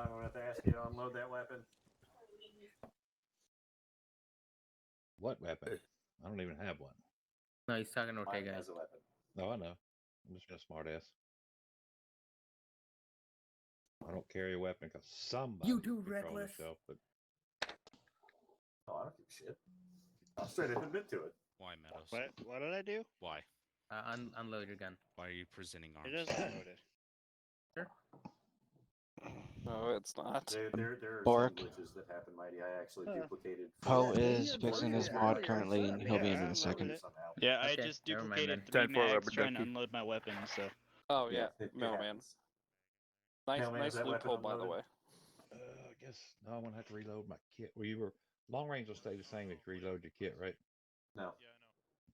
I'm going to have to ask you to unload that weapon. What weapon? I don't even have one. No, he's talking to Mine Ortega. has a weapon. No, I know. I'm just being a smart ass. I don't carry a weapon because somebody You do, control Reckless. themselves, but Oh, I don't give a shit. I'll straight up admit to it. Why, Meadows? What did I do? Why? Unload your gun. Why are you presenting It arms? is loaded. Sure. No, it's not. There are Bork. some glitches that happen, Mighty. I actually duplicated. Poe four is mags fixing his earlier. mod currently, and he'll be in a second. Somehow. Yeah, I Okay, just never mind duplicated then. 3 10-4 mags rubber trying to ducky. unload my weapon, so. Oh yeah, it mailman. happens. Nice, Mailman, is nice that weapon loophole, by the unloaded? way. I guess no, I'm gonna have to reload my kit. Well, you were long range will stay the same if you reload your kit, right? No.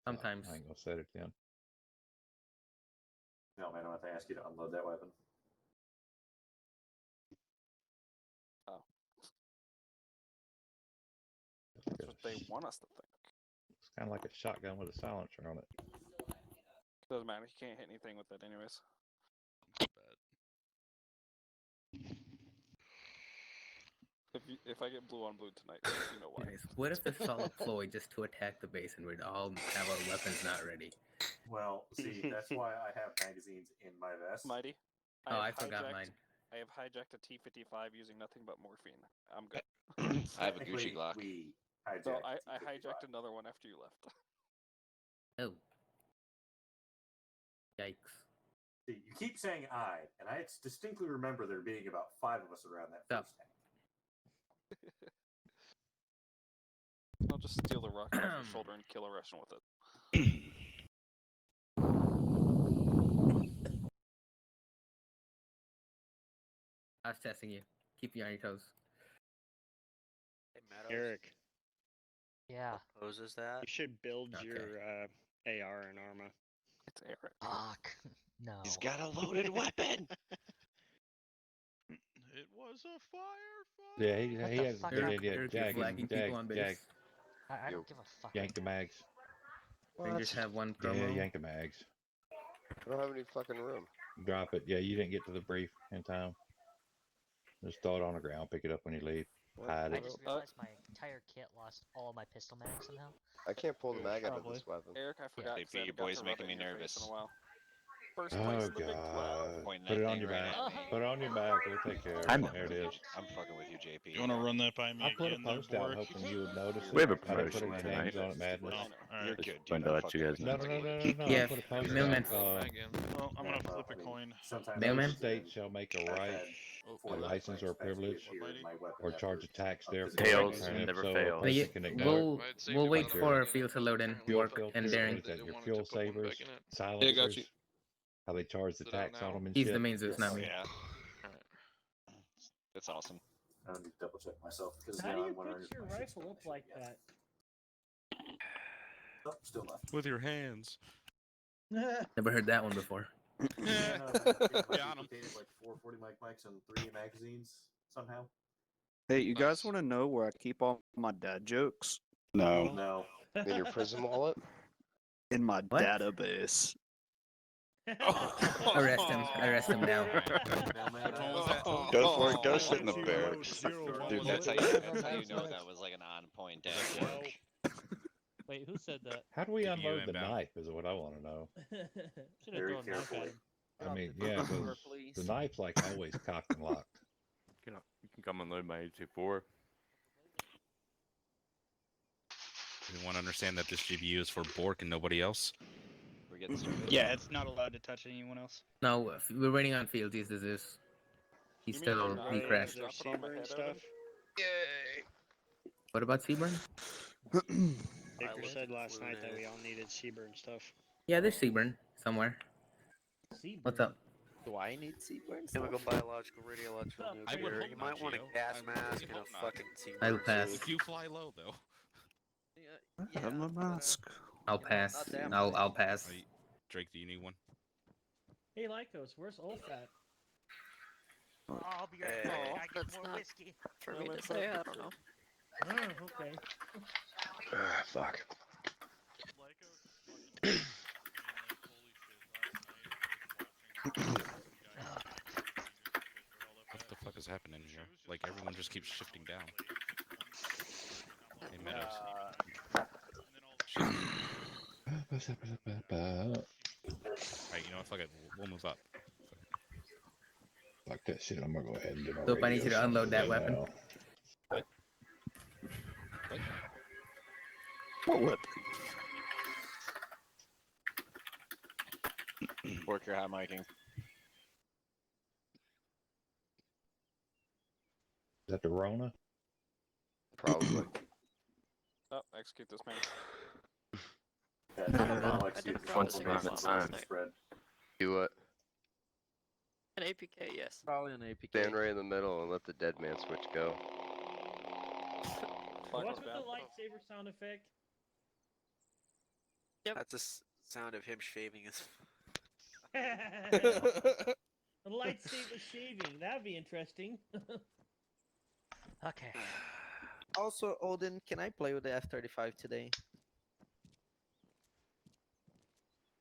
Sometimes. I ain't gonna set it then. No, man, I don't have to ask you to unload that weapon. Oh. That's what they want us to think. It's kind of like a shotgun with a silencer on it. Doesn't matter. He can't hit anything with it, anyways. If I get blue on blue tonight, you know why. Anyways, what if this all a ploy just to attack the base and we'd all have our weapons not ready? Well, see, that's why I have magazines in my vest. Mighty. Oh, I have forgot hijacked- mine. I have hijacked a T-55 using nothing but morphine. I'm good. I have a Gucci Technically, Glock. We hijacked So I T-55. hijacked another one after you left. Oh. Yikes. See, you keep saying I, and I distinctly remember there being about 5 of us around that Stop. first tank. I'll just steal the rocket off your shoulder and kill a Russian with it. I was testing you. Keep you on your toes. Hey, Meadows, Eric, yeah. Poses that? you should build Okay. your AR and Arma. It's Eric. Fuck. No. He's got a loaded weapon. It was a firefight. Yeah, What he the has fuck? yeah, Eric- yeah, Eric, you're Jag, flagging Jag, people on base. Jag, I Yo. don't give a fuck. yank the mags. Rangers have one Yeah, promo. yank the mags. I don't have any fucking room. Drop it. Yeah, you didn't get to the brief in time. Just throw it on the ground. Pick it up when you leave. Hide I it. just realized my entire kit lost all my pistol mags somehow. I can't pull the mag out of this weapon. Eric, I forgot. Hey, 'cause I haven't your got boy's to rub making it me in your nervous. face in a while. First Oh place in the Big 12. god! Pointing Put that it on thing your right back. at me. Put it on your back. We'll take care of I it. know. There it is. I'm fucking with you, JP. You want to run that by me I put a again, there, post out Bork? hoping you would notice it. We have a I didn't put promotion any tonight. names on it, Madness. Oh, You're alright. good, dude. Wanted to I'm let you guys fucking No, with no, you. no, no, no, no. Yeah, I put a post Mailman. out. Well, I'm gonna Yeah, flip a I mean, coin. sometimes No Mailman? state shall make a I've right, had Oh, four a license or lights privilege, appear in my weapon or charge a after tax a there. physical Fails, altercation. never So a fails. person Yeah, can ignore we'll wait Like your for field to load in. fuel Work filters, and Darren. your fuel savers, silencers, how they charge the tax on them and He's shit. the main Zeus, not Oh, me. yeah. That's awesome. I need to double check myself because How now do you I'm wondering pitch if your my shit's rifle been up like issued yet. that? Oh, still left. With your hands. Never heard that one before. Yeah, no, I Got 'em. duplicated like 440 mics and 3 magazines somehow. Hey, you guys want to know where I keep all my dad jokes? No. No. In your prison wallet? In my What? database. Arrest him. Arrest him now. Go for it. Go sit in the Zero, barracks. zero, Dude, one. that's how you know that was like an on-point dad joke. Wait, who said that? How do we Give you unload the inbound. knife is what I want to know. Should have Very thrown a knife at carefully. him. I mean, yeah, 'cause the knife's like always cocked and locked. You can come and load my 824. You want to understand that this GPU is for Bork and nobody else? We're getting started. Yeah, it's not allowed to touch anyone else. No, we're waiting on Field. He's the Zeus. He's You mean still not he able crashed. to drop it on my Receiver and head, stuff. Evan? What about Seaburn? Baker said last night that we all needed Seaburn stuff. Yeah, there's Seaburn somewhere. What's up? Do I need sequence? Chemical, biological, radiological, I would nuclear. hope You not, might want a Gio. gas I mask really and a hope not. fucking I'll pass. If you fly low, though. I have my mask. I'll pass. I'll pass. Drake, do you need one? Hey, Lycos, where's Olfat? Oh, I'll be right back. I get more whiskey. For me to say, I don't know. Oh, okay. Fuck. What the fuck is is happening here? Like everyone just keeps shifting down. Hey, Meadows. Alright, you know what? Fuck it. We'll move up. Fuck that shit. I'm gonna go ahead and do my Dope, I need you to radio unload that now. weapon. What weapon? Work your hot micing. Is that the Rona? Probably. Oh, execute this man. Yeah, I don't know. Alex, I didn't it's drop once the again, single it's one last on night. spread. Do what? An APK, yes. Probably an APK. Stand right in the middle and let the dead man switch go. What's with the lightsaber sound effect? Yep. That's a sound of him shaving his. The lightsaber shaving. That'd be interesting. Okay. Also, Odin, can I play with the F-35 today?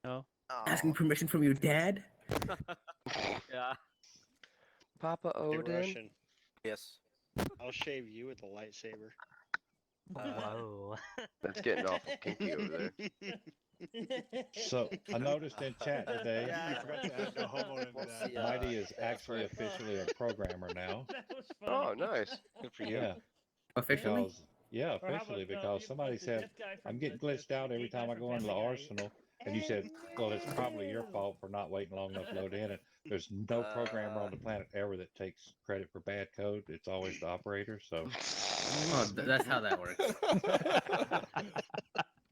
No. Asking permission from your dad? Yeah. Papa Hey, Odin. Russian, Yes. I'll shave you with a lightsaber. Whoa. That's getting awful kinky over there. So I noticed in chat today, Yeah, forgot to add the homo into We'll that. see, Mighty is actually officially a programmer now. That was Oh, funny. nice. Good for you. Yeah, Officially? because yeah, Or how officially about, because if, somebody like, said this guy from I'm getting the glitched out every gay guy time I from go into the Family Guy. arsenal, and you said, well, it's probably your fault for not waiting long enough to load in. And there's no programmer on the planet ever that takes credit for bad code. It's always the operator. So Oh, that's how that works.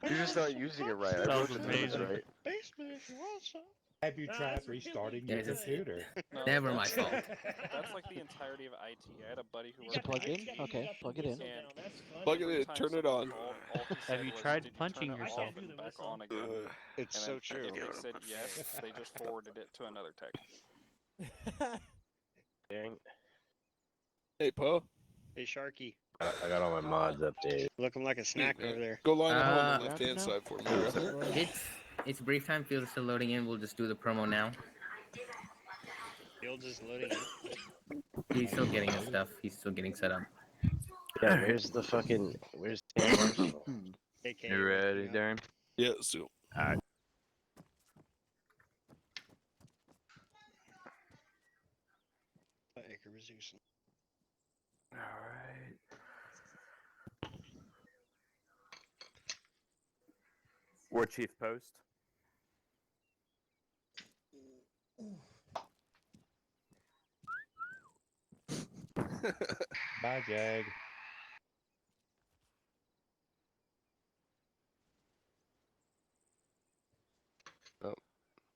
You're just not using it right. I wrote the numbers right. Basement if you want some. have you No, tried that's really restarting your Yeah, just- computer? No, Never my that's- fault. That's like the entirety of IT. I had a buddy who You worked got in the- IT. you got the Okay, up plug and it in. whistle down, that's funny. Plug it in, turn it on. Have you tried punching It yourself? off and I back can't do the on again. It's And so then true. If they said yes, they just forwarded it to another tech. Dang. Hey, Poe. Hey, Sharky. I got all my mods updated. Looking like a snack over there. Go line up on the left-hand side for me. It's brief time. Field is still loading in. We'll just do the promo now. Fields is loading in. He's still getting his stuff. He's still getting set up. Yeah, where's the fucking, where's the arsenal? AK, You ready, yeah. Darren? Yeah, so. Alright. Acre was using. Alright. War Chief Post. Bye, Jag.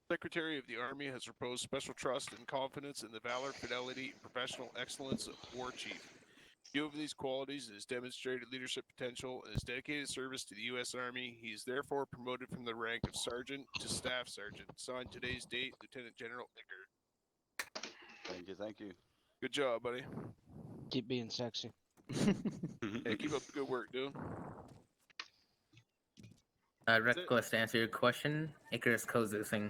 Secretary of the Army has reposed special trust and confidence in the valor, fidelity, and professional excellence of War Chief. Due of these qualities and his demonstrated leadership potential and his dedicated service to the U.S. Army, he is therefore promoted from the rank of Sergeant to Staff Sergeant. Signed today's date, Lieutenant General Icker. Thank you, thank you. Good job, buddy. Keep being sexy. Hey, keep up the good work, dude. Reckless, to answer your question, Icarus coexisting.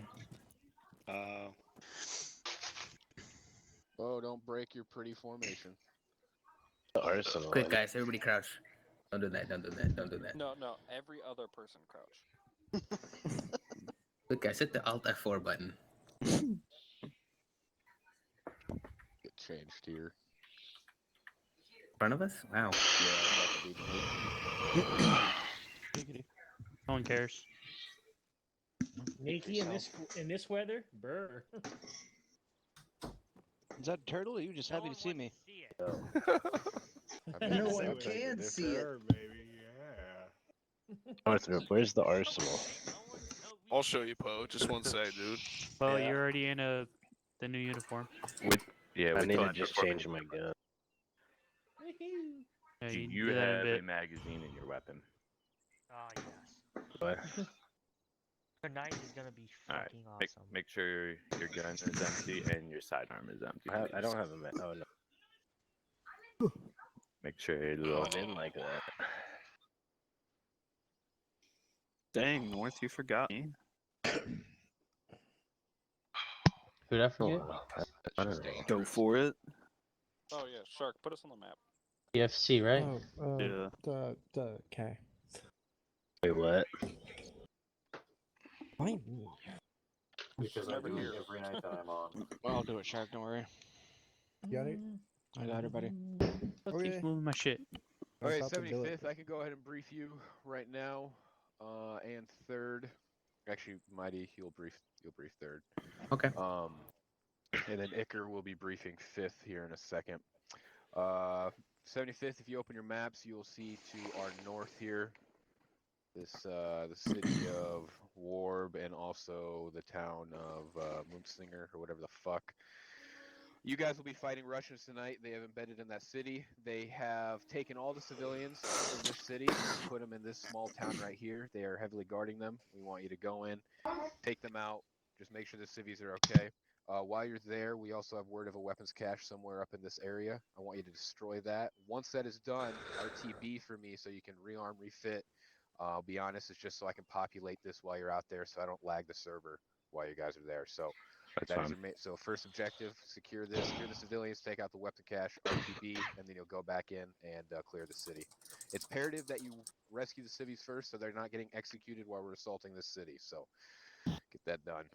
Oh, don't break your pretty formation. The arsenal. Quick, guys, everybody crouch. Don't do that. Don't do that. Don't do that. No, every other person crouch. Quick, guys, hit the Alt F4 button. Get changed here. In front of us? Wow. No one cares. Nikki, in this weather, brr. Is that a turtle? Or you just happy to see me? No one can see it. baby, Where's the arsenal? I'll show you, Poe. Just one sec, dude. Well, you're already in the new uniform. Yeah, I need to just change my gun. Yeah, Do you you do that in a have bit. a magazine in your weapon? Oh yes. What? Tonight is gonna be Alright, fucking awesome. Make sure your gun is empty and your sidearm is empty. I don't have a oh no. Make sure you're loaded in like that. Dang, North, you forgot me. Who did I forget? I don't know. Go for it. Oh yeah, Shark, put us on the map. UFC, right? Yeah. Okay. Wait, what? Why me? Because I Never do it here. every night that I'm on. I'll do it, Shark. Don't worry. You got it? I got her, buddy. Okay. Moving my shit. No Alright, problem, do it. 75th, I can go ahead and brief you right now. And third. Actually, Mighty, you'll brief third. Okay. And then Iker will be briefing 5th here in a second. 75th, if you open your maps, you'll see to our north here this the city of Warb and also the town of Moonsinger or whatever the fuck. You guys will be fighting Russians tonight. They have embedded in that city. They have taken all the civilians in this city and put them in this small town right here. They are heavily guarding them. We want you to go in, take them out, just make sure the civvies are okay. While you're there, we also have word of a weapons cache somewhere up in this area. I want you to destroy that. Once that is done, RTB for me so you can rearm, refit. I'll be honest, it's just so I can populate this while you're out there so I don't lag the server while you guys are there. So That's that is fine. your so first objective, secure this, secure the civilians, take out the weapon cache, RTB, and then you'll go back in and clear the city. It's imperative that you rescue the civvies first so they're not getting executed while we're assaulting this city. So get that done.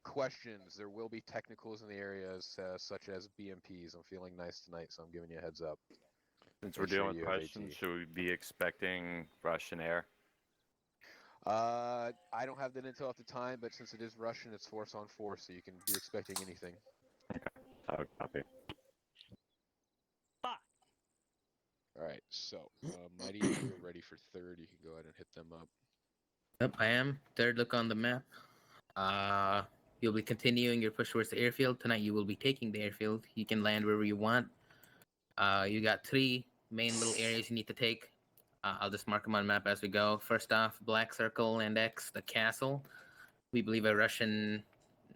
Questions. There will be technicals in the areas such as BMPs. I'm feeling nice tonight, so I'm giving you a heads up. Since Make we're sure dealing with you have questions, AT. should we be expecting Russian air? I don't have that intel at the time, but since it is Russian, it's force on force, so you can be expecting anything. Okay, copy. Alright, so, Mighty, if you're ready for third, you can go ahead and hit them up. Yep, I am. Third look on the map. You'll be continuing your push towards the airfield. Tonight you will be taking the airfield. You can land wherever you want. You got 3 main little areas you need to take. I'll just mark them on the map as we go. First off, Black Circle and X, the castle. We believe a Russian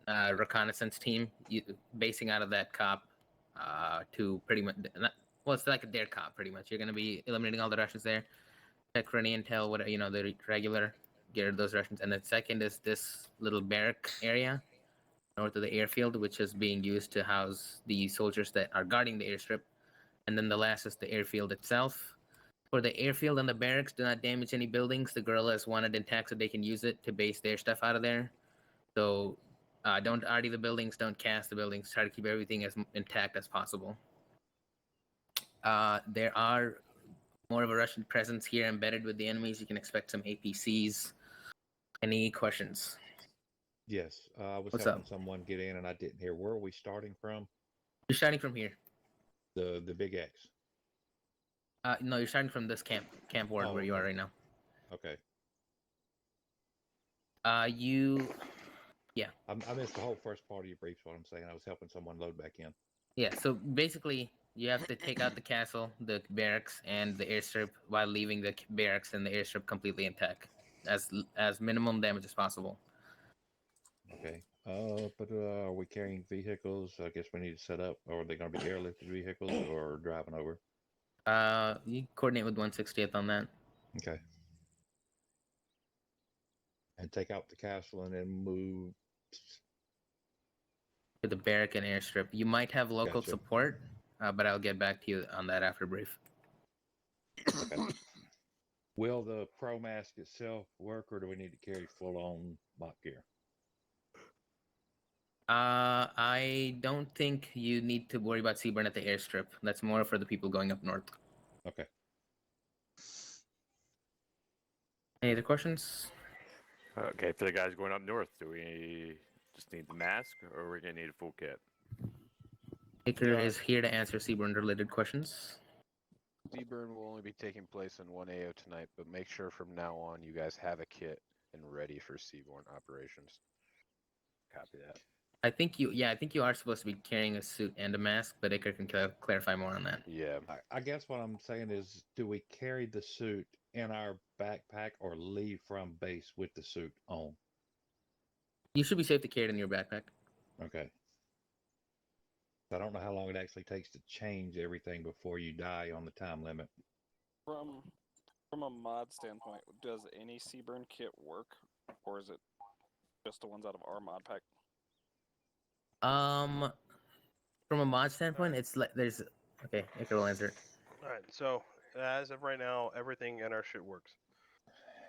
reconnaissance team basing out of that cop to pretty much... Well, it's like a dare cop, pretty much. You're going to be eliminating all the Russians there. Check for any intel, whatever, you know, the regular... Get rid of those Russians. And then second is this little barrack area north of the airfield, which is being used to house the soldiers that are guarding the airstrip. And then the last is the airfield itself. For the airfield and the barracks, do not damage any buildings. The guerrillas want it intact so they can use it to base their stuff out of there. So don't arty the buildings, don't cast the buildings. Try to keep everything as intact as possible. There are more of a Russian presence here embedded with the enemies. You can expect some APCs. Any questions? Yes, I was What's helping up? someone get in and I didn't hear. Where are we starting from? You're starting from here. The Big X. No, you're starting from this camp ward where you are right now. Okay. Yeah. I missed the whole first part of your brief. What I'm saying, I was helping someone load back in. Yeah. So basically, you have to take out the castle, the barracks, and the airstrip while leaving the barracks and the airstrip completely intact, as minimum damage as possible. Okay. But are we carrying vehicles? I guess we need to set up. Or are they going to be airlifted vehicles or driving over? You coordinate with 160th on that. Okay. And take out the castle and then move To the barrack and airstrip. You might have local Gotcha. support, but I'll get back to you on that after brief. Okay. Will the pro mask itself work, or do we need to carry full-on mock gear? I don't think you need to worry about Seaburn at the airstrip. That's more for the people going up north. Okay. Any other questions? Okay, for the guys going up north, do we just need the mask, or are we gonna need a full kit? Baker is here to answer Seaburn-related questions. Seaburn will only be taking place in 1 AO tonight, but make sure from now on you guys have a kit and ready for Seaborn operations. Copy that. I think you are supposed to be carrying a suit and a mask, but Iker can clarify more on that. Yeah. I guess what I'm saying is, do we carry the suit in our backpack or leave from base with the suit on? You should be safe to carry it in your backpack. Okay. I don't know how long it actually takes to change everything before you die on the time limit. From a mod standpoint, does any Seaburn kit work, or is it just the ones out of our mod pack? From a mod standpoint, it's like there's okay. Iker will answer. Alright, so as of right now, everything in our shit works.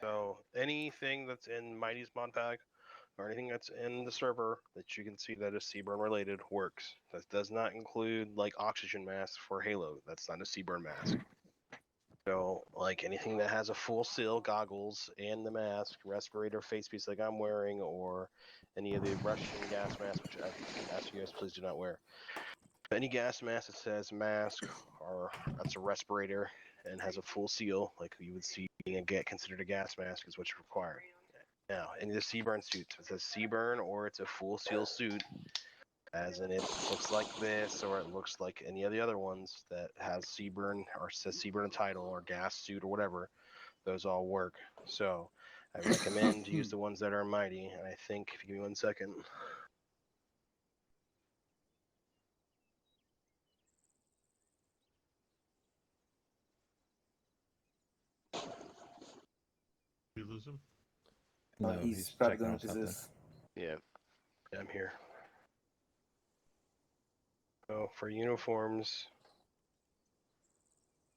So anything that's in Mighty's mod pack or anything that's in the server that you can see that is Seaburn related works. That does not include like oxygen masks for Halo. That's not a Seaburn mask. So like anything that has a full seal, goggles, and the mask, respirator, face piece like I'm wearing, or any of the Russian gas masks, which I ask you guys please do not wear. Any gas mask that says mask or that's a respirator and has a full seal, like you would see being considered a gas mask, is what's required. Now, any of the Seaburn suits, if it says Seaburn or it's a full seal suit, as in it looks like this or it looks like any of the other ones that has Seaburn or says Seaburn title or gas suit or whatever, those all work. So I recommend to use the ones that are mighty. And I think, if you give me 1 second. We lose him? No, he's checking on something. Yeah, I'm here. So for uniforms,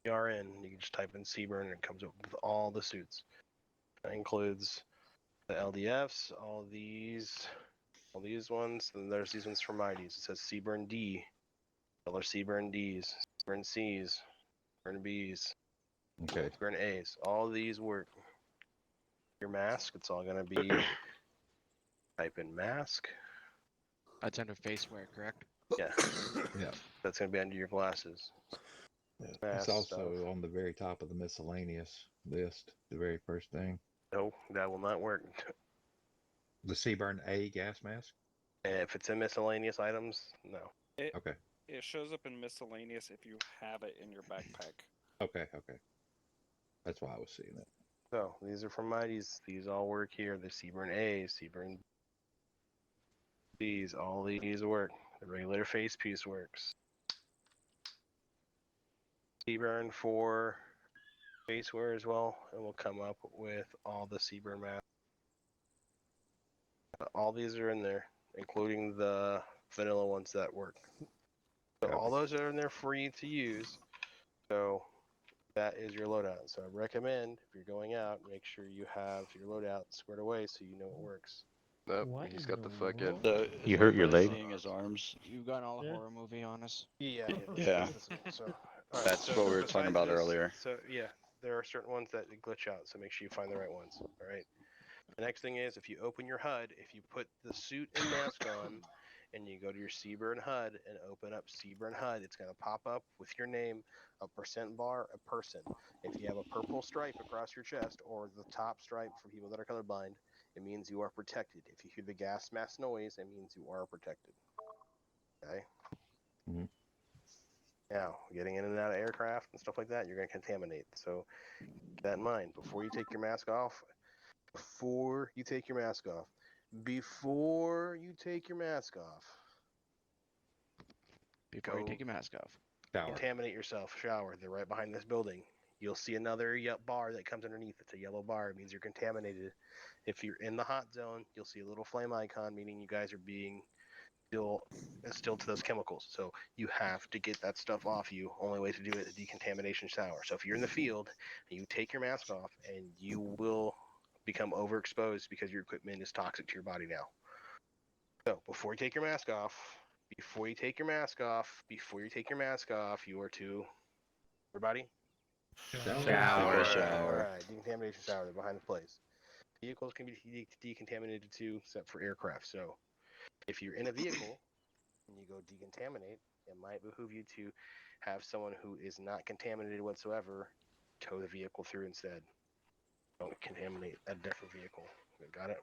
PRN, you can just type in Seaburn and it comes up with all the suits. That includes the LDFs, all these ones. Then there's these ones for Mighties. It says Seaburn D, color Seaburn Ds, Seaburn Cs, Seaburn Bs, Okay. Seaburn As. All these work. Your mask, it's all gonna be type in mask. That's under faceware, correct? Yeah. Yeah. That's gonna be under your glasses. It's Mask also stuff. on the very top of the miscellaneous list, the very first thing. No, that will not work. The Seaburn A gas mask? If it's in miscellaneous items, no. Okay. It shows up in miscellaneous if you have it in your backpack. Okay. That's why I was seeing it. So these are from Mighties. These all work here. The Seaburn A, Seaburn B's, all these work. The regular face piece works. Seaburn for faceware as well, and we'll come up with all the Seaburn masks. All these are in there, including the vanilla ones that work. So all those are in there for you to use. So that is your loadout. So I recommend if you're going out, make sure you have your loadout squared away so you know it works. Nope, What he's in got the the fucking. So You hurt your leg? seeing his arms. You've got all a Yeah. horror movie on us. Yeah. Yeah. So, alright, That's so what we were talking besides about this, earlier. So yeah, there are certain ones that glitch out. So make sure you find the right ones. All right. The next thing is if you open your HUD, if you put the suit and mask on, and you go to your Seaburn HUD and open up Seaburn HUD, it's going to pop up with your name, a percent bar, a person. If you have a purple stripe across your chest or the top stripe for people that are colorblind, it means you are protected. If you hear the gas mask noise, it means you are protected. Okay? Mhm. Now, getting in and out of aircraft and stuff like that, you're going to contaminate. So keep that in mind. Before you take your mask off, Before you take your mask off. Shower. Contaminate yourself. Shower. They're right behind this building. You'll see another bar that comes underneath. It's a yellow bar. It means you're contaminated. If you're in the hot zone, you'll see a little flame icon, meaning you guys are being still to those chemicals. So you have to get that stuff off you. Only way to do it is decontamination shower. So if you're in the field and you take your mask off, and you will become overexposed because your equipment is toxic to your body now. So before you take your mask off, you are to everybody. Shower. Alright, decontamination shower. They're behind the place. Vehicles can be decontaminated too, except for aircraft. So if you're in a vehicle and you go decontaminate, it might behoove you to have someone who is not contaminated whatsoever tow the vehicle through instead. Don't contaminate a different vehicle. Got it?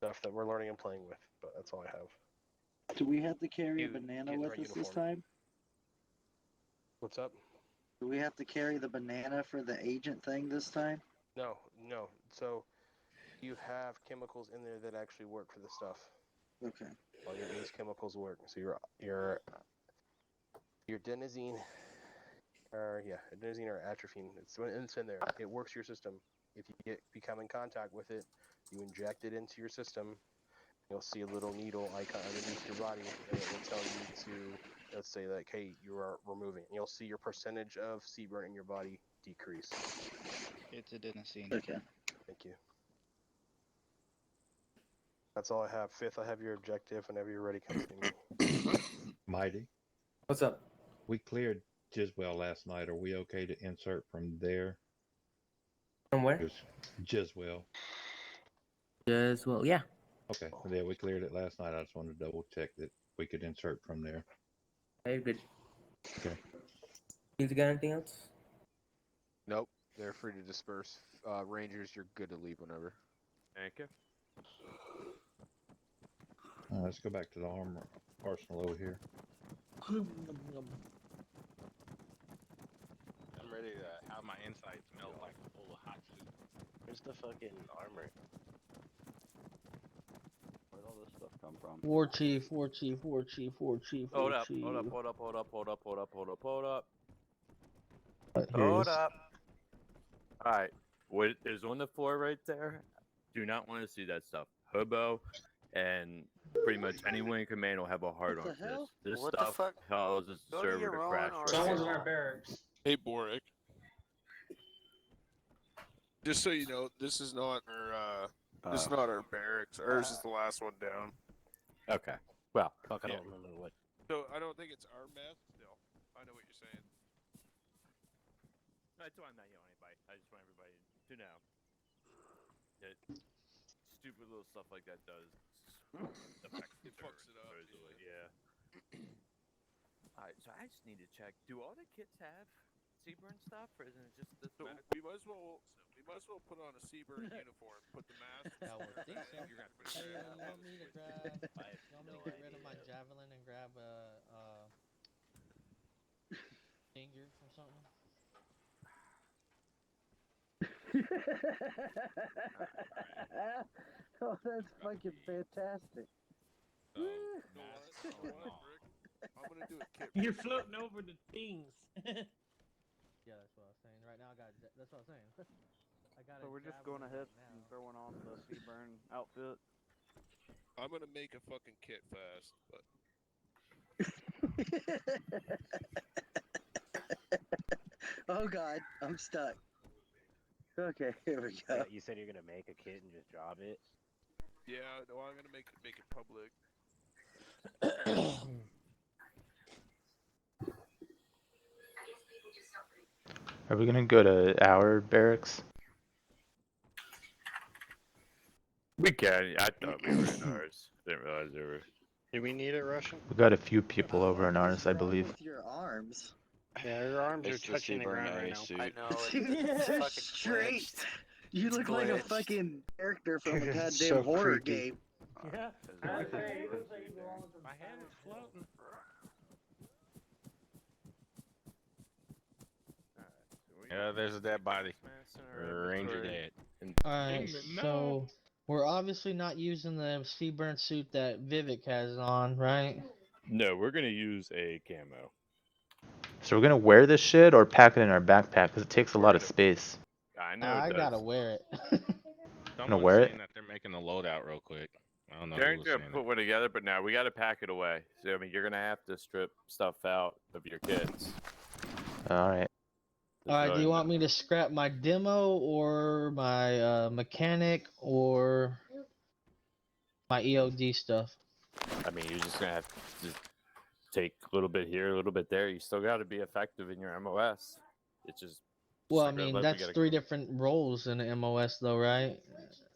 Stuff that we're learning and playing with, but that's all I have. Do we have to carry a You banana get in the with right us this uniform. time? What's up? Do we have to carry the banana for the agent thing this time? No. So you have chemicals in there that actually work for the stuff. Okay. All your ACE chemicals work. So your adenosine, adenosine or atropine. It's in there. It works your system. If you become in contact with it, you inject it into your system, You'll see a little needle icon underneath your body, and it will tell you to, let's say, like, hey, you are removing. And you'll see your percentage of CBRN in your body decrease. It's adenosine. Okay. Thank you. That's all I have. Fifth, I have your objective. Whenever you're ready, come see me. Mighty, What's up? we cleared Giswell last night. Are we okay to insert from there? From where? Giswell. Well, yeah. Okay. Yeah, we cleared it last night. I just wanted to double check that we could insert from there. Hey, good. Okay. You got anything else? Nope. They're free to disperse. Rangers, you're good to leave whenever. Thank you. Let's go back to the armor arsenal over here. I'm ready to have my insides melt like a bowl of hot soup. Where's the fucking armor? Where'd all this stuff come from? War chief, war chief, war chief, war chief. Hold war up, chief. hold up, hold up, hold up, hold up, hold up, hold up, hold up. Here it Hold is. up. Alright, what is on the floor right there? Do not want to see that stuff. Hobo and pretty much anyone in command will have a hard on What the hell? this. This What the stuff fuck? causes the Go to server your to own crash. arsenal. right Someone's now. in our barracks. Hey, Boric. Just so you know, this is not our barracks. Ours is the last one down. Okay. Well, fuck, I Yeah. don't remember what. So I don't think it's our meth. Still, I know what you're saying. That's why I'm not yelling at anybody. I just want everybody to know that stupid little stuff like that does affect the It fucks server, it up, supposedly. Yeah. Alright, so I just need to check. Do all the kits have CBRN stuff, or is it just this So medical? we might as well put on a CBRN uniform, put the mask. I would think so. You're gonna put Hey, it you want me to grab? I have You want me no to get rid of my idea. javelin and grab a finger or something? Oh, that's fucking fantastic. I'm gonna do a kit. You're floating over the things. Yeah, that's what I was saying. Right now, that's what I was saying. I got. So we're just going ahead and throwing on the CBRN outfit. I'm gonna make a fucking kit fast, but Oh god, I'm stuck. Okay, here we go. You said you're gonna make a kit and just drop it. yeah, no, I'm gonna make it public. Are we gonna go to our barracks? We can. I thought we were in ours. Didn't realize they were. Do we need it, Russian? We got a few people over in ours, I believe. With your arms. Yeah, your arms It's are the touching the CBRN ground right A now. suit. I know. Dude, It's yeah, fucking straight. glitched. You It's look like a glitched. fucking character from a goddamn It's so horror creepy. game. Yeah. My hand is floating. Yeah, there's a dead body. Ranger dead. Alright, No. so we're obviously not using the CBRN suit that Vivek has on, right? No, we're gonna use a camo. So we're gonna wear this shit or pack it in our backpack because it takes a lot of space. I know. I it gotta does. wear it. Someone's wear it? saying that they're making a loadout real quick. I don't know. Darren's who was gonna saying put one together, but now we gotta pack it away. So I mean, you're gonna have to strip stuff out of your kits. Alright. Alright, do you want me to scrap my demo or my mechanic or my EOD stuff? I mean, you're just gonna have to just take a little bit here, a little bit there. You still got to be effective in your MOS. It's just. Well, I separate mean, left, that's you gotta- 3 different roles in the MOS though, right?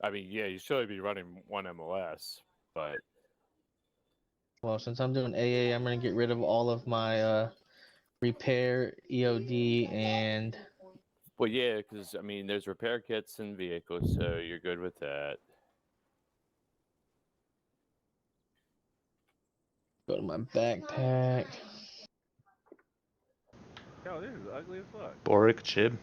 I mean, yeah, you should be running one MOS, but Well, since I'm doing AA, I'm gonna get rid of all of my repair, EOD, and well, yeah, because I mean, there's repair kits in vehicles, so you're good with that. go to my backpack. Yo, this is ugly as fuck. Boric Chib.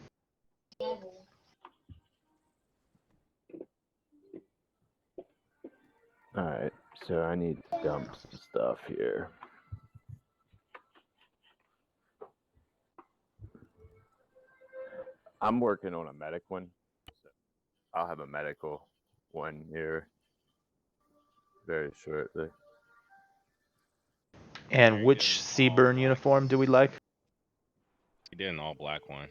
Alright, so I need to dump some stuff here. I'm working on a medic one. So I'll have a medical one here. very shortly. And which Seaburn uniform do we like? He did an all black one.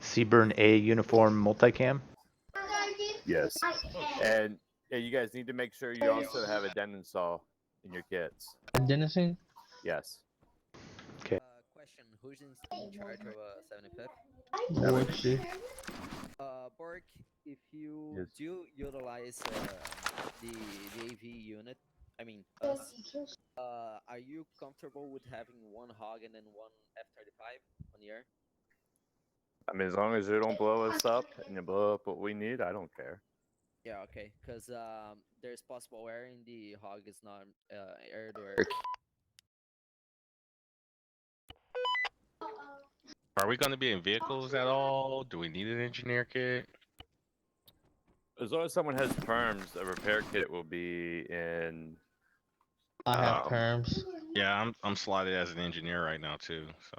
Seaburn A uniform multicam? Yes. And yeah, you guys need to make sure you also have a denim saw in your kits. Adenosine? Yes. Okay. Question: who's in charge of 75th? Board chief. Bork, if you Yes. do utilize the AV unit, I mean us, are you comfortable with having one hog and then one F-35 on the air? I mean, as long as you don't blow us up and you blow up what we need, I don't care. Yeah, okay, because there's possible air in the hog is not air to air. Are we going to be in vehicles at all? Do we need an engineer kit? As long as someone has perms, a repair kit will be in. I have perms. Yeah, I'm slotted as an engineer right now too. So,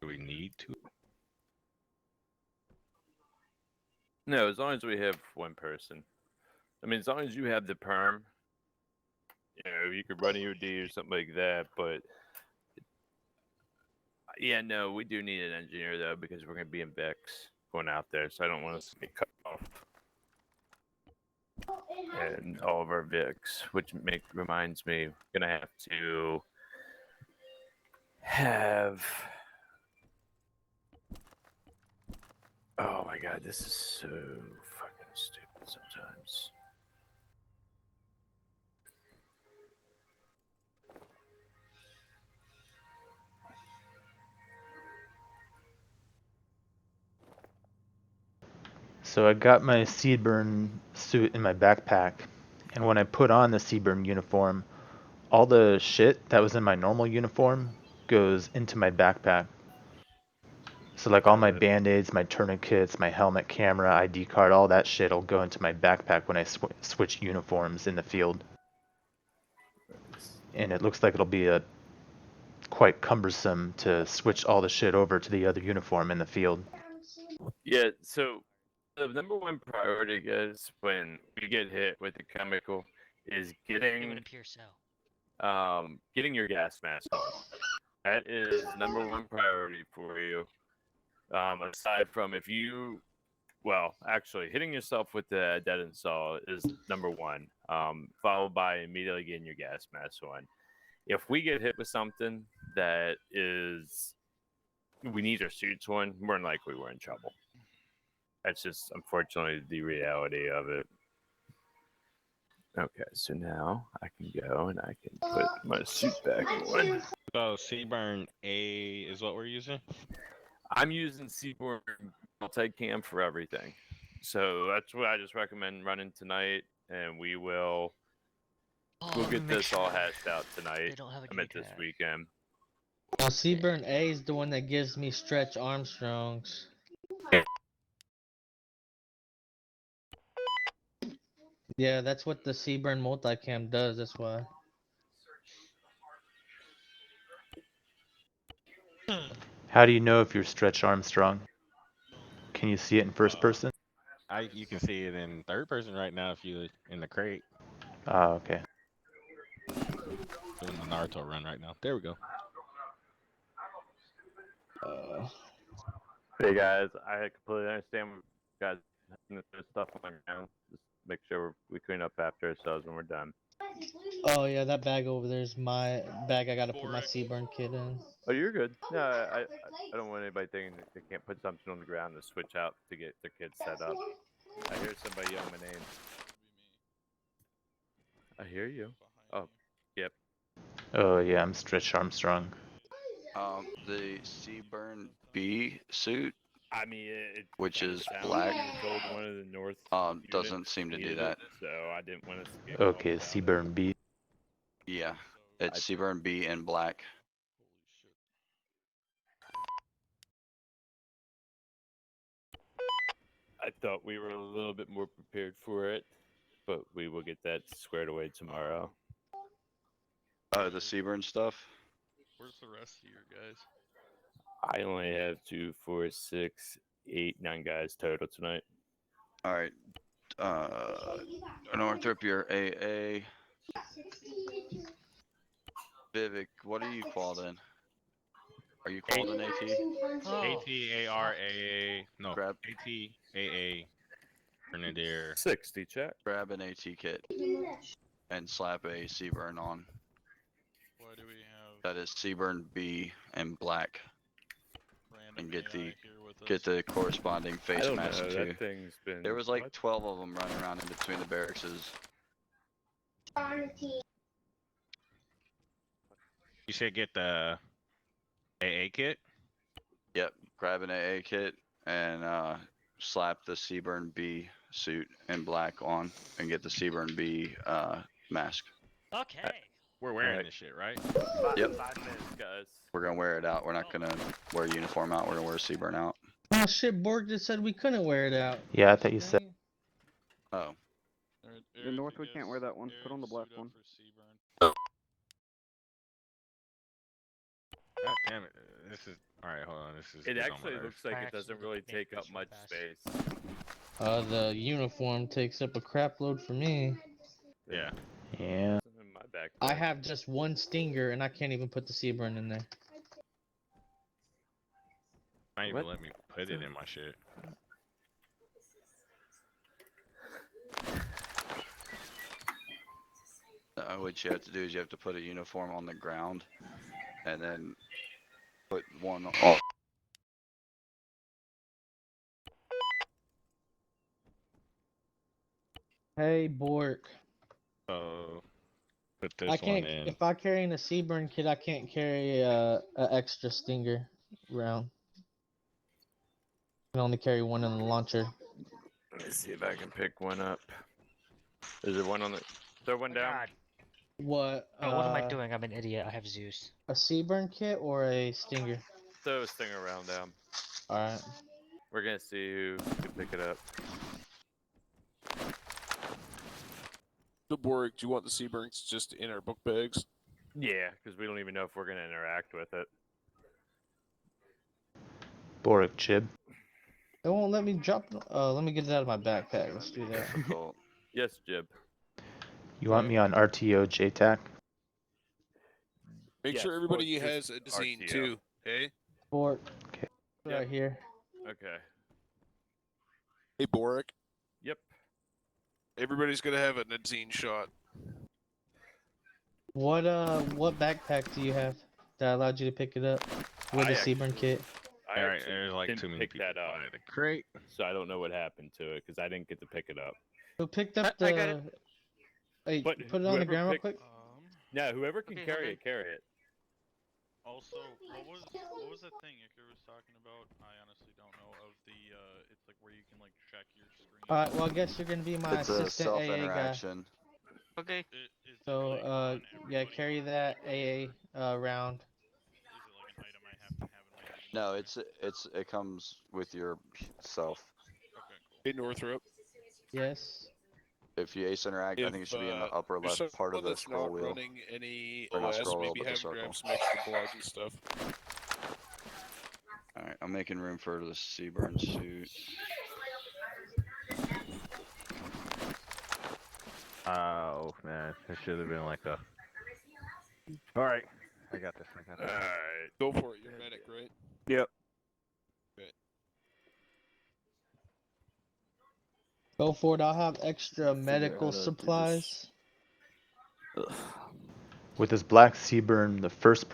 do we need to? No, as long as we have one person. I mean, as long as you have the perm, you know, you could run EOD or something like that. But yeah, no, we do need an engineer though because we're gonna be in Bex going out there, so I don't want us to get cut off. And all of our Vics, which reminds me, we're gonna have to have. Oh my god, this is so fucking stupid sometimes. So I got my Seaburn suit in my backpack, and when I put on the Seaburn uniform, all the shit that was in my normal uniform goes into my backpack. So like all my band-aids, my tourniquets, my helmet, camera, ID card, all that shit will go into my backpack when I switch uniforms in the field. And it looks like it'll be quite cumbersome to switch all the shit over to the other uniform in the field. Yeah, so the number one priority, guys, when we get hit with the chemical, is It would appear so. getting your gas mask on. That is number one priority for you. Aside from if you, well, actually, hitting yourself with the dead and saw is number one. Followed by immediately getting your gas mask on. If we get hit with something that is, we need our suits on, more than likely we're in trouble. That's just unfortunately the reality of it. Okay, so now I can go and I can put my suit back on. So Seaburn A is what we're using. I'm using Seaborn multi-cam for everything. So that's what I just recommend running tonight, and we'll get this all hashed out tonight. I meant this weekend. Now Seaburn A is the one that gives me Stretch Armstrongs. Yeah, that's what the Seaburn multicam does, that's why. How do you know if you're Stretch Armstrong? Can you see it in first person? You can see it in third person right now if you're in the crate. Oh, okay. Doing the Naruto run right now. There we go. Hey guys, I completely understand what you guys having this stuff on the ground. Just make sure we clean up after ourselves when we're done. Oh yeah, that bag over there is my bag. I gotta put my Seaburn kit in. Oh, you're good. No, I don't want anybody thinking that they can't put something on the ground to switch out to get their kids set up. I hear somebody yelling my name. I hear you. Oh, yep. Oh yeah, I'm Stretch Armstrong. The Seaburn B suit, I mean, which is sounds black, like you told one of the North doesn't seem to do needed that. it, so I didn't want us to get Okay, Seaburn B. Yeah, it's Seaburn B in black. I thought we were a little bit more prepared for it, but we will get that squared away tomorrow. The Seaburn stuff. Where's the rest of your guys? I only have 2, 4, 6, 8, 9 guys total tonight. All right. Northrop, you're AA. Vivek, what are you called in? Are you called in AT? ATARAA. No. Grab ATAA. Grenadier. 60 check. grab an AT kit and slap a Seaburn on. Why do we have That is Seaburn B and black. random And get AI the here with get us? the corresponding face don't mask know, too. that thing's been- There was like what? 12 of them running around in between the barracks. You said get the AA kit? Yep, grab an AA kit and slap the Seaburn B suit in black on and get the Seaburn B mask. Okay. We're wearing Alright. this shit, right? Yep. 5 minutes, guys. We're gonna wear it out. We're not gonna wear a uniform out. We're gonna wear Seaburn out. Oh shit, Borg just said we couldn't wear it out. Yeah, I thought you said. Oh. The Northwood can't wear that one. Put on the black one. God damn it. This is. Alright, hold on. This is. It getting on my actually nerves. looks like it doesn't really take up much space. The uniform takes up a crap load for me. Yeah. Yeah. It's in my backpack. I have just one stinger and I can't even put the Seaburn in there. Not even What? let me put it in my shit. What you have to do is you have to put a uniform on the ground and then put one on. Hey, Bork. So, put this I can't. one in. If I carry in a Seaburn kit, I can't carry a extra stinger round. I can only carry one in the launcher. Let me see if I can pick one up. Is there one on the? Throw one down. God. What? Oh, what am I doing? I'm an idiot. I have Zeus. A Seaburn kit or a stinger? Throw a stinger around down. All right. We're gonna see who can pick it up. So, Borg, do you want the Seaburns just in our book bags? Yeah, because we don't even know if we're gonna interact with it. Boric Chib. It won't let me drop. Let me get it out of my backpack. Let's do that. Difficult. Yes, Jib. You want me on RTO JTAC? Make Yes, sure or everybody just has a zine RTO. too. Hey. Bork. Okay. Right here. Okay. Hey, Boric. Yep. Everybody's gonna have a zine shot. What backpack do you have that allowed you to pick it up with the Seaburn kit? I Alright, actually there's like didn't too many pick people that up, by the crate. so I don't know what happened to it because I didn't get to pick it up. Who picked up the? I got it. Hey, But put it on the whoever ground real picked- quick. Yeah, whoever can Okay, carry okay. it, carry it. Also, what was that thing Iker was talking about? I honestly don't know. Of the it's like where you can like check your screen. All right. Well, I guess you're gonna be my It's a assistant AA guy. self-interaction. Okay. So yeah, carry that AA round. No, it comes with your self. Hey, Northrop. Yes. If you ace interact, I think it should be in the upper there's left part of someone the that's scroll not wheel. running any Or not OS, scroll wheel, maybe but the have circle. grab some extra blood and stuff. Alright, I'm making room for the Seaburn suit. Oh man, it should have been like a. All right, I got this. I got this. Alright, go for it. You're medic, right? Yep. Okay. Go for it. I'll have extra medical supplies. With this black Seaburn, the first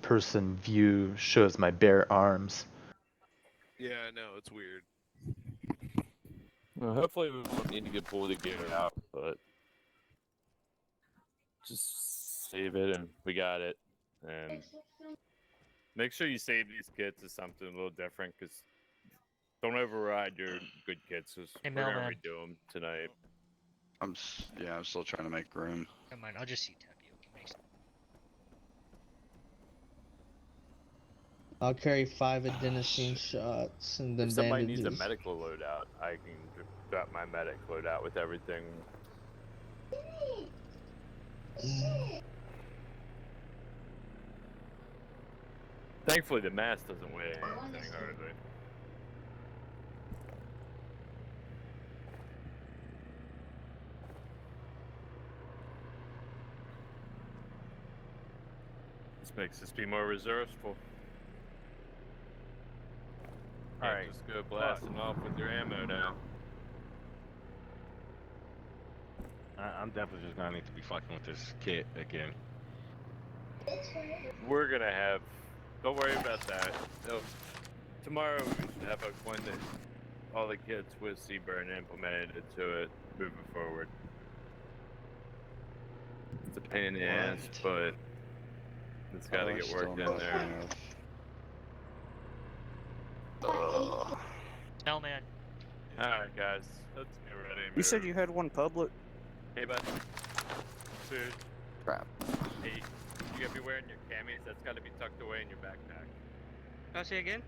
person view shows my bare arms. Yeah, I know, it's weird. Well, hopefully we won't need to get pulled to get it out, but just save it and we got it. And make sure you save these kits as something a little different, because don't override your good kits. 'Cause Hey, we're gonna Mailman. redo them tonight. I'm still trying to make room. Never mind. I'll just see tapioca. Makes sense. I'll carry 5 adenosine shots and then If somebody bandages. needs a medical loadout, I can drop my medic loadout with everything. Thankfully, the mask doesn't weigh anything hardly. This makes us be more resourceful. All Can't right, just go blasting off with your ammo now. I'm definitely just gonna need to be fucking with this kit again. We're gonna have. Don't worry about that. No, tomorrow we should have all the kits with Seaburn implemented into it moving forward. It's a pain in the ass, but it's got to get worked in there. Hell, man. Alright, guys. Let's get ready. You said you had one public. Hey, bud. Food. Crap. Hey, you gotta be wearing your camis. That's gotta be tucked away in your backpack. I'll say again.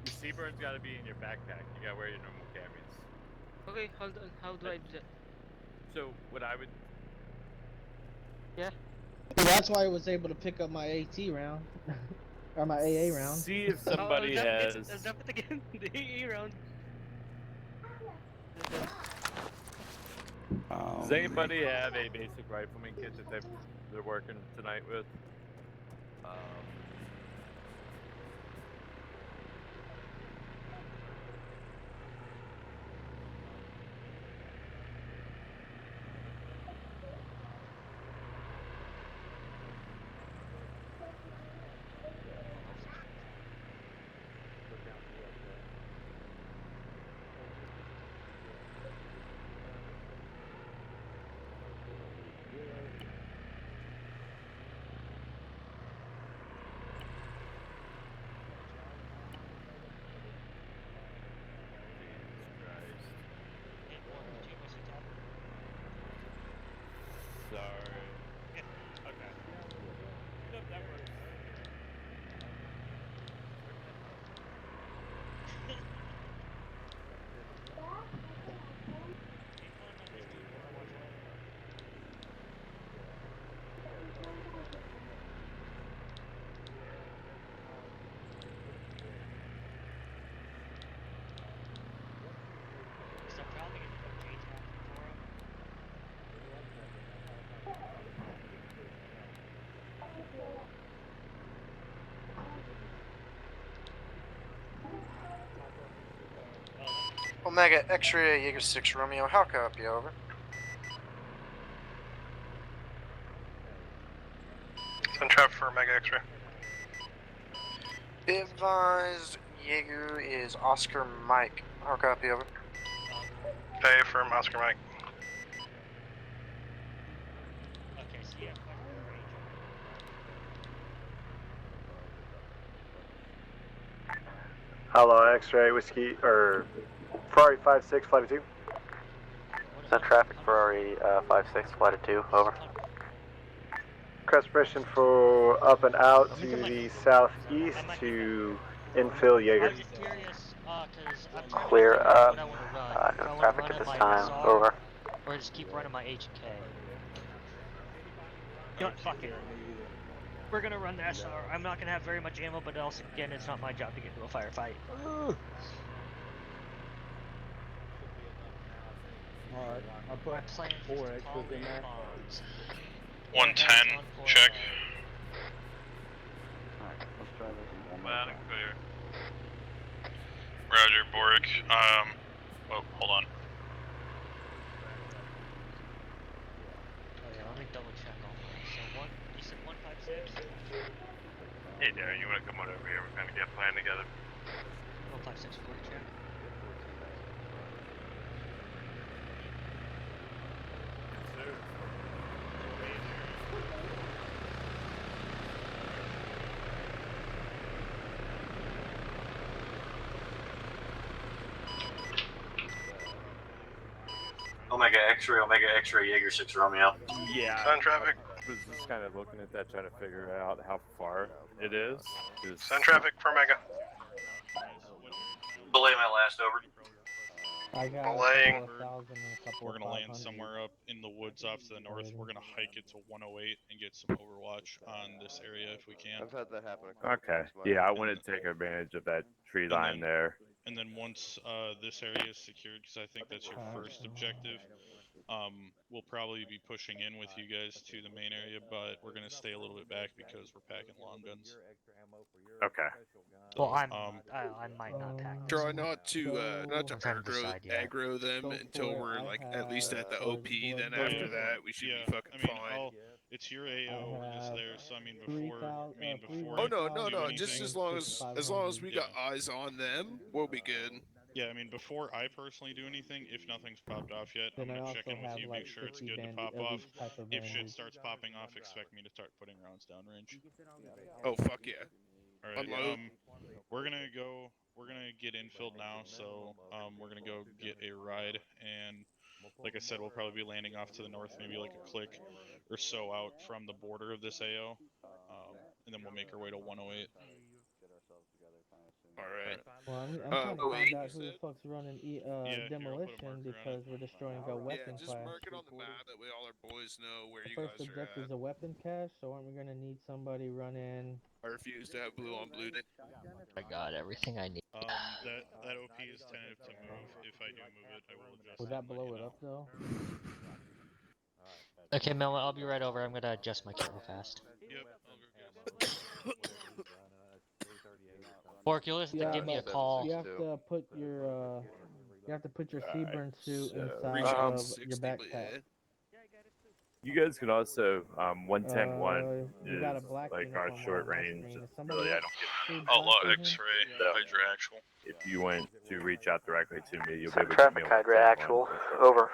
Your Seaburn's gotta be in your backpack. You gotta wear your normal camis. Okay, hold on. How do I do that? So, what I would. Yeah. That's why I was able to pick up my AT round. Or my AA round. See if somebody has. Let's drop it again. The AA round. Does anybody have a basic rifleman kit that they're working tonight with? Sorry. Okay. Nope, that works. Stop dropping it from J-Town forum. Omega X-ray Jaeger 6 Romeo, how copy, over? Send traffic for Omega X-ray. Be advised, Jaeger is Oscar Mike, how copy, over? Pay from Oscar Mike. Okay, so you have quite a bit of range. Hello, X-ray Whiskey or Ferrari 56 flight of 2. Send traffic Ferrari 56 flight of 2, over. Request permission for up and out to the southeast to infill Jaeger. I'm just curious, cause I'm trying Clear to figure out up. what I want to run. No If I want traffic to at run this my time, SR, over. or just keep running my H and K. You know what, fuck it. We're gonna run the SR. I'm not gonna have very much ammo, but else again, it's not my job to get into a firefight. Alright, I'll put 4 extras in there. 110, check. Alright, let's try this one more Loud time. and clear. Roger, Boric. Oh, hold on. Oh yeah, let me double check all that. So you said 156? Hey, Darren, you want to come on over here? We're going to get a plan together. 156 40 check. Omega X-ray Jaeger 6 Romeo. Yeah. Send traffic. I was just kind of looking at that, trying to figure out how far it is. Send traffic for Omega. Belay my last, over. I got Belaying. 4,000 and a couple We're gonna land 500. somewhere up in the woods off to the north. We're gonna hike it to 108 and get some overwatch on this area if we can. I've had that happen a couple Okay. times. Mike. Yeah, I want to take advantage of that tree line there. And then once this area is secured, because I think that's your first objective, we'll probably be pushing in with you guys to the main area, but we're gonna stay a little bit back because we're packing long guns. Okay. Well, I might not pack this Try one. not to I'm trying to decide yet. aggro them until we're like at least at the OP. Then after that, we should be fucking fine. It's your AO that's there, so I mean before Oh no, I do anything, just as long as we got eyes on them, we'll be good. Yeah, I mean, before I personally do anything, if nothing's popped off yet, I'm Then I gonna check in also with have, you, like, make sure it's 50 good to band- pop of off. each type of If shit bandage. starts popping off, expect me to start putting rounds downrange. Oh fuck yeah! All right, Unload. we're gonna get infilled now, so we're gonna go get a ride, and like I said, we'll probably be landing off to the north, maybe like a click or so out from the border of this AO, and then we'll make our way to 108. All right. Well, I'm trying to find out who the fuck's running demolition because we're destroying our weapon just class. mark it on the map that way all our boys know where The you first guys are objective at. is a weapon cache, so aren't we gonna need somebody running? I refuse to have blue on blue. I got everything I need. That OP is tentative to move. If I do move it, I will adjust. Would that blow it up though? Okay, Mel, I'll be right over. I'm gonna adjust my kit real fast. Yep, I'll go get Bork, you'll just have to give me a call. You have to put your Seaburn suit inside Reach out of 60, your but backpack. You guys can also 110-1 you got a is black like our uniform short on my range. screen. And Is somebody really, I else don't get. see Outlaw black in X-ray, here? Hydra Actual. If you went to reach out directly to me, you'll be able to Traffic give me a Hydra 110-1. actual. Over.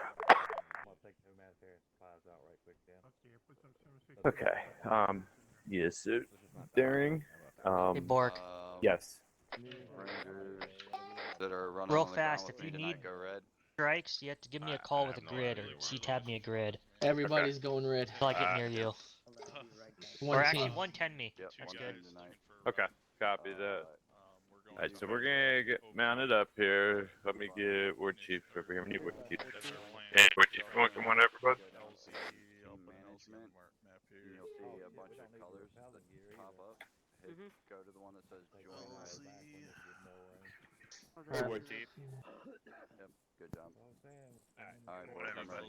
Okay. Yes, suit. Daring. Hey, Bork. Yes. Rangers that are running Real on the fast, ground if with you me need tonight go red. strikes, you have to give me a call with a grid or C-tab me a grid. Everybody's going red. Until I get near you. One Or actually, team. 110 me. Yep, That's 110 good. tonight. Okay. Copy that. Alright, so we're gonna get mounted up here. Let me get War Chief over here. We need War Chief. Hey, War Chief, you want to come on over, bud? Management. And you'll see a bunch of colors that pop up. Hit, Go to the one that says join. Hey, War Chief. Yep, good job. Alright, boys, I'm ready.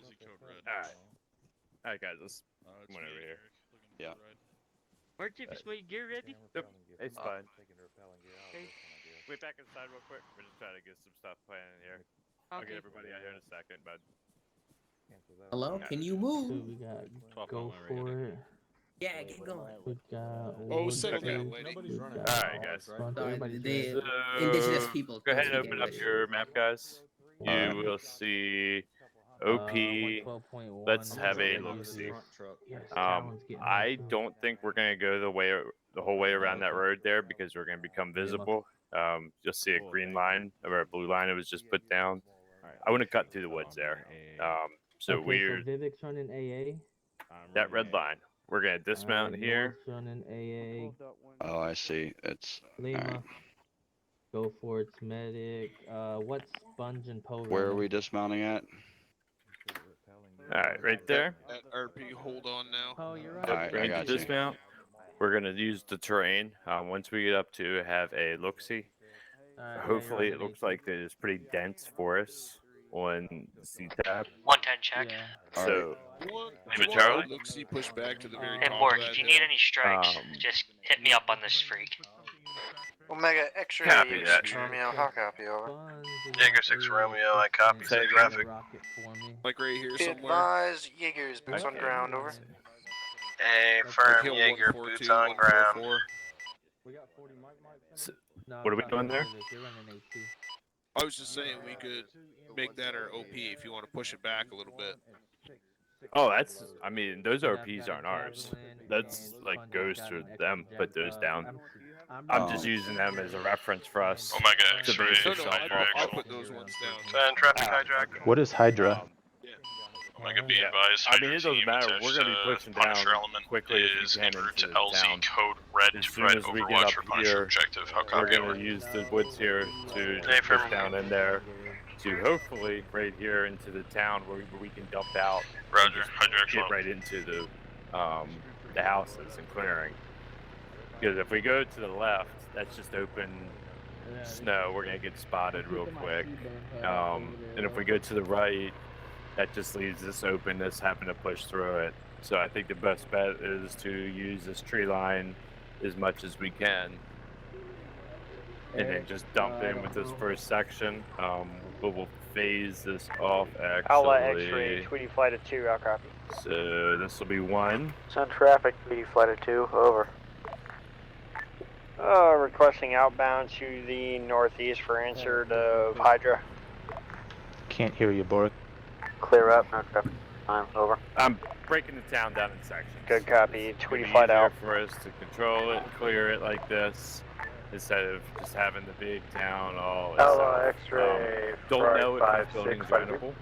Alright, guys, let's come on over here. Yeah. Where'd you just wait gear ready? Yep, it's fine. Okay. Wait back inside real quick. We're just trying to get some stuff planned in here. I'll get Okay. everybody out here in a second, bud. Hello, can you move? We got go for it. Yeah, get going. We got. Oh, Wood settle Creek, down, lady. we got Alright, guys. everybody's the ready. indigenous people. Go ahead and don't speak open up English. your map, guys. You will see OP. 112.1. Let's have a I'm look see. Yes, Talon's getting I too. don't think we're gonna go the whole way around that road there because we're gonna become visible. You'll see a green line or a blue line. It was just put down. I wouldn't cut through the woods there. So Okay, we're so Vivek's running AA. that red line. We're gonna dismount here. North's running AA. Oh, I see. It's Lima. Go for its medic. What's Sponge and Poe where are running? we dismounting at? All right, right there. At RP, hold on now. Oh, you're Yep, right. we're I gonna got you. dismount. We're gonna use the terrain. Once we get up to have a look-see. Hopefully, it looks like it is pretty dense forest on C-tab. 110 check. Yeah. So, Charlie. Look, see, push back to the very Hey, top Bork, of that if you hill. need any strikes, Um, just hit me up on this freak. Omega X-ray Copy that. 6 Romeo, how copy over? Sponge is Jaeger 6 Romeo, I copy. Say Say again. traffic. rocket for me. Like right here Be somewhere. advised, Jaeger's boots on Okay. ground, over. Hey, Like firm hill Jaeger, 142, boots on ground. 144. We got 40 mic. So, No, what are we I'm doing talking there? Vivek, you're running AT. I was just saying we could make that our OP if you want to push it back a little bit. Oh, that's. I mean, those OPs aren't ours. That's like goes to them. Put those down. I'm just using them as a reference for us. Omega to X-ray, base No, yourself no, off I'll of. put those ones down. 10 traffic hijack. What is Hydra? Omega be Yeah. advised. I mean, it Hydra doesn't team matter. attached We're gonna be to pushing Punisher down element quickly as we is can en route to into the LZ town. code red As to soon provide as we get overwatch up for Punisher here, objective. How we're copy gonna over? use the woods here to Hey, just push firm. down in there to hopefully right here into the town where we can dump out. Roger. and Hydra just get actual. right into the houses and clearing. Because if we go to the left, that's just open snow. We're gonna get spotted real quick. And if we go to the right, that just leaves this open, us having to push through it. So I think the best bet is to use this tree line as much as we can, and then just dump in with this first section. But we'll phase this off actually. I'll X-ray Tweety Flight of 2, out copy. So this will be 1. Send traffic, Tweety Flight of 2, over. Requesting outbound to the northeast for insert of Hydra. Can't hear you, Borg. Clear up, no traffic. Time, over. I'm breaking the town down in sections. Good copy. It's Tweety gonna be Flight easier out. for us to control it, clear it like this, instead of just having the big town all Hello, itself. X-ray. Don't know if Friday this building's 56, rentable,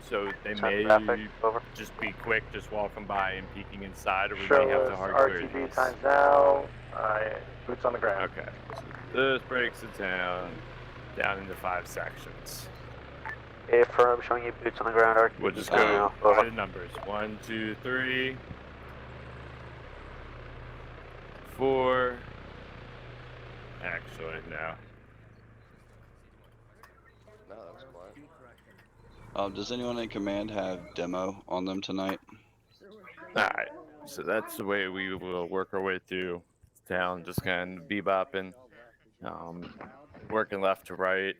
so they Send may traffic, over. just be quick, just walking by and peeking inside, or we Show may have us to hard clear RTB these. times now. Boots on the ground. Okay, so this breaks the town down into 5 sections. Affirm, showing you boots on the ground, RTB We'll just times go now, by over. the numbers. 1, 2, 3, 4. Actually, no. No, that was quiet. Does anyone in command have demo on them tonight? Alright, so that's the way we will work our way through town, just kind of bebopping, working left to right.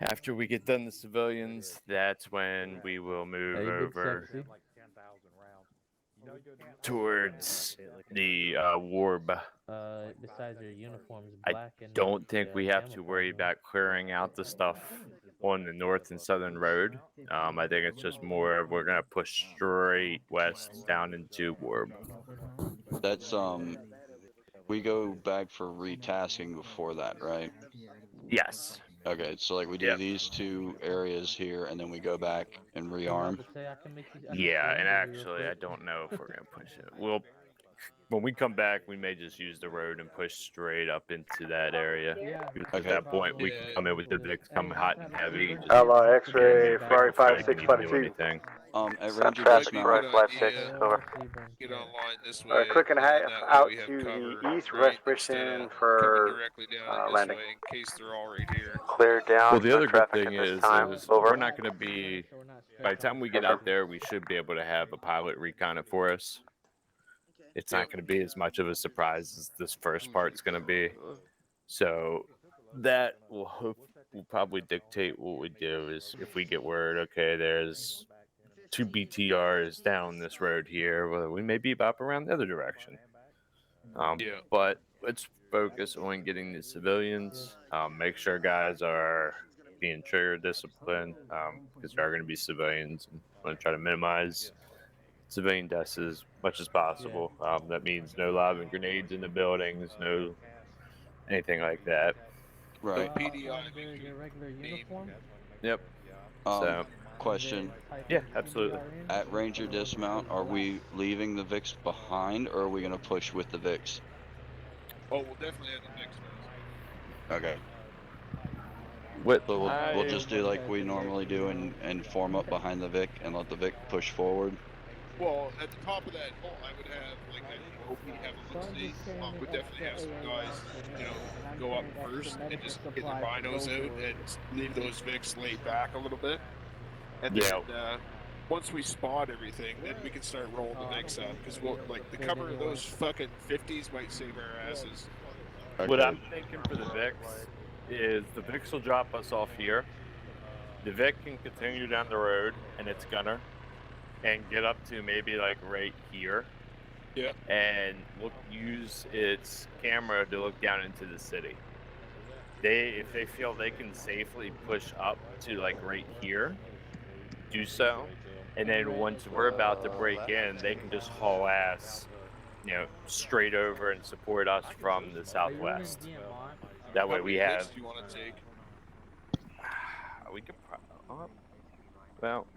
After we get done the civilians, that's when we will move over towards the warb. Besides their uniforms, I black and don't think we have to worry about clearing out the stuff on the north and southern road. I think it's just more of we're gonna push straight west down into warb. That's we go back for retasking before that, right? Yes. Okay, so like we do these 2 areas here, and then we go back and rearm. Yeah, and actually, I don't know if we're gonna push it. When we come back, we may just use the road and push straight up into that area. At that point, we can come in with the Vicks, come hot and heavy. Just Hello, X-ray. Friday before they 56, can even do 22. anything. At Send Ranger traffic, dismount. Friday 56, over. Get online this way. Click and a half that way out we have to cover, the east, right, reservation instead of for coming directly down this landing. way in case they're all right here. Clear down, Well, the no other good traffic thing at this is time, over. we're not going to be. By the time we get out there, we should be able to have a pilot recon it for us. It's not going to be as much of a surprise as this first part's going to be. So that will probably dictate what we do. Is if we get word, okay, there's 2 BTRs down this road here, well, we may bebop around the other direction. But let's focus on getting the civilians. Make sure guys are being trigger disciplined, because there are going to be civilians. And I want to try to minimize civilian deaths as much as possible. That means no lobbing grenades in the buildings, no anything like that. Right. Their regular uniform. Yep. So, question. Yeah, absolutely. At Ranger dismount, are we leaving the Vicks behind, or are we gonna push with the Vicks? Oh, we'll definitely have the next one. Okay. What? So we'll just do like we normally do and form up behind the Vic and let the Vic push forward. Well, at the top of that hole, I would have like that open, have a look-see. Would definitely have some guys, go up first and just get their binos out and leave those Vicks laid back a little bit. And then once we spot everything, then we can start rolling the Vicks out because we'll like the cover of those fucking 50s might save our asses. Okay. What I'm thinking for the Vicks is the Vicks will drop us off here. The Vic can continue down the road and its gunner and get up to maybe like right here. Yeah. And we'll use its camera to look down into the city. If they feel they can safely push up to like right here, do so. And then once we're about to break in, they can just haul ass, straight over and support us from the southwest. That way we have. Do you want to take? We could. Well,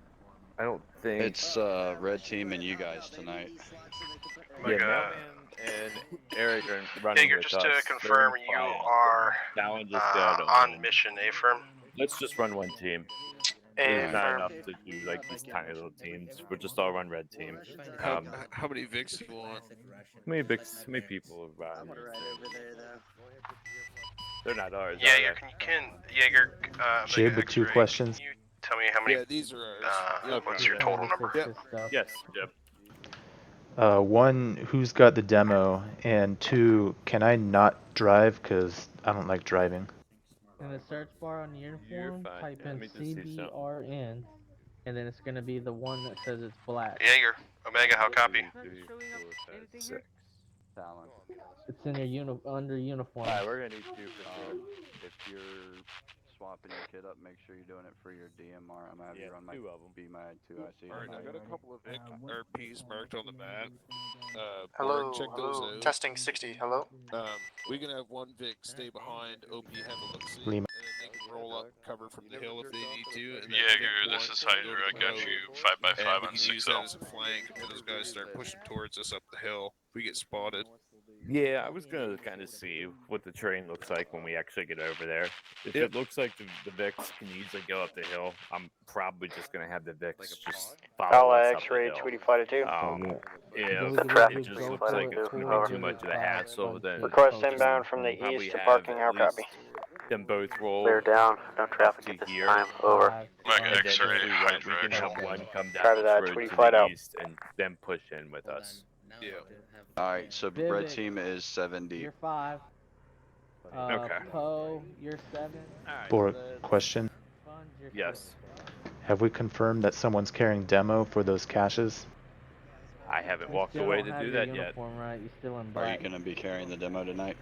I don't think it's red team and you guys tonight. Yeah, Melman and Eric are running with just us. to confirm, you are on mission, A-firm? Let's just run one team. It's not enough to do like these tiny little teams. We'll just all run red team. How many Vicks do you want? How many people are riding? They're not ours. Yeah, you can Jaeger. Jib with 2 questions. You tell me how many? Yeah, these are ours. What's your total number? Yep. Yes, Jeb. One, who's got the demo, and two, can I not drive? Cause I don't like driving. In the search bar on the uniform, fine. type Let in me just see something. CBRN, and then it's gonna be the one that says it's black. Jaeger, Omega, how copy? Six. Talent. It's in your under uniform. Alright, we're gonna need two for sure. If you're swapping your kit up, make sure you're doing it for your DMR. I'm gonna have you run my two of them. be my 2IC. Alright, I got a couple of Vic RPs marked on the map. Hello, check those hello. out. Testing 60. Hello. We can have one Vic stay behind, OP have a look-see, Lima. and then they can roll up cover from the hill if they need to. And then Jaeger, Vic this one is can Hydra. go to I the got road, you 5x5 and we on can use 6L. that as a flank until those guys start pushing towards us up the hill. If we get spotted. Yeah, I was gonna kind of see what the terrain looks like when we actually get over there. If it looks like the Vix can easily go up the hill, I'm probably just gonna have the Vix just follow us up the X-ray hill. 2 flight 2. If traffic it just speed looks like flight it's two. gonna be too much of a hassle, then Request just inbound from the probably east to have parking. at How copy? least them both roll Clear down. No up traffic to at this here. time. Over. Omega And then X-ray, if we want, we Hydra can have actual. one come down Private this eye, road 20 to flight the out. east and then push in with us. Yeah. Alright, so Vivic, red team is 7 deep. You're 5. Okay. Poe, you're 7. Bork, question. Sponge, you're Yes. Have we confirmed that someone's carrying demo for those caches? I haven't You walked still away don't to have do your that yet. uniform right. You're still in Are black. you gonna be carrying the demo tonight?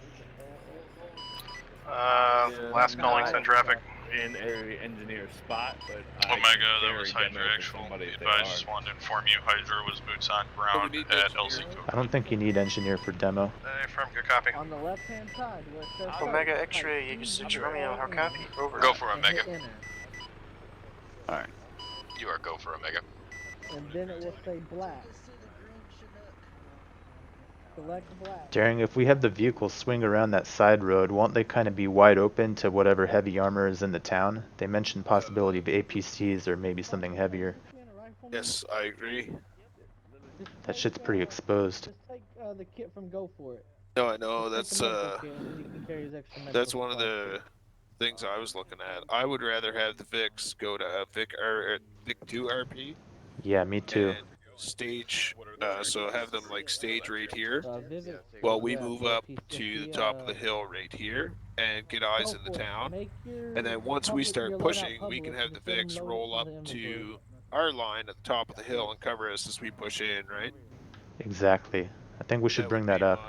Last calling, send traffic. In a engineer spot, but Omega, that was Hydra actual. I just wanted to inform you Hydra was boots on ground at LZ code. I don't think you need engineer for demo. From good copy. On the left hand side where it says Omega search, X-ray, type Jaeger 6 Romeo. How CBRN, copy? Over. Go for and hit Omega. enter. Alright. You are go for Omega. And then it will say black. Select black. Daring, if we have the vehicles swing around that side road, won't they kind of be wide open to whatever heavy armor is in the town? They mentioned possibility of APCs or maybe something heavier. Yes, I agree. That shit's pretty exposed. Just take the kit from Go For It. No, I know. Just That's take the medical kit and then you can carry his extra medical that's one of supplies. the things I was looking at. I would rather have the Vix go to a Vic 2 RP. Yeah, me too. And stage, so have them like stage right here, Vivek, while we yeah, move so up if to he, the top of the hill right here and get eyes Go in the for it. town. Make your And then once we public- start your loadout pushing, we public can have the and let 'em Vix load roll it up from the to inventory. our line at the top of the hill and cover us as we push in, right? Exactly. I think we should That bring would that be up.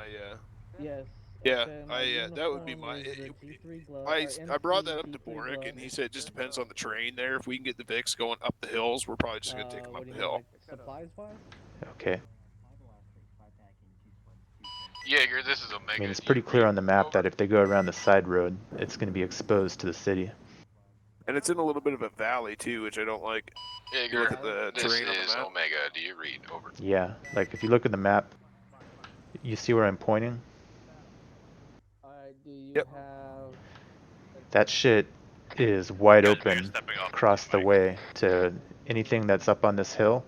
Yes. Yeah, okay, my that would be uniform my. is the T3 glove, I or brought that up MC to T3 Boric, glove. and he said it just depends on the terrain there. If we can get the Vix going up the hills, we're probably just gonna take them What up do the you mean, hill. like supplies wise? Okay. Jaeger, this is I Omega. mean, it's pretty clear on the map that if they go around the side road, it's going to be exposed to the city. And it's in a little bit of a valley too, which I don't like. You Jaeger, look at the this terrain on is the map. Omega. Do you read? Over. Yeah, like if you look at the map, you see where I'm pointing? Alright, do you Yep. have... That shit is wide Guys, open you're stepping off across the way to anything that's up on this hill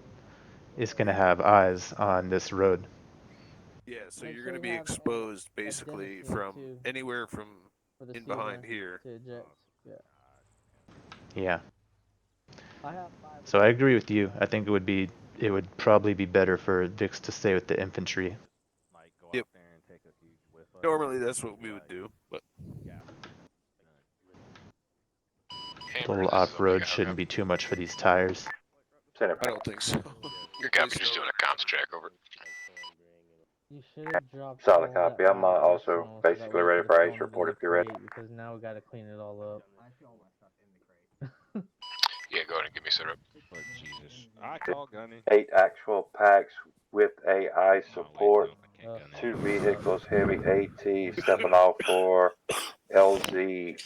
is going to have eyes on this road. Yeah, so Make you're sure gonna you be have exposed basically adenosine, from too, anywhere from for the in behind CBRN here. to eject. Yeah. Yeah. I have 5. So I agree with you. I think it would probably be better for Vix to stay with the infantry. Yep. Normally that's what we would do, but A little off-road shouldn't be too much for these tires. I don't think so. Your captain's just doing a comms check. Over. You should have dropped Solid all copy. that I'm out also optional, so that basically way ready you for could've Ace thrown it in report the if you're ready. crate, because now we gotta clean it all up. Yeah, go ahead and give me setup. Lord Jesus. I call gunning. 8 actual packs with AI support. 2 vehicles, heavy AT, stepping off for LZ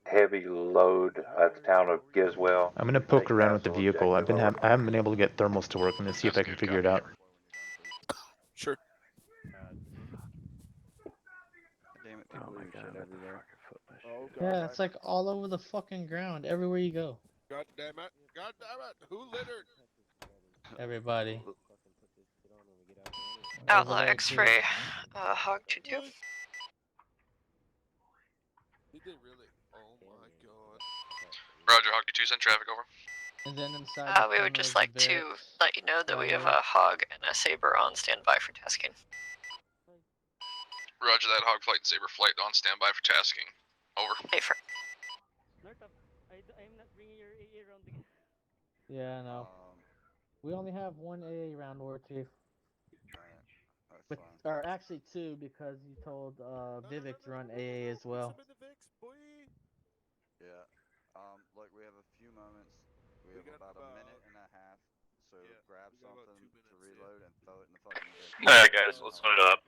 heavy load at the town of Giswell. I'm gonna poke Take around with the Castle vehicle. I objective, over. haven't been able to get thermals to work. I'm gonna see if I can figure it out. Sure. Damn it, people leave shit everywhere. Yeah, it's like all over the fucking ground, everywhere you go. God damn it! God damn it! Who littered? Everybody. Outlaw Over there, X-ray, too. Hog 2-2. Did they really? Oh my god. Roger, Hog 2, send traffic over. And then inside the We would tunnel just is the like to barracks. let you know that we have a hog and a saber on standby for tasking. Roger that, hog flight and saber flight on standby for tasking. Over. Hey, for I'm not bringing your AA around again. Yeah, I know. We only have one AA round, War Chief. But, or actually two, because you told Vivek to run AA as well. Yeah. Look, we have a few moments. We have about a minute and a half. So grab something to reload and throw it in the fucking Vic. Alright, guys, let's split it up.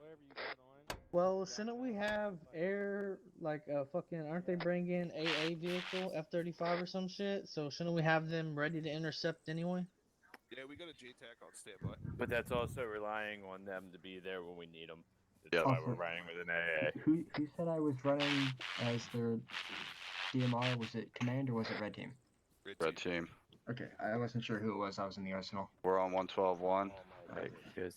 Well, shouldn't we have air, like, fucking, aren't they bringing AA vehicle, F-35 or some shit? So shouldn't we have them ready to intercept anyway? Yeah, we got a JTAC on standby. But that's also relying on them to be there when we need them. That's Yep. why we're running with an AA. Who said I was running as their DMR? Was it Command or was it Red Team? Red team. Okay, I wasn't sure who it was. I was in the arsenal. We're on 112-1. Alright, guys.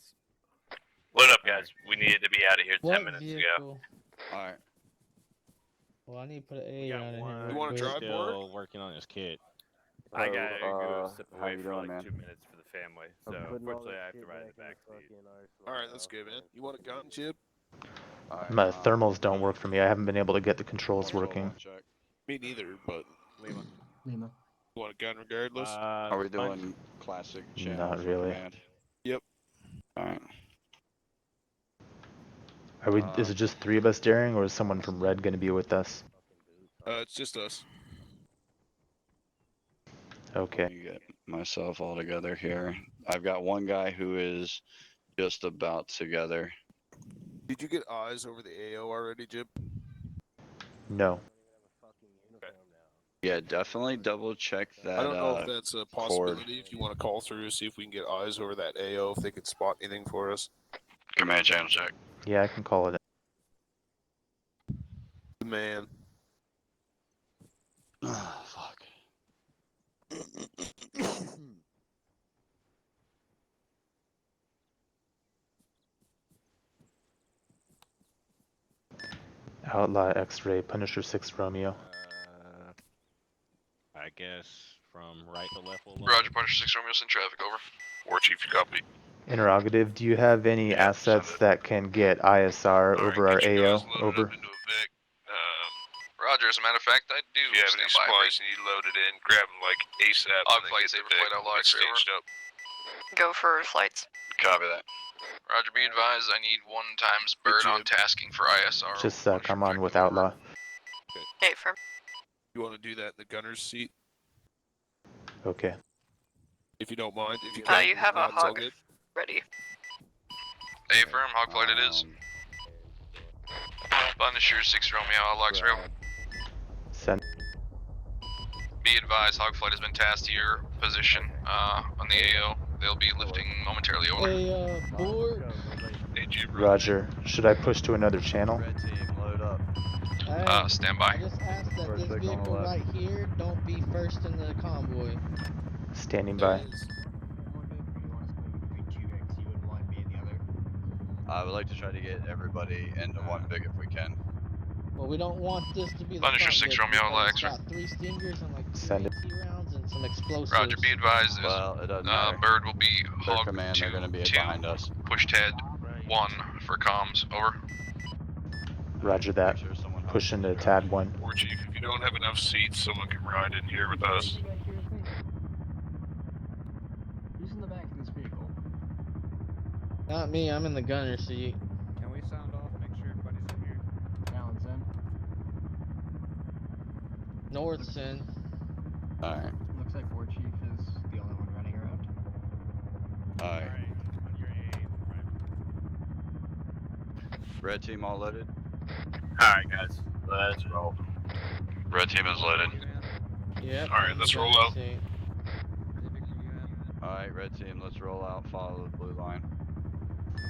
Split up, guys. We needed to be out of here 10 minutes ago. Alright. Well, I need to put an AA on in here. You want to drive, Still working on his kit. I gotta go step how away you for doing, like man? 2 minutes for the family, so unfortunately I have to ride the back seat. Alright, let's go, man. You want a gun, Chip? My thermals don't work for me. I haven't been able to get the controls working. Me neither, but Lima. you want a gun regardless? Are we doing classic channels? Not really. Yep. Alright. Are we? Is it just three of us daring, or is someone from Red going to be with us? It's just us. Okay. Let me get myself all together here. I've got one guy who is just about together. Did you get eyes over the AO already, Jim? No. Yeah, definitely double check that. I don't know if that's a cord. possibility. If you want to call through, see if we can get eyes over that AO, if they can spot anything for us. Command channel check. Yeah, I can call it. Man. Oh, fuck. Outlaw X-ray, Punisher 6 Romeo. I guess from right to left. We'll Roger, Punisher 6 Romeo's in traffic, over. War Chief, you copy. Interrogative, do you have any assets that can get ISR over our AO? Over. Roger, as a matter of fact, I do. If you have any supplies you need loaded in, grab them like ASAP. Hog flight, saber flight, outlaw X-ray, over. Go for flights. Copy that. Roger, be advised, I need 1 times bird on tasking for ISR. Just a sec, I'm on with Outlaw. Okay, firm. You want to do that in the gunner's seat, Okay. if you don't mind. If you can, You have a it's all hog good. ready. A firm, hog flight it is. Punisher 6 Romeo, outlaw X-ray. Send. Be advised, hog flight has been tasked to your position on the AO. They'll be lifting momentarily over. Hey, board. Roger. Should I push to another channel? Red team, load up. Hey, Stand by. I just asked that this vehicle right here don't be first in the convoy. Standing by. I would like to try to get everybody into one big if we can. Well, we don't want this to be the Punisher front 6 bit Romeo, because X-ray. it's got 3 stingers and like 2 Send it. AT rounds and some explosives. Roger, be advised, Well, it doesn't matter. bird will be Their hog command, 2, they're going to be 2, behind us. push Ted 1 for comms, over. Roger that. Push into Tad 1. War Chief, if you don't have enough seats, someone can ride in here with us. Who's in the back of this vehicle? Not me, I'm in the gunner seat. Can we sound off? Make sure everybody's in here. Alan's in. North's in. Alright. Looks like War Chief is the only one running around. Alright. Red team all loaded? Alright, guys, let's roll. Red team is loaded. Yep. Alright, let's roll out. Alright, red team, let's roll out, follow the blue line.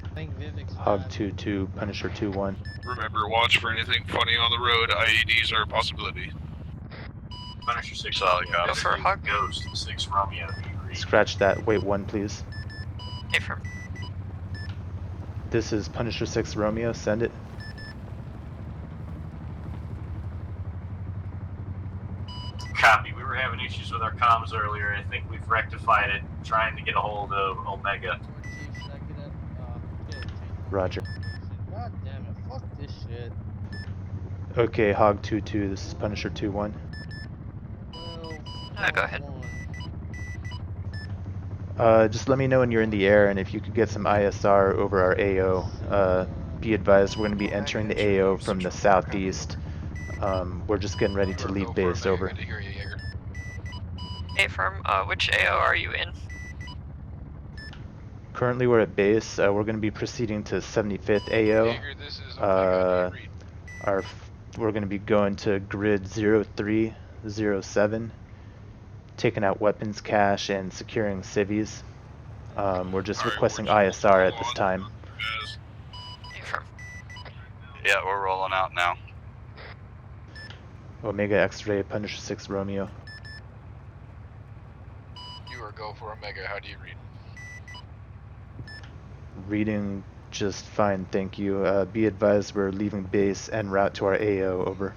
I think Vivek's Hog 2-2, Punisher 2-1. Remember, watch for anything funny on the road. IEDs are a possibility. Punisher 6 Solid Romeo. Go for a hog. Ghost 6 Romeo. Scratch that. Wait 1, please. Okay, firm. This is Punisher 6 Romeo. Send it. Copy. We were having issues with our comms earlier. I think we've rectified it, trying to get a hold of Omega. Roger. God damn it! Fuck this shit. Okay, Hog 2-2. This is Punisher 2-1. Go ahead. Just let me know when you're in the air, and if you could get some ISR over our AO. Be advised, we're going to be entering the AO from the southeast. We're just getting ready to leave base. Over. Good to hear you, Jaeger. Hey, firm. Which AO are you in? Currently, we're at base. We're going to be proceeding to 75th AO. Jaeger, this is Omega. We're going to be going to grid 0307, taking out weapons cache and securing civvies. We're just requesting ISR at this time. Yeah, we're rolling out now. Omega X-ray, Punisher 6 Romeo. You are go for Omega. How do you read? Reading just fine, thank you. Be advised, we're leaving base en route to our AO. Over.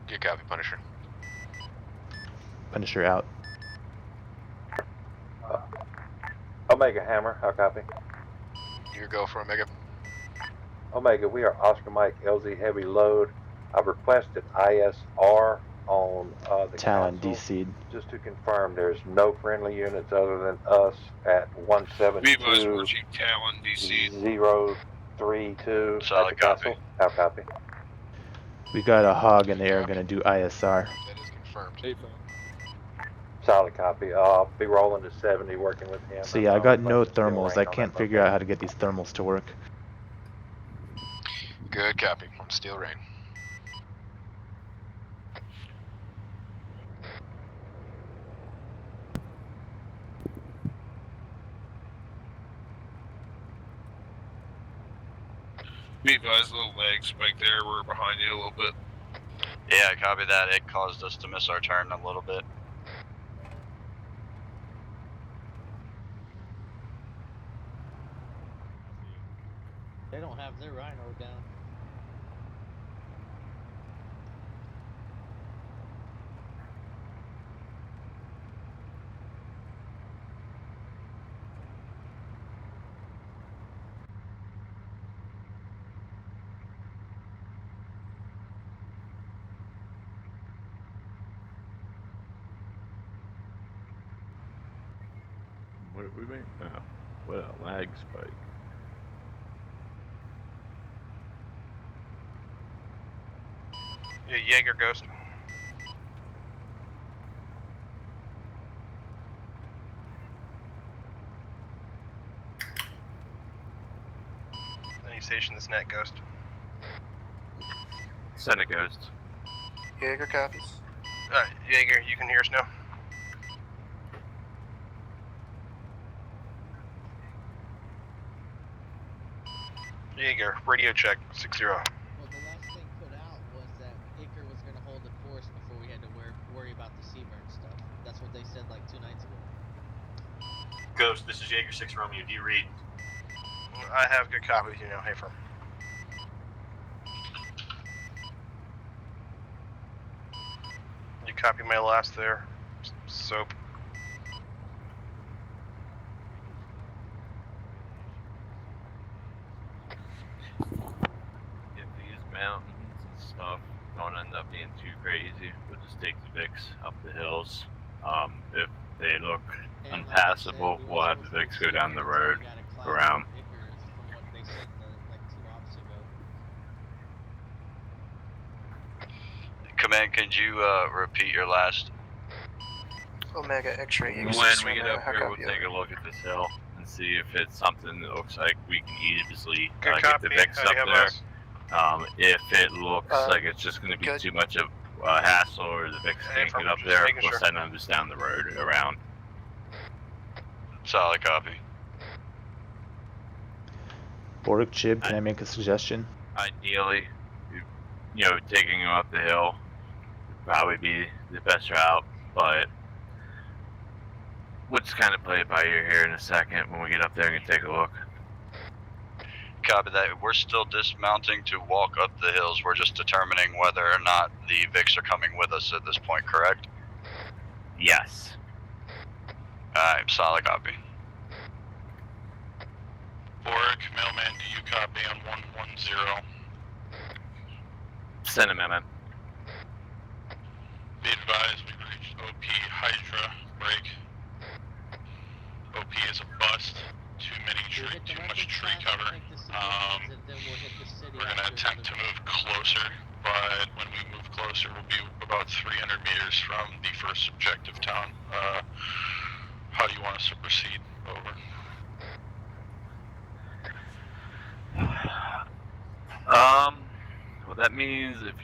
Good copy, Punisher. Punisher out. Omega Hammer, how copy? You go for Omega. Omega, we are Oscar Mike LZ Heavy Load. I've requested ISR on the Talon council. DC'd. Just to confirm, there's no friendly units other than us at 172 Talon DC. 032 Solid at the castle. How copy? We got a Hog in the air gonna do ISR. That is confirmed. Solid copy. I'll be rolling to 70, working with him. So yeah, I got no thermals. I can't figure out how to get these thermals to work. Good copy. I'm Steel Rain. Be advised, little lag spike there. We're behind you a little bit. Yeah, copy that. It caused us to miss our turn a little bit. They don't have their Rhino down. What did we make? Oh, what a lag spike. Yeah, Jaeger Ghost. Any station this net Ghost. Senate Ghost. Jaeger copies. Jaeger, you can hear us now? Jaeger, radio check, 6-0. Well, the last thing put out was that Iker was going to hold the course before we had to worry about the Seaburn stuff. That's what they said like 2 nights ago. Ghost, this is Jaeger 6 Romeo. Do you read? I have good copy with you now, hey firm. You copy my last there, Soap. If these mountains and stuff don't end up being too crazy, we'll just take the Vix up the hills. If they look unpassable, we'll have the Vix go down the road around. From what they said like 2 ops ago. Command, could you repeat your last? Omega X-ray. When we get up here, we'll take a look at this hill and see if it's something that looks like we can easily get the Vix up there. If it looks like it's just going to be too much of a hassle or the Vix can't get up there, we'll send them just down the road around. Solid copy. Boric Chib, can I make a suggestion? Ideally, you know, taking them up the hill would probably be the best route, but we'll just kind of play it by ear here in a second when we get up there and take a look. Copy that. We're still dismounting to walk up the hills. We're just determining whether or not the Vix are coming with us at this point, correct? Yes. Alright, solid copy. Boric, mailman, do you copy on 110? Send a memo. Be advised, we reached OP Hydra break. OP is a bust. Too much tree cover. We're gonna attempt to move closer, but when we move closer, we'll be about 300 meters from the first objective town. How do you want us to proceed? Over. Well, that means if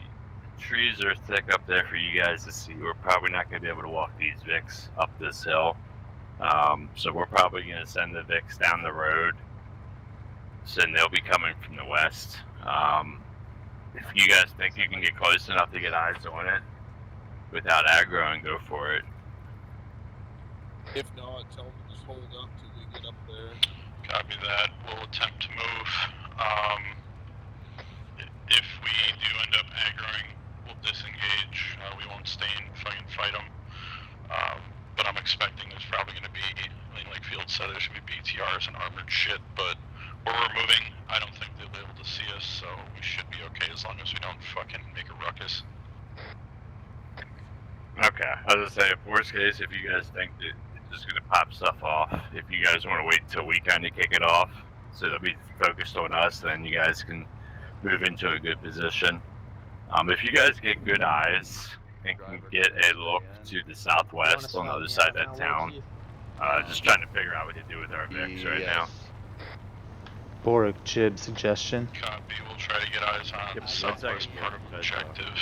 trees are thick up there for you guys to see, we're probably not going to be able to walk these Vics up this hill. So we're probably going to send the Vics down the road. So then they'll be coming from the west. If you guys think you can get close enough to get eyes on it without aggro, and go for it. If not, tell them to just hold up till we get up there. Copy that. We'll attempt to move. If we do end up aggroing, we'll disengage. We won't stay and fucking fight them. But I'm expecting there's probably going to be, like Field said, there's going to be BTRs and armored shit. But where we're moving, I don't think they'll be able to see us, so we should be okay as long as we don't fucking make a ruckus. Okay, I was gonna say, worst case, if you guys think that it's just gonna pop stuff off, if you guys want to wait until we kind of kick it off, so they'll be focused on us, then you guys can move into a good position. If you guys get good eyes and can get a look to the southwest on the other side of that town, just trying to figure out what to do with our Vics right now. Boric, Jib, suggestion. Copy. We'll try to get eyes on the southwest part of objective.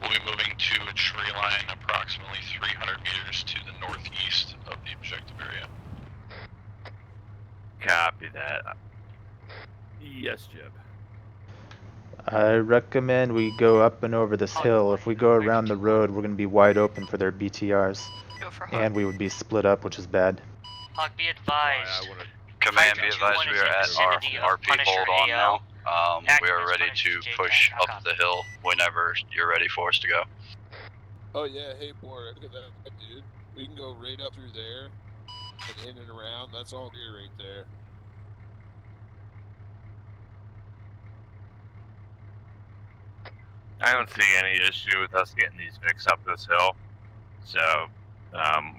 We'll be moving to a tree line approximately 300 meters to the northeast of the objective area. Copy that. Yes, Jib. I recommend we go up and over this hill. If we go around the road, we're going to be wide open for their BTRs. And we would be split up, which is bad. Hog, be advised. Command, be advised we are at our RP hold on now. We are ready to push up the hill whenever you're ready for us to go. Oh yeah, hey Boric, look at that dude. We can go right up through there and in and around. That's all deer right there. I don't see any issue with us getting these Vics up this hill. So,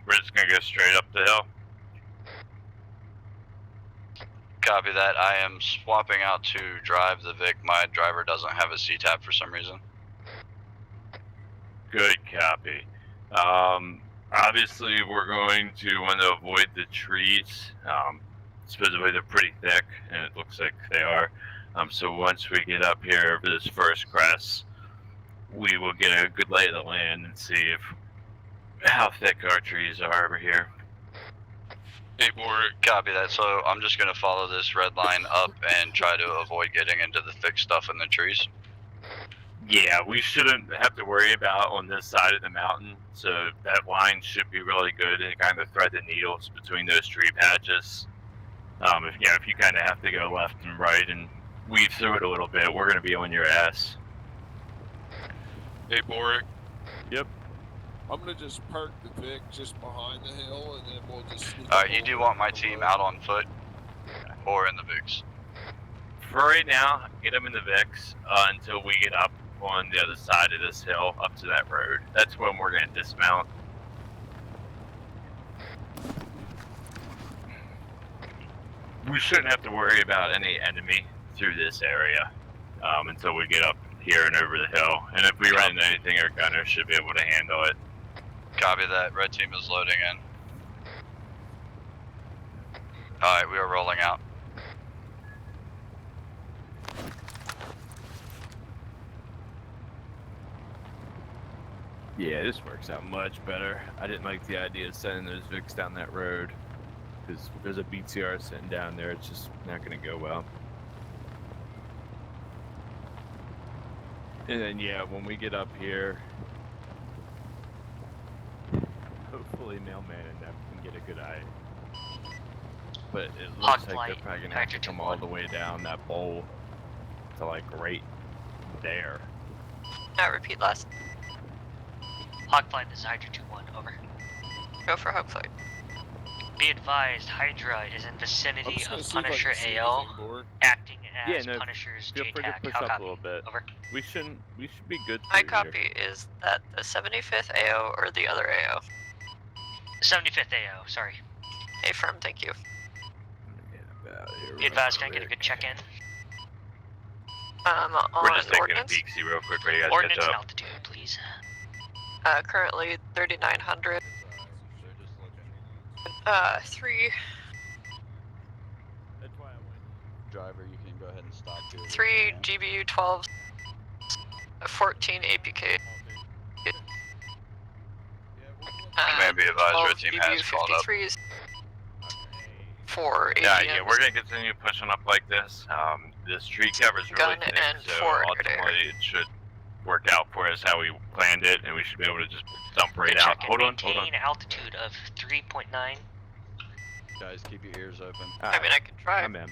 we're just gonna go straight up the hill. Copy that. I am swapping out to drive the Vic. My driver doesn't have a C-tab for some reason. Good copy. Obviously we're going to want to avoid the trees. Specifically they're pretty thick, and it looks like they are. So once we get up here for this first crest, we will get a good lay of the land and see how thick our trees are over here. Hey, Boric. Copy that. So I'm just going to follow this red line up and try to avoid getting into the thick stuff in the trees. Yeah, we shouldn't have to worry about on this side of the mountain. So that line should be really good and kind of thread the needles between those tree patches. If you kind of have to go left and right and weave through it a little bit, we're going to be on your ass. Hey, Boric. Yep. I'm gonna just park the Vic just behind the hill, and then we'll just. You do want my team out on foot or in the Vics? For right now, get them in the Vics until we get up on the other side of this hill up to that road. That's when we're going to dismount. We shouldn't have to worry about any enemy through this area until we get up here and over the hill. And if we run into anything, our gunner should be able to handle it. Copy that. Red team is loading in. Alright, we are rolling out. Yeah, this works out much better. I didn't like the idea of sending those Vics down that road, because there's a BTR sitting down there. It's just not going to go well. And then, yeah, when we get up here, hopefully Mailman and them can get a good eye. But it looks like they're probably going to have to come all the way down that bowl to, like, right there. Repeat last. Hogflight, this is Hydra 2-1, over. Go for Hogflight. Be advised, Hydra is in vicinity just gonna of see if I Punisher can see AO, anything, Borg. acting Yeah, as no, Punisher's feel free to JTAC. push How up copy? a little bit. Over. We should be good. I through copy. here. Is that the 75th AO or the other AO? 75th AO, sorry. A firm, thank you. Be advised, can I get a good check-in? On We're just taking ordnance. a peek, see real quick where you guys Ordnance catch and up. altitude, please. Currently 3,900. 3. Driver, you can go ahead and stop here. 3 GBU 12. 14 APK. Command be advised, 12 red team has GBU called up. 53s. 4 APMs. Yeah, we're gonna continue pushing up like this. This tree cover's really Gun thick, and so 4 ultimately it should work out for us how we planned it, and we should be able to just dump right out. Check-in, Hold on. maintain altitude of 3.9. Guys, keep your ears open. I mean, I can try. I'm in.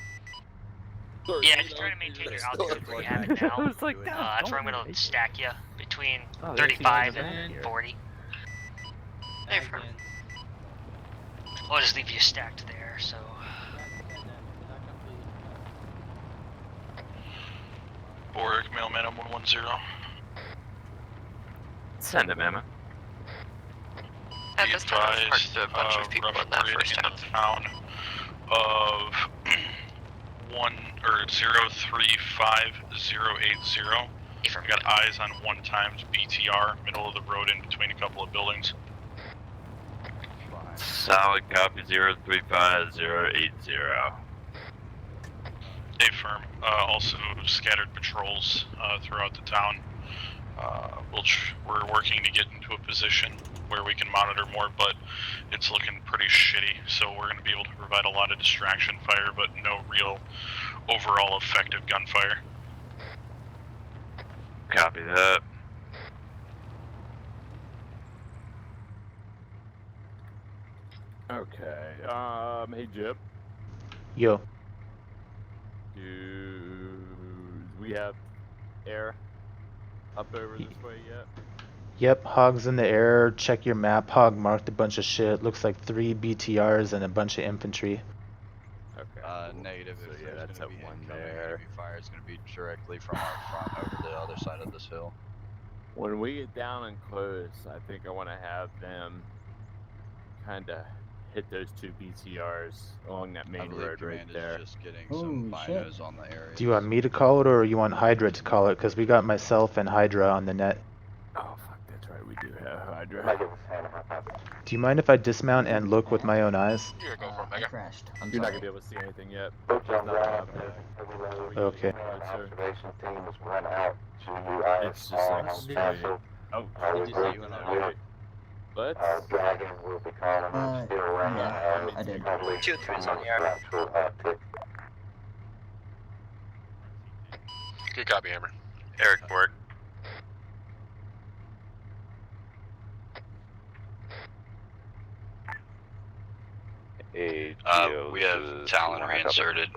Yeah, just try to maintain your altitude where you have it now. It's like, That's where I'm gonna stack you, between Oh, 35 there's and here. 40. Hey, firm. I'll just leave you stacked there, so... Borg, mailman, I'm 110. Send it, man. At this time, I've marked a bunch of people in that first in town. the town of 035-080. I got eyes on 1 times BTR, middle of the road in between a couple of buildings. Solid copy 035-080. A firm. Also scattered patrols throughout the town. We're working to get into a position where we can monitor more, but it's looking pretty shitty. So we're going to be able to provide a lot of distraction fire, but no real overall effective gunfire. Copy that. Okay. Hey Jip. Yo. Do we have air up over this way yet? Yep, Hog's in the air. Check your map. Hog marked a bunch of shit. Looks like 3 BTRs and a bunch of infantry. Okay. Negative. So If yeah, there's that's gonna at be one incoming there. enemy fire, it's gonna be directly from our front over the other side of this hill. When we get down and close, I think I want to have them kind of hit those 2 BTRs along that I main believe road right command there. is just getting some Holy shit. binos on the area. Do you want me to call it or you want Hydra to call it? Because we got myself and Hydra on the net. Oh fuck, that's right, we do have Hydra. Do you mind if I dismount and look with my own eyes? I crashed. I'm You're not sorry. gonna be able to see anything yet. Okay. It's just like straight. Oh, Did you see you and I? let's. Yeah, I did. 2-3's on the air. Good copy, Hammer. Eric Borg. We have Talon reinserted.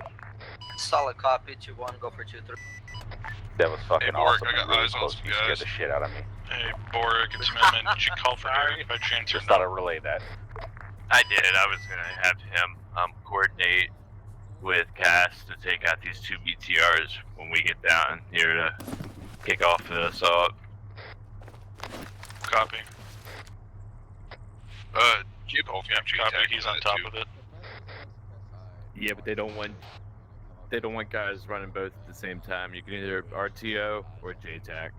Solid copy, 2-1, go for 2-3. That was fucking Borg, awesome. I got and really eyes on close. some You scared guys. the shit out of me. Hey, Borg, it's Mailman. Did you call for Eric by chance or Just thought no? I'd relay that. I did. I was gonna have him coordinate with Cass to take out these 2 BTRs when we get down here to kick off the assault. Copy. Keep holding Copy, he's on top of it. Yeah, but they don't want guys running both at the same time. You can either RTO or JTAC.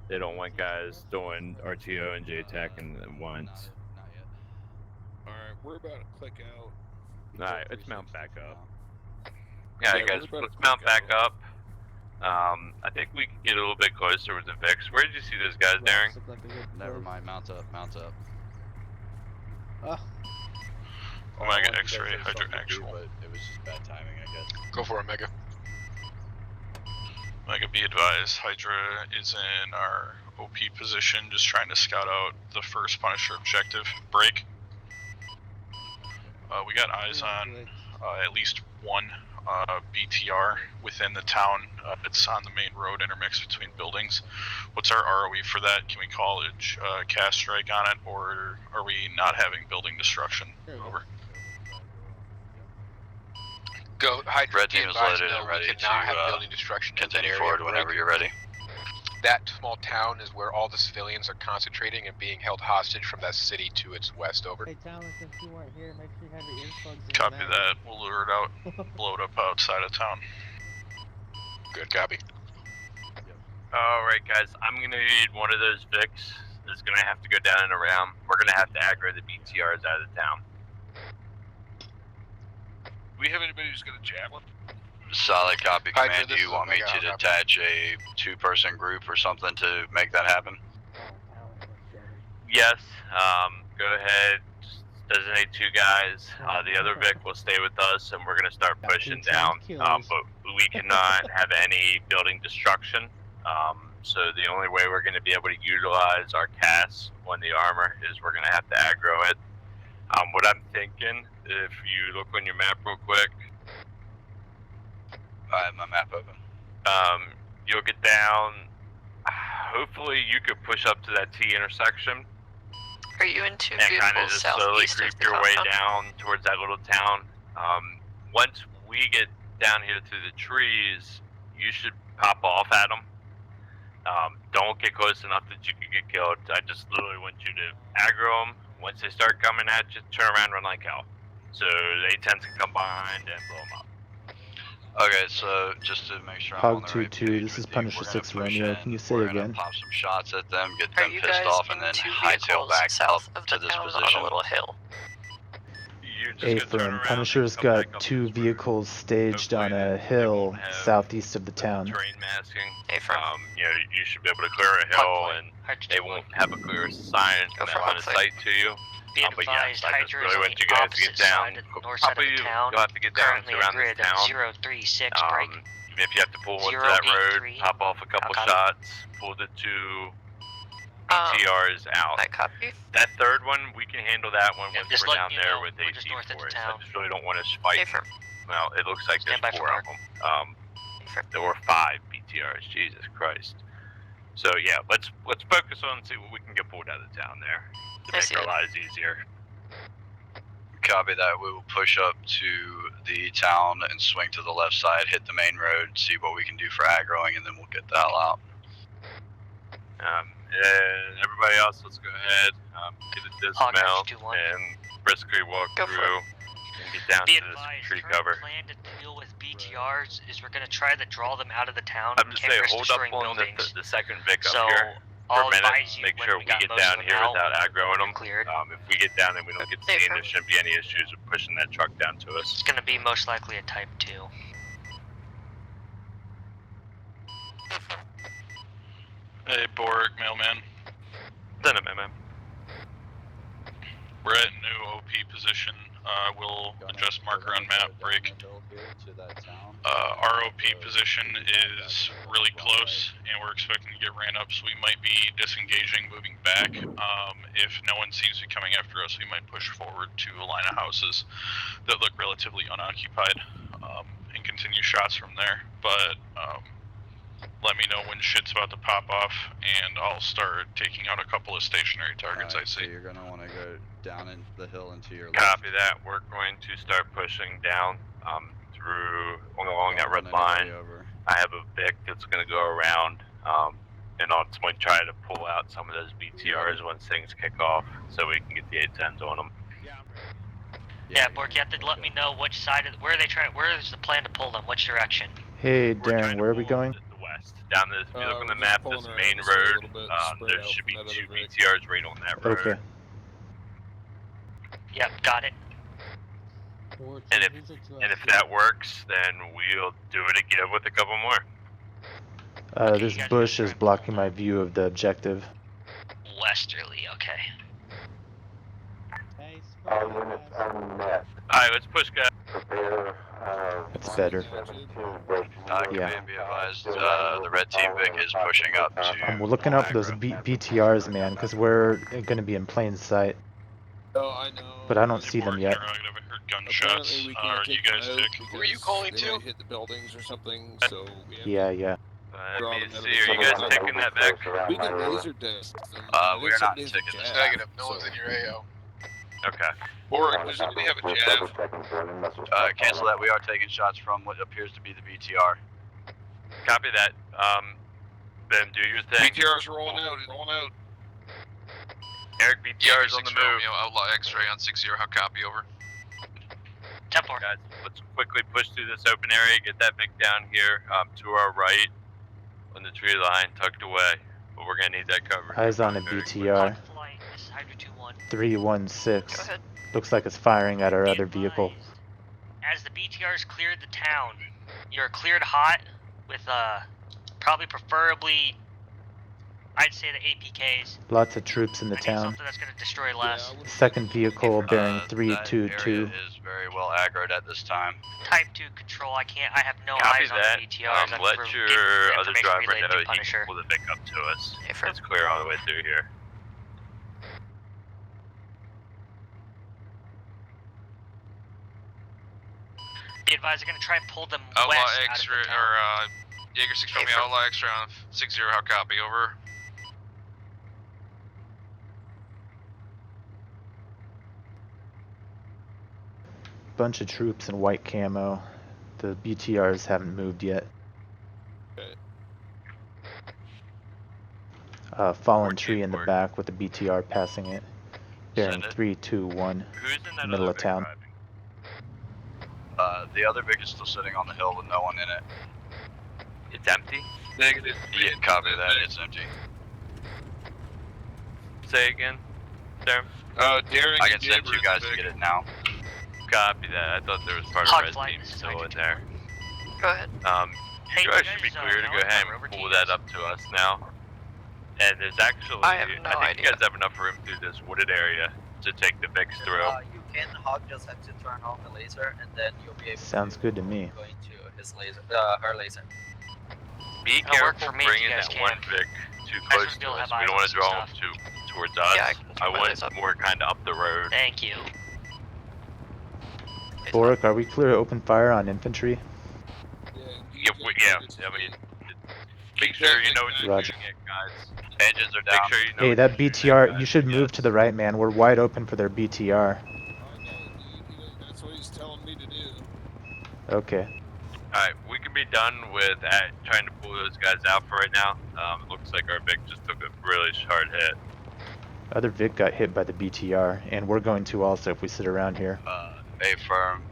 They don't want guys doing RTO and JTAC at once. Alright, we're about to click out. Alright, let's mount back up. Yeah, Yeah, guys, let's mount back up. I think we can get a little bit closer with the Vix. Where did you see those guys, Darren? Never mind, mount up, mount up. Omega X-ray, Hydra actual. But it was just bad timing, I guess. Go for it, Mega. Omega, be advised, Hydra is in our OP position, just trying to scout out the first Punisher objective. Break. We got eyes on at least 1 BTR within the town. It's on the main road intermixed between buildings. What's our ROE for that? Can we call it cast strike on it, or are we not having building destruction? Over. Go, Hydra, Red team is loaded and ready we cannot have to building destruction in the continue area. forward whenever you're ready. That small town is where all the civilians are concentrating and being held hostage from that city to its west. Over. Hey, Talon, since you weren't here, make sure you have your earplugs in. Copy that. We'll lure it out. Blow it up outside of town. Good copy. Alright guys, I'm gonna need one of those Vics. It's gonna have to go down and around. We're gonna have to aggro the BTRs out of the town. Do we have anybody who's got a javelin? Solid copy, Hydra, command. Do this you is want me Omega, to copy. detach a 2-person group or something to make that happen? Yes, go ahead, just designate 2 guys. The other Vic will stay with us and we're gonna start pushing down. But we cannot have any building destruction. So the only way we're gonna be able to utilize our casts on the armor is we're gonna have to aggro it. What I'm thinking, if you look on your map real quick, I have my map open. you'll get down. Hopefully, you could push up to that T intersection. Are you in 2 And kind of vehicles just slowly southeast creep of the your way compound? down towards that little town. Once we get down here through the trees, you should pop off at them. Don't get close enough that you could get killed. I just literally want you to aggro them. Once they start coming at you, turn around and run like hell. So the A-10s can come behind and blow them up. Okay, so just to make sure I'm on Hog the right 2-2, page this is with you, Punisher we're gonna 6 push Romeo. in, Can you say we're gonna again? pop some shots at them, get Are them you pissed guys off, in and then 2 hightail vehicles back south up of to the this town position. on a little hill? A-firm, Punisher's got 2 vehicles staged on a hill southeast of the town. Terrain masking. A-firm. You know, you should be able to clear a hill and they won't have a clear sign Go for line of hog sight to you. Be But yeah, advised, I just Hydra is really on want the you guys to opposite get down. side of the north side of Probably the town. you'll have to get down Currently around grid this town. 036 break. Even if you have to pull onto that road, 083. pop off a couple Copy. shots, pull the 2 BTRs out. I copy. That third one, we can handle that one once just we're letting down you there know, with we're just north of the AT4s. I town. just really don't want to fight. A-firm. Well, it looks like Stand there's by 4 for of them. There were 5 BTRs. Jesus Christ. So yeah, let's focus on see what we can get pulled out of town there to make our lives easier. Copy that. We will push up to the town and swing to the left side, hit the main road, see what we can do for aggroing, and then we'll get the hell out. And everybody else, let's go ahead, get a dismount and briskly walk through and get down Be to this advised, tree current cover. plan to deal with BTRs is we're going to try to draw them out of the town. I'm just Can't saying, risk hold up destroying on buildings. the second Vic up So, here for I'll a minute. advise you Make when sure we we got get most down of them here out, without aggroing them. cleared. If we get down and we don't get seen, there shouldn't be any issues with pushing that truck down to us. It's going to be most likely a Type 2. Hey, Borg, mailman. Send him, man. We're at new OP position. We'll adjust marker on map, break. Our OP position is really close, and we're expecting to get ran up, so we might be disengaging, moving back. If no one seems to be coming after us, we might push forward to a line of houses that look relatively unoccupied, and continue shots from there. But let me know when shit's about to pop off, and I'll start taking out a couple of stationary targets I see. So you're gonna want to go down in the hill into your left. Copy that. We're going to start pushing down through along that red line. I have a Vic that's going to go around and ultimately try to pull out some of those BTRs once things kick off, so we can get the A-10s on them. Yeah, Bork, you have to let me know which side of where is the plan to pull them, which direction. Hey, Darren, where are we going? West. Down this, if you look on the map, this main road, there should be 2 BTRs right on that road. Okay. Yep, got it. And if that works, then we'll do it again with a couple more. This bush is blocking my view of the objective. Westerly, okay. All units on net. Alright, let's push, guys. Prepare. It's better. Yeah. Be advised, the red team Vic is pushing up to. We're looking out for those BTRs, man, because we're going to be in plain sight. Oh, I know. But I don't see them yet. gunshots. Apparently we Are can't you take them guys out sick? because Who are you calling they to? might hit the buildings or something, so we have Yeah, to yeah. draw Let me them out see, of are the you guys building. taking that back? We can laser test them. We are not taking this. Negative. No one's in your AO. Okay. Or does anybody have a jab? Cancel that. We are taking shots from what appears to be the BTR. Copy that. Then do your thing. BTR's rolling out. Rolling out. Eric, BTR's on the move. Romeo, Outlaw X-ray on 6-0. How copy over? 10-4. Guys, let's quickly push through this open area, get that Vic down here, to our right, on the tree line, tucked away. But we're gonna need that cover. Eyes on a BTR. 316. Looks like it's firing at our other vehicle. As the BTRs cleared the town, you're cleared hot with preferably, I'd say the APKs. Lots of troops in the town. Something that's gonna destroy less. Second vehicle bearing 322. That area is very well aggroed at this time. Type 2 control. I have no Copy eyes that. on the BTRs. Let your other driver know that he can pull the Vic up to us. It's clear all the way through here. Be advised, they're gonna try and pull them Outlaw west out of X-ray, the town. or Jaeger 6 Romeo, Outlaw X-ray on 6-0. How copy over? Bunch of troops in white camo. The BTRs haven't moved yet. Fallen tree in the back with the BTR passing it. Bearing 321. Middle of town. The other Vic is still sitting on the hill with no one in it. It's empty? Negative. Yeah, copy that. It's empty. Say again, sir. Daring I can send you guys to get it now. Copy that. I thought there was part of the red team still in there. Go ahead. You guys should be clear to go ahead and pull that up to us now. And there's actually, I think you guys have enough room through this wooded area to take the Vicks through. You can, Hawk just have to turn off the laser, and then you'll be able Sounds good to me. go into his laser, her laser. Be careful bringing that one Vic too close to us. We don't want to draw him towards us. Yeah, I want it more kind of up the road. Thank you. Boric, are we clear to open fire on infantry? Yeah, I mean, make sure you know what you're Roger. shooting at, guys. Engines are down. Make sure you know Hey, what that you're shooting BTR, at, you should move to the right, man. We're wide open for their BTR. That's what he's telling me to do. Okay. Alright, we can be done with trying to pull those guys out for right now. It looks like our Vic just took a really hard hit. Other Vic got hit by the BTR, and we're going to also if we sit around here. Affirm.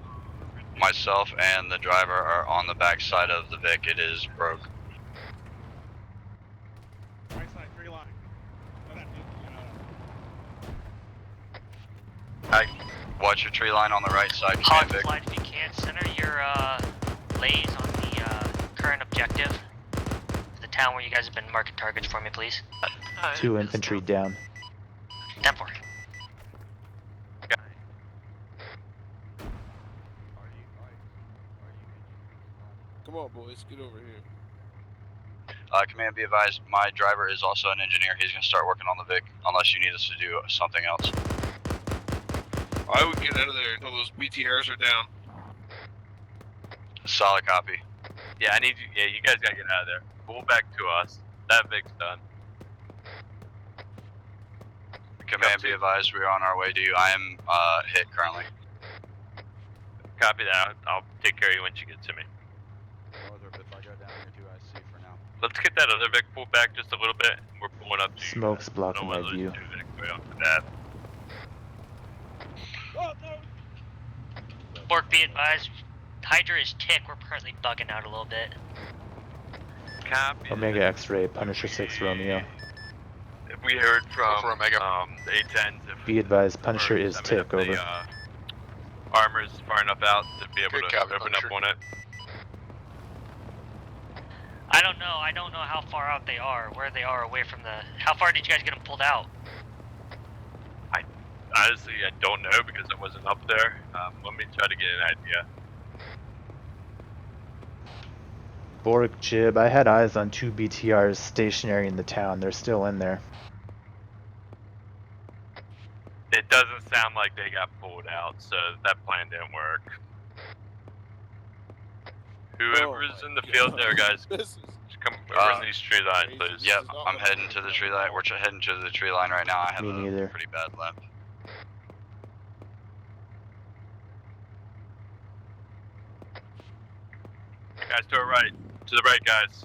Myself and the driver are on the back side of the Vic. It is broke. Right side, tree line. Watch your tree line on the right side. Hawk Vic. flight, if you can, center your lays on the current objective. The town where you guys have been marking targets for me, please. 2 infantry down. 10-4. Come on, boys, get over here. Command, be advised, my driver is also an engineer. He's going to start working on the Vic, unless you need us to do something else. I would get out of there until those BTRs are down. Solid copy. Yeah, you guys gotta get out of there. Pull back to us. That Vic's done. Command, be advised, we are on our way to you. I am hit currently. Copy that. I'll take care of you once you get to me. Let's get that other Vic pulled back just a little bit. We're pulling up to you. Smoke's blocking my view. Right off the bat. Bork, be advised, Hydra is tick. We're currently bugging out a little bit. Copy. Omega X-ray, Punisher 6 Romeo. If we heard from the A10s, Be advised, Punisher is tick, over. Armor's far enough out to be able to open up on it. I don't know how far out they are, where they are away from the... How far did you guys get them pulled out? Honestly, I don't know because I wasn't up there. Let me try to get an idea. Boric Jib, I had eyes on 2 BTRs stationary in the town. They're still in there. It doesn't sound like they got pulled out, so that plan didn't work. Whoever's in the field there, guys, just come over in these tree lines, please. Yep, I'm heading to the tree line. We're heading to the tree line right now. I have Me neither. a pretty bad limp. Guys, to the right. To the right, guys.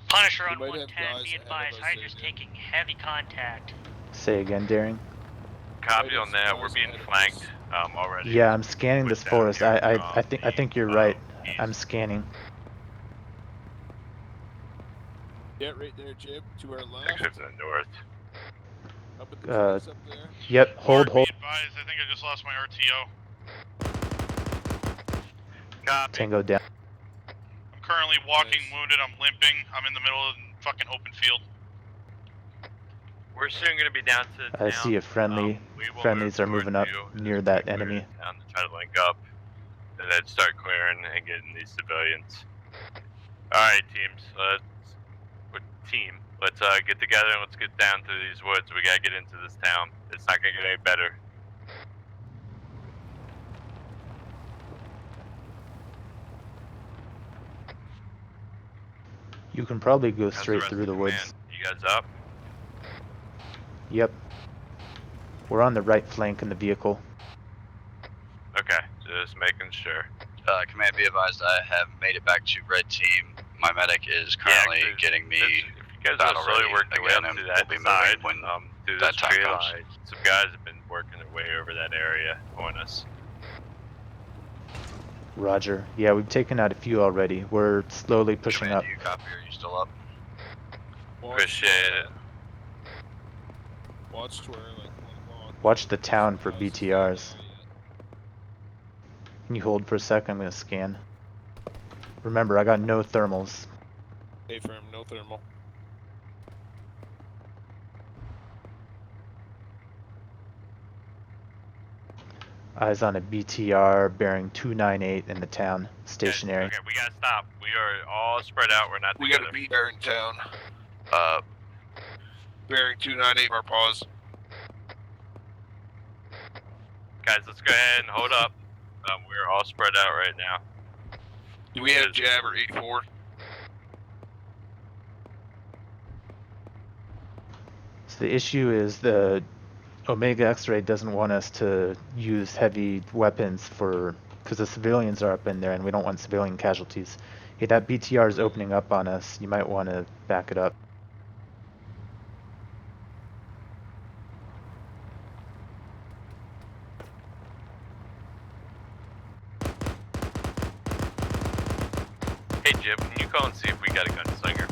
Punisher on We might have 110, guys be ahead of advised, us Hydra's in taking heavy contact. Say again, Daring. Copy on that. We're being flanked already. Yeah, I'm scanning this forest. I think you're right. I'm scanning. Yeah, right there, Jib, to our left. Except in the north. Up at the trees up there. Yep. Hold. Be advised, I think I just lost my RTO. Copy. Tango down. I'm currently walking wounded, I'm limping, I'm in the middle of the fucking open field. We're soon gonna be down to the I town. see a friendly. Friendlies are moving up near that enemy. Town to try to link up, and then start clearing and getting these civilians. Alright, teams. Let's get together and let's get down to these woods. We gotta get into this town. It's not gonna get any better. You can probably go How's the straight rest through of the woods. command? You guys up? Yep. We're on the right flank in the vehicle. Okay, just making sure. Command, be advised, I have made it back to red team. My medic is currently getting me If you guys are battle slowly ready working your way again, up and to that we'll be side, moving when through that this time tree comes. line. Some guys have been working their way over that area on us. Roger. Yeah, we've taken out a few already. We're slowly pushing Command, up. do you copy? Are you still up? Appreciate it. Watch to where, like, Watch the town for BTRs. Can you hold for a sec? I'm gonna scan. Remember, I got no thermals. Hey, firm, no thermal. Eyes on a BTR bearing 298 in the town. Stationary. Okay, we gotta stop. We are all spread out. We're not We together. got a BR in town. Bearing 298, our pause. Guys, let's go ahead and hold up. We're all spread out right now. Do we have Jab or 84? So the issue is the Omega X-Ray doesn't want us to use heavy weapons because the civilians are up in there and we don't want civilian casualties. Hey, that BTR is opening up on us. You might want to back it up. Hey Jib, can you call and see if we got a gunslinger?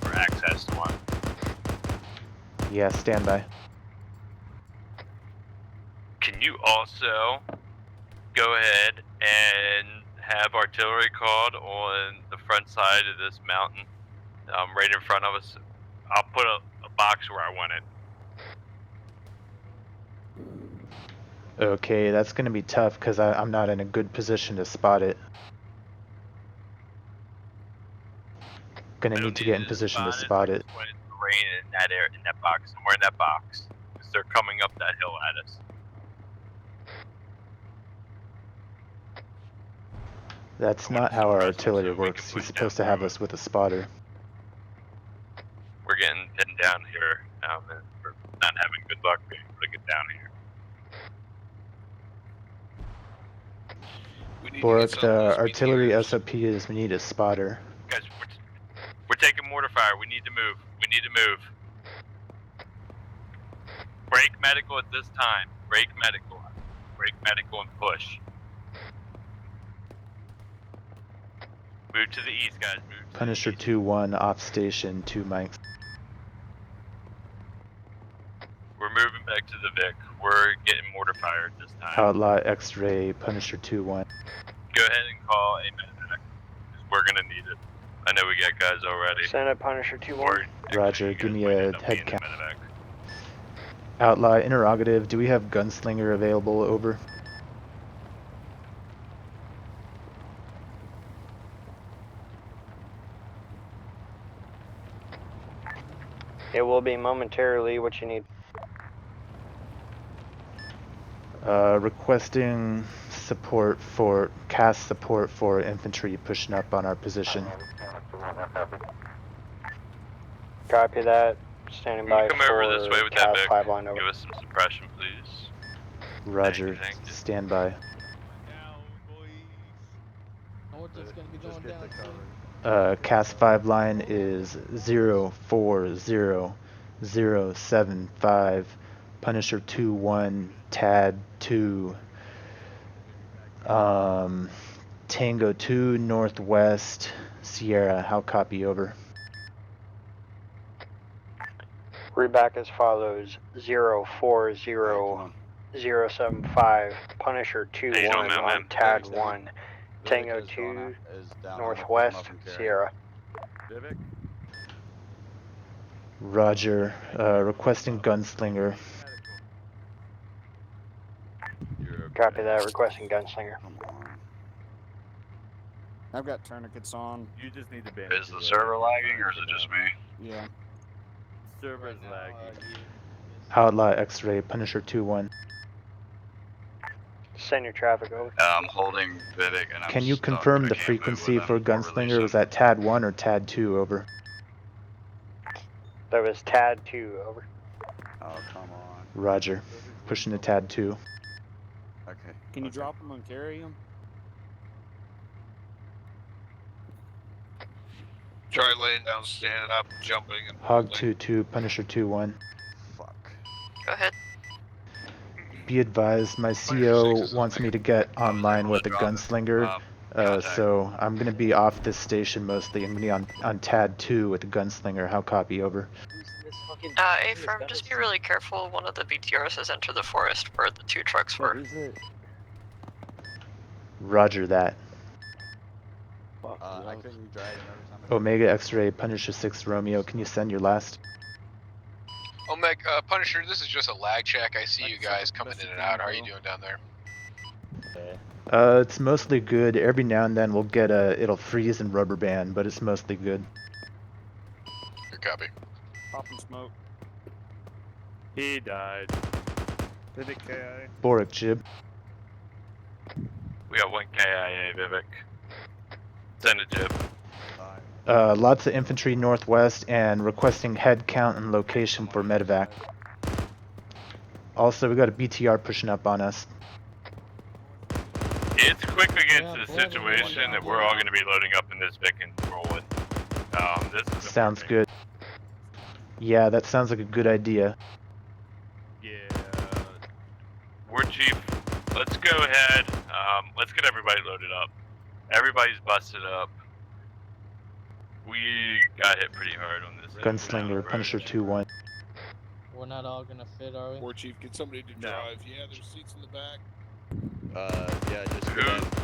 Or access to one? Yeah, stand by. Can you also go ahead and have artillery called on the front side of this mountain, right in front of us? I'll put a box where I want it. Okay, that's going to be tough because I'm not in a good position to spot it. Gonna need to get in position to spot it. When it's raining in that area, in that box, somewhere in that box, because they're coming up that hill at us. That's not how our artillery works. He's supposed to have us with a spotter. We're getting pinned down here, and we're not having good luck being able to get down here. Bork, the artillery SOP is we need a spotter. Guys, we're taking mortar fire. We need to move. We need to move. Break medical at this time. Break medical. Break medical and push. Move to the east, guys. Move to Punisher 2-1 off station 2 mics. We're moving back to the Vic. We're getting mortar fire at this time. Outlaw X-ray Punisher 2-1. Go ahead and call a medevac. We're gonna need it. I know we got guys already. Send a Punisher 2-1. Roger, give me a head count. Outlaw interrogative, do we have gunslinger available? Over. Yeah, It will be momentarily. What you need? Requesting support for cast support for infantry pushing up on our position. Copy that. Standing by come for over this way with Cav that Vic. 5 line over. Give us some suppression, please. Roger. Thank you. Stand by. We're just gonna be going down. Cast 5 line is 040075. Punisher 2-1. Tad 2. Tango 2 Northwest. Sierra. How copy over? Read back as follows: 040075. Punisher 2-1 on Tad 1. Tango 2 Northwest Sierra. Roger. Requesting gunslinger. Copy that. Requesting gunslinger. I've got tourniquets on. You just need to band. Is the server lagging or is it just me? Yeah. Server's lagging. Outlaw X-ray. Punisher 2-1. Send your traffic over. I'm holding Vivek and I'm Can you stuck. confirm I the can't frequency move for with him or gunslinger? Was that Tad 1 or Tad 2? Over. That was Tad 2 over. Oh, come on. Roger. Pushing to Tad 2. Okay. Can you drop them and carry them? Try laying down, standing up, jumping, and Hog 2-2. Punisher 2-1. Go ahead. Be advised, my CO wants me to get online with a gunslinger, so I'm going to be off this station mostly. I'm going to be on Tad 2 with the gunslinger. How copy over? A-firm, just be really careful. One of the BTRs has entered the forest where the 2 trucks were. Roger that. I couldn't drive another time. Omega X-ray, Punisher 6 Romeo, can you send your last? Omega, Punisher, this is just a lag check. I see you guys coming in and out. How are you doing down there? It's mostly good. Every now and then we'll get it'll freeze and rubber band, but it's mostly good. Good copy. Popping smoke. He died. Vivek KI. Boric Jib. We got 1 KIA, Vivek. Send a jib. Lots of infantry northwest and requesting head count and location for medevac. Also, we got a BTR pushing up on us. It's quick against the situation that we're all going to be loading up in this Vic and rolling. This is Sounds good. Yeah, that sounds like a good idea. Yeah. War Chief, let's go ahead. Let's get everybody loaded up. Everybody's busted up. We got hit pretty hard on this. Gunslinger, Punisher 2-1. We're not all gonna fit, are we? War Chief, get somebody to drive. Yeah, there's seats in the back. Yeah, just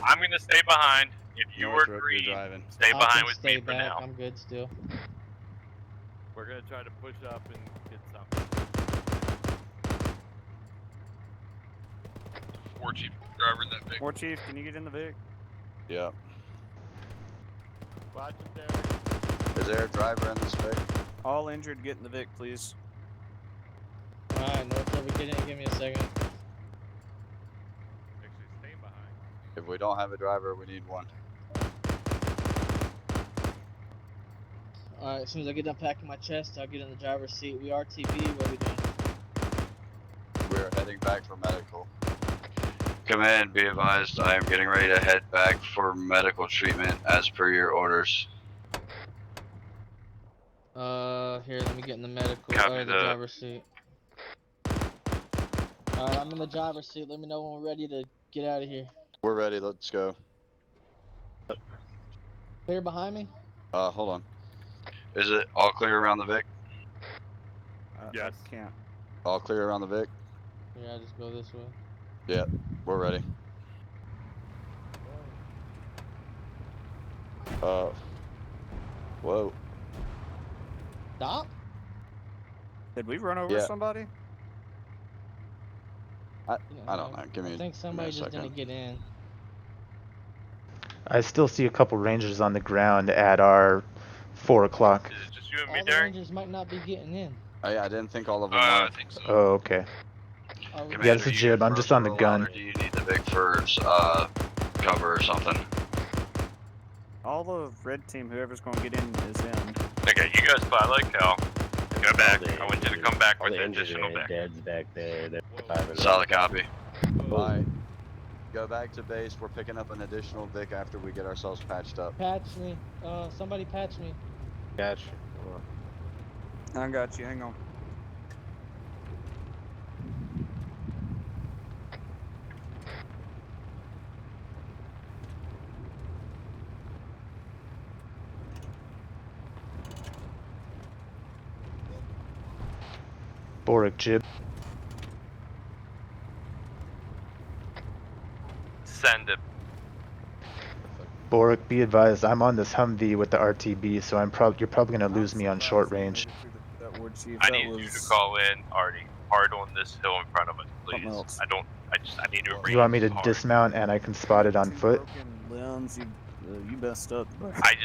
I'm gonna stay behind. If you were green, stay behind with me for now. I'm good still. We're gonna try to push up and get something. War Chief, driver in that Vic. War Chief, can you get in the Vic? Yeah. Watch him there. Is there a driver in this Vic? All injured, get in the Vic, please. Alright, North River, get in, give me a second. Actually, stay behind. If we don't have a driver, we need one. Alright, as soon as I get done packing my chest, I'll get in the driver's seat. We RTB, what are we doing? We're heading back for medical. Command, be advised, I am getting ready to head back for medical treatment as per your orders. Here, let me get in the medical, Copy the that. driver's seat. Alright, I'm in the driver's seat. Let me know when we're ready to get out of here. We're ready, let's go. Clear behind me? Hold on. Is it all clear around the Vic? Yes. I can't. All clear around the Vic? Yeah, just go this way. Yeah, we're ready. Whoa. Stop? Did we run over somebody? I don't know. Give me I think somebody a just second. didn't get in. I still see a couple rangers on the ground at our 4 o'clock. Is it just you and me, All the Derek? rangers might not be getting in. I didn't think all of them I were. think so. Oh, okay. Yeah, this is Jib. I'm just on the gun. Do you need the Vic for cover or something? All the red team, whoever's gonna get in, is in. Okay, you guys fly like hell. Go back. I want you to come back with additional Vic. Dad's back there. Solid copy. Alright. Go back to base. We're picking up an additional Vic after we get ourselves patched up. Patch me. Somebody patch me. Gotcha. I got you. Hang on. Boric, Jib. Send it. Boric, be advised, I'm on this Humvee with the RTB, so you're probably gonna lose me on short range. I need you to call in, Arty, hard on this hill in front of us, please. I need to You want me to hard. dismount and I can spot it on foot? Limbs, you messed up. I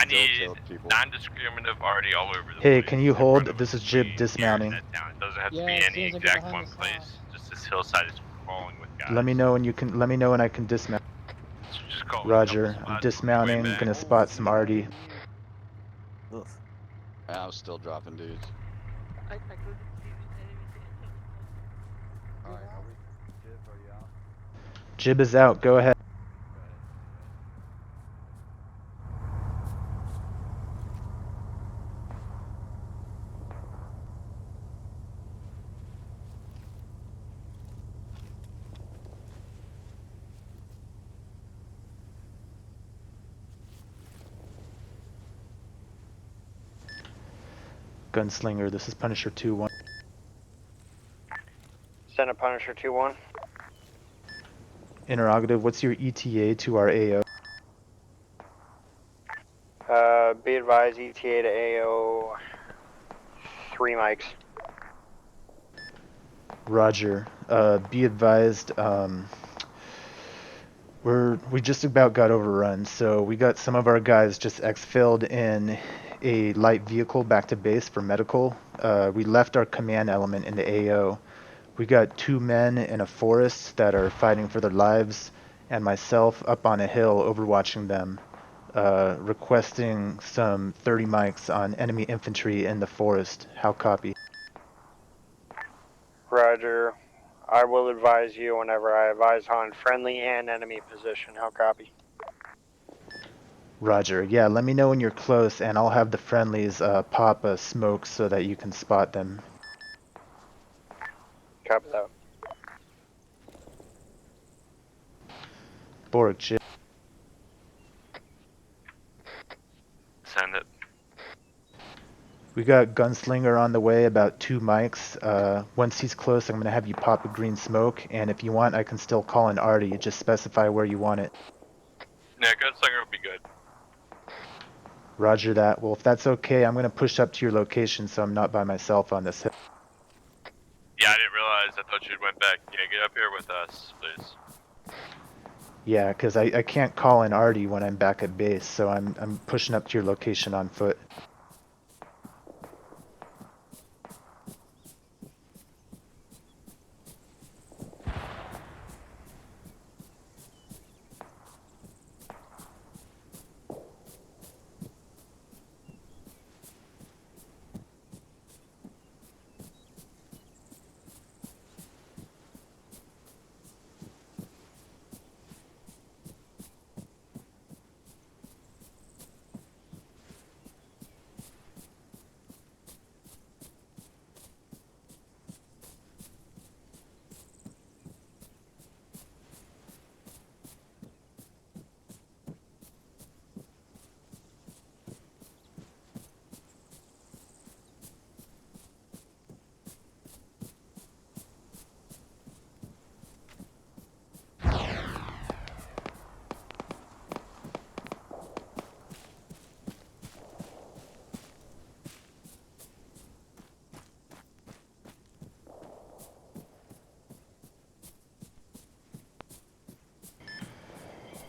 need non-discriminative Arty all over the Hey, place. can you hold? This is Jib dismounting. It doesn't have to Yeah, be as any soon as I get exact behind one this place. house. Just this hillside is crawling with guys. Let me know when I can dismount. So just call Roger, I'm dismounting, gonna spot some Arty. I was still dropping dudes. I couldn't see Alright, are you out? Jib is out, go ahead. Gunslinger, this is Punisher 2-1. Send a Punisher 2-1. Interrogative, what's your ETA to our AO? Be advised, ETA to AO 3 mics. Roger. Be advised, we just about got overrun, so we got some of our guys just exfilled in a light vehicle back to base for medical. We left our command element in the AO. We got 2 men in a forest that are fighting for their lives, and myself up on a hill overwatching them, requesting some 30 mics on enemy infantry in the forest. How copy? Roger. I will advise you whenever I advise on friendly and enemy position. How copy? Roger. Yeah, let me know when you're close, and I'll have the friendlies pop a smoke so that you can spot them. Copy that. Boric, Jib. Send it. We got Gunslinger on the way, about 2 mics. Once he's close, I'm going to have you pop a green smoke, and if you want, I can still call an Arty. Just specify where you want it. Yeah, Gunslinger would be good. Roger that. Well, if that's okay, I'm going to push up to your location so I'm not by myself on this hill. Yeah, I didn't realize. I thought you'd went back. Yeah, get up here with us, please. Yeah, because I can't call an Arty when I'm back at base, so I'm pushing up to your location on foot.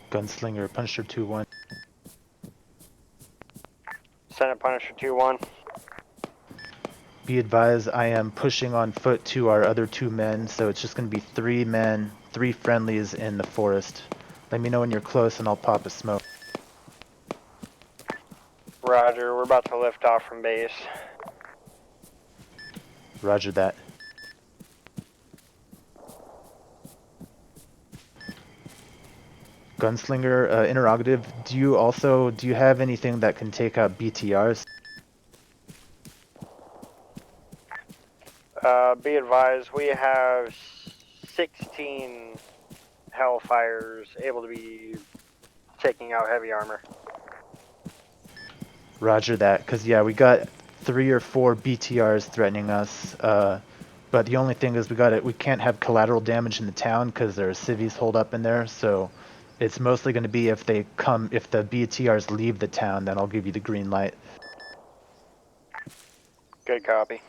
Gunslinger, Punisher 2-1. Send a Punisher 2-1. Be advised, I am pushing on foot to our other 2 men, so it's just going to be 3 men, 3 friendlies in the forest. Let me know when you're close and I'll pop a smoke. Roger, we're about to lift off from base. Roger that. Gunslinger, interrogative, do you have anything that can take out BTRs? Be advised, we have 16 Hellfires able to be taking out heavy armor. Roger that, because yeah, we got 3 or 4 BTRs threatening us, but the only thing is we can't have collateral damage in the town because there are civvies holed up in there, so it's mostly going to be if the BTRs leave the town, then I'll give you the green light. Good copy.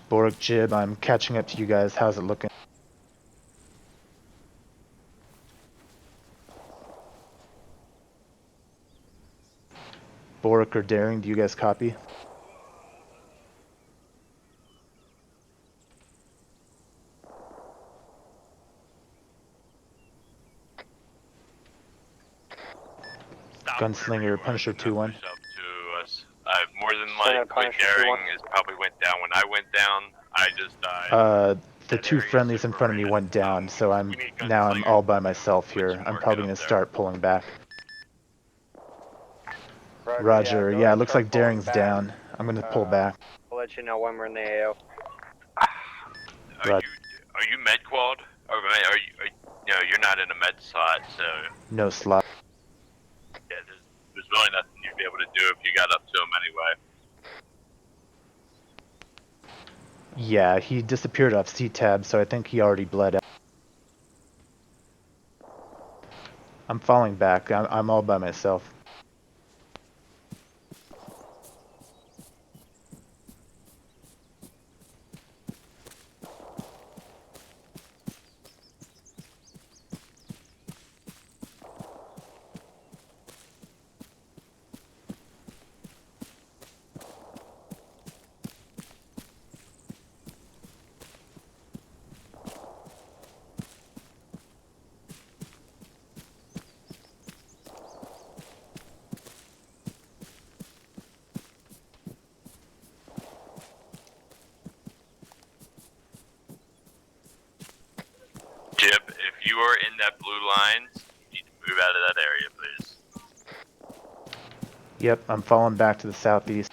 Boric Jib, I'm catching up to you guys. How's it looking? Boric or Daring, do you guys copy? Gunslinger, Punisher 2-1. More than likely, Daring is probably went down when I went down. I just died. The 2 friendlies in front of me went down, so I'm all by myself here. I'm probably going to start pulling back. Roger, yeah, it looks like Daring's down. I'm going to pull back. I'll let you know when we're in the AO. Are you med quad? Or are you? No, you're not in a med slot, so. No slot. Yeah, there's really nothing you'd be able to do if you got up to him anyway. Yeah, he disappeared off C-tab, so I think he already bled out. I'm falling back. I'm all by myself. Jib, if you are in that blue line, you need to move out of that area, please. Yep, I'm falling back to the southeast.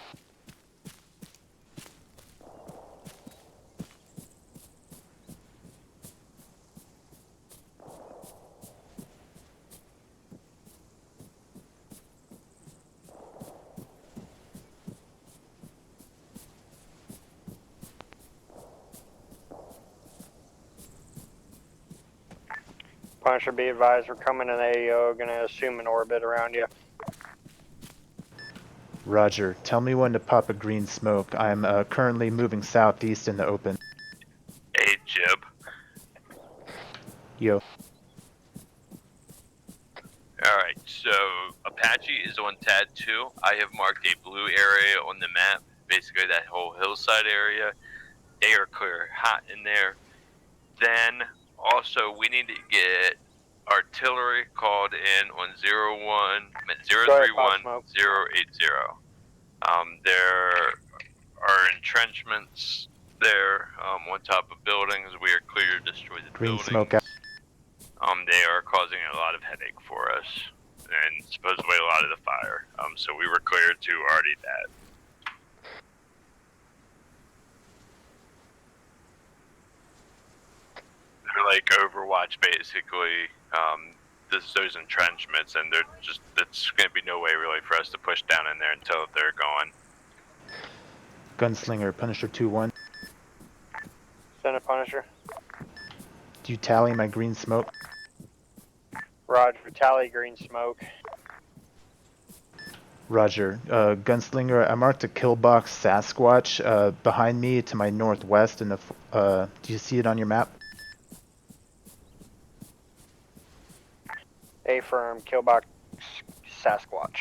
Punisher, be advised, we're coming in AO, gonna assume an orbit around you. Roger, tell me when to pop a green smoke. I'm currently moving southeast in the open. Hey, Jib. Yo. Alright, so Apache is on TAD 2. I have marked a blue area on the map, basically that whole hillside area. They are clear, hot in there. Then, also, we need to get artillery called in on 031 080. There are entrenchments there on top of buildings. We are clear to destroy the Green buildings. smoke out. They are causing a lot of headache for us, and supposedly a lot of the fire. So we were clear to arty that. They're like Overwatch, basically. Those entrenchments, and they're just, it's going to be no way really for us to push down in there until they're gone. Gunslinger, Punisher 2-1. Send a Punisher. Do you tally my green smoke? Roger, tally green smoke. Roger. Gunslinger, I marked a kill box Sasquatch behind me to my northwest in the, do you see it on your map? A-firm, kill box Sasquatch.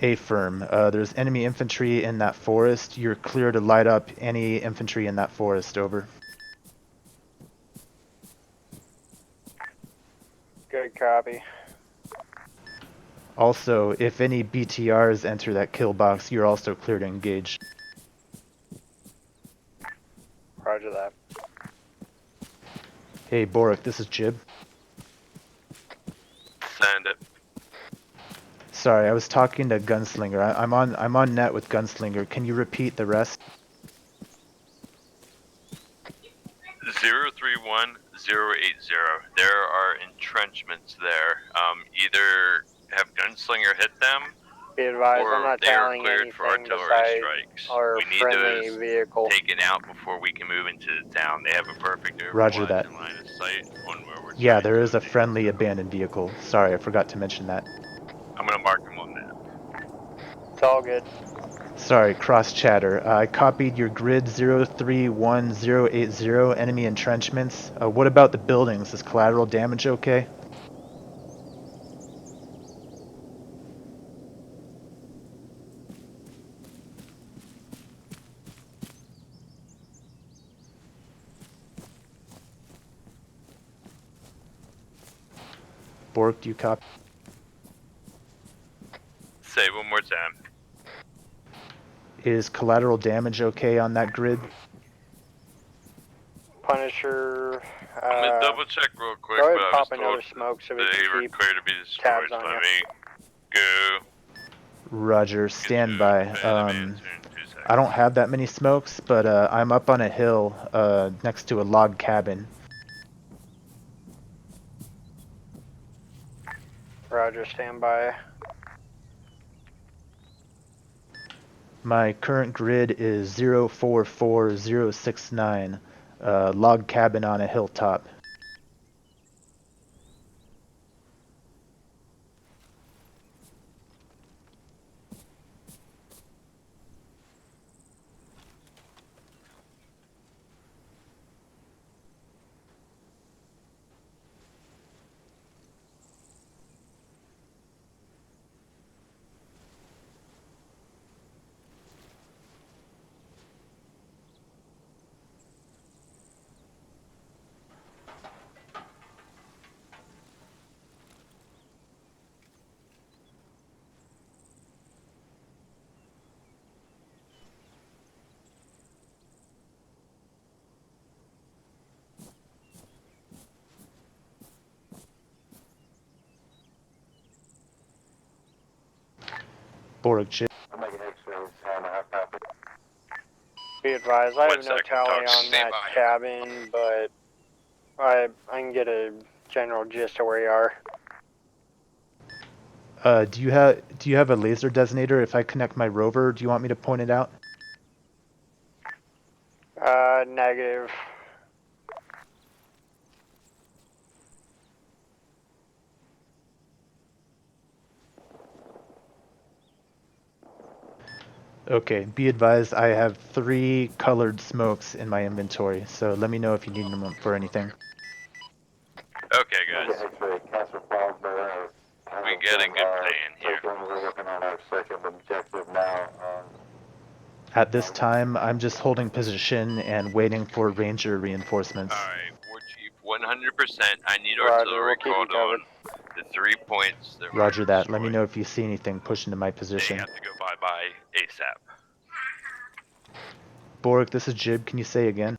Affirm. There's enemy infantry in that forest. You're clear to light up any infantry in that forest. Over. Good copy. Also, if any BTRs enter that kill box, you're also clear to engage. Roger that. Hey, Boric, this is Jib. Send it. Sorry, I was talking to Gunslinger. I'm on net with Gunslinger. Can you repeat the rest? 031080. There are entrenchments there. Either have Gunslinger hit them, Be advised, or I'm not they are tallying cleared for anything artillery besides strikes. our We need friendly those vehicle. taken out before we can move into the town. They have a perfect Roger overwatch that. and line of sight on where we're Yeah, trying there to is a engage. friendly abandoned vehicle. Sorry, I forgot to mention that. I'm gonna mark them on that. It's all good. Sorry, cross chatter. I copied your grid 031080 enemy entrenchments. What about the buildings? Is collateral damage okay? Bork, do you copy? Say it one more time. Is collateral damage okay on that grid? Punisher. I'm gonna double check real quick, Go but ahead and I pop was another told smoke so we they can were keep clear to be destroyed. tabs on Let you. me go. Roger, stand by. I don't have that many smokes, but I'm up on a hill next to a log cabin. Roger, stand by. My current grid is 044069, log cabin on a hilltop. Borg chip. Be advised, I have no second, tally Doc. on Stand that by. cabin, but I can get a general gist of where you are. Do you have a laser designator? If I connect my rover, do you want me to point it out? Negative. Okay, be advised I have 3 colored smokes in my inventory, so let me know if you need them for anything. Okay, guys. We get a good plan here. We're working on our second objective now. At this time, I'm just holding position and waiting for ranger reinforcements. Alright, War Chief, 100%. I need Roger, artillery we'll keep you called covered. on the 3 points that Roger were that. Let me destroyed. know if you see anything push into my They position. have to go bye-bye ASAP. Borg, this is Jib. Can you say again?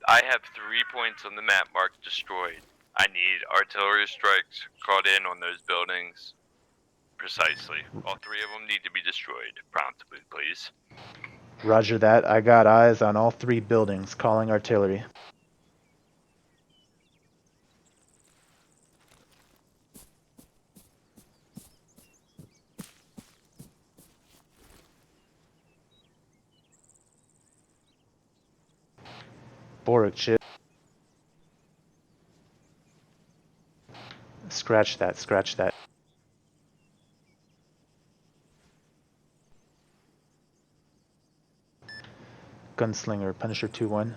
I have 3 points on the map marked destroyed. I need artillery strikes called in on those buildings. Precisely. All 3 of them need to be destroyed promptly, please. Roger that. I got eyes on all 3 buildings. Calling artillery. Borg chip. Scratch that, scratch that. Gunslinger, Punisher 2-1.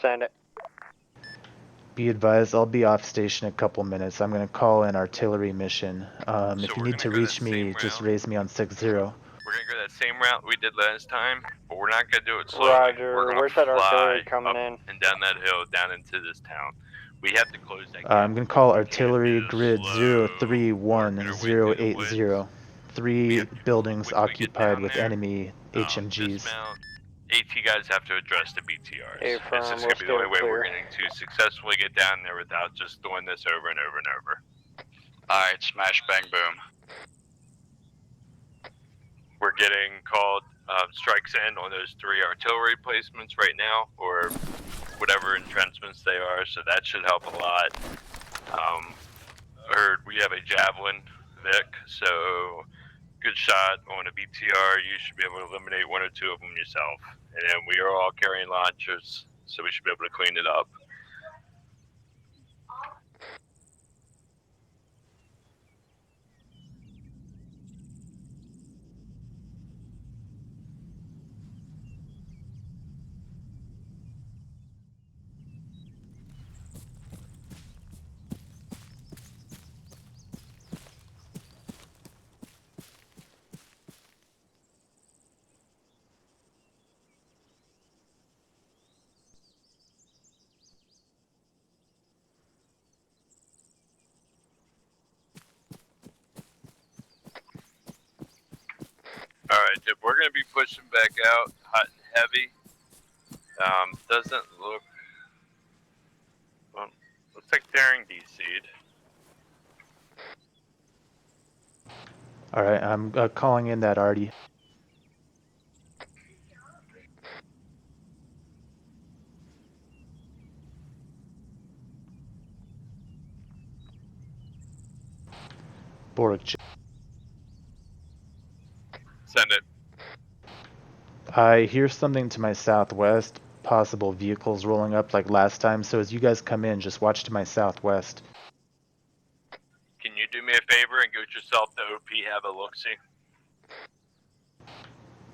Send it. Be advised, I'll be off station a couple minutes. I'm gonna call an artillery mission. So If you we're need to gonna go reach that same me, just route. raise me on 60. We're gonna go that same route we did last time, but we're not gonna do it slowly. Roger, We're gonna where's that artillery fly coming up in? and down that hill, down into this town. We have to close that gap. I'm gonna call artillery this grid slow, 031080. 3 buildings once we get occupied down with there, enemy HMGs. dismount. AT guys have to address the BTRs. It's Affirm, just we'll gonna be the only steer way we're clear. going to successfully get down there without just doing this over and over and over. Alright, smash bang boom. We're getting called strikes in on those 3 artillery placements right now, or whatever entrenchments they are, so that should help a lot. Heard we have a javelin Vic, so good shot on a BTR, you should be able to eliminate 1 or 2 of them yourself. And then we are all carrying launchers, so we should be able to clean it up. Alright, we're going to be pushing back out hot and heavy. Doesn't look... Well, looks like daring DC'd. Alright, I'm calling in that arty. Boric. Send it. I hear something to my southwest. Possible vehicles rolling up like last time, so as you guys come in, just watch to my southwest. Can you do me a favor and get yourself to OP, have a look-see?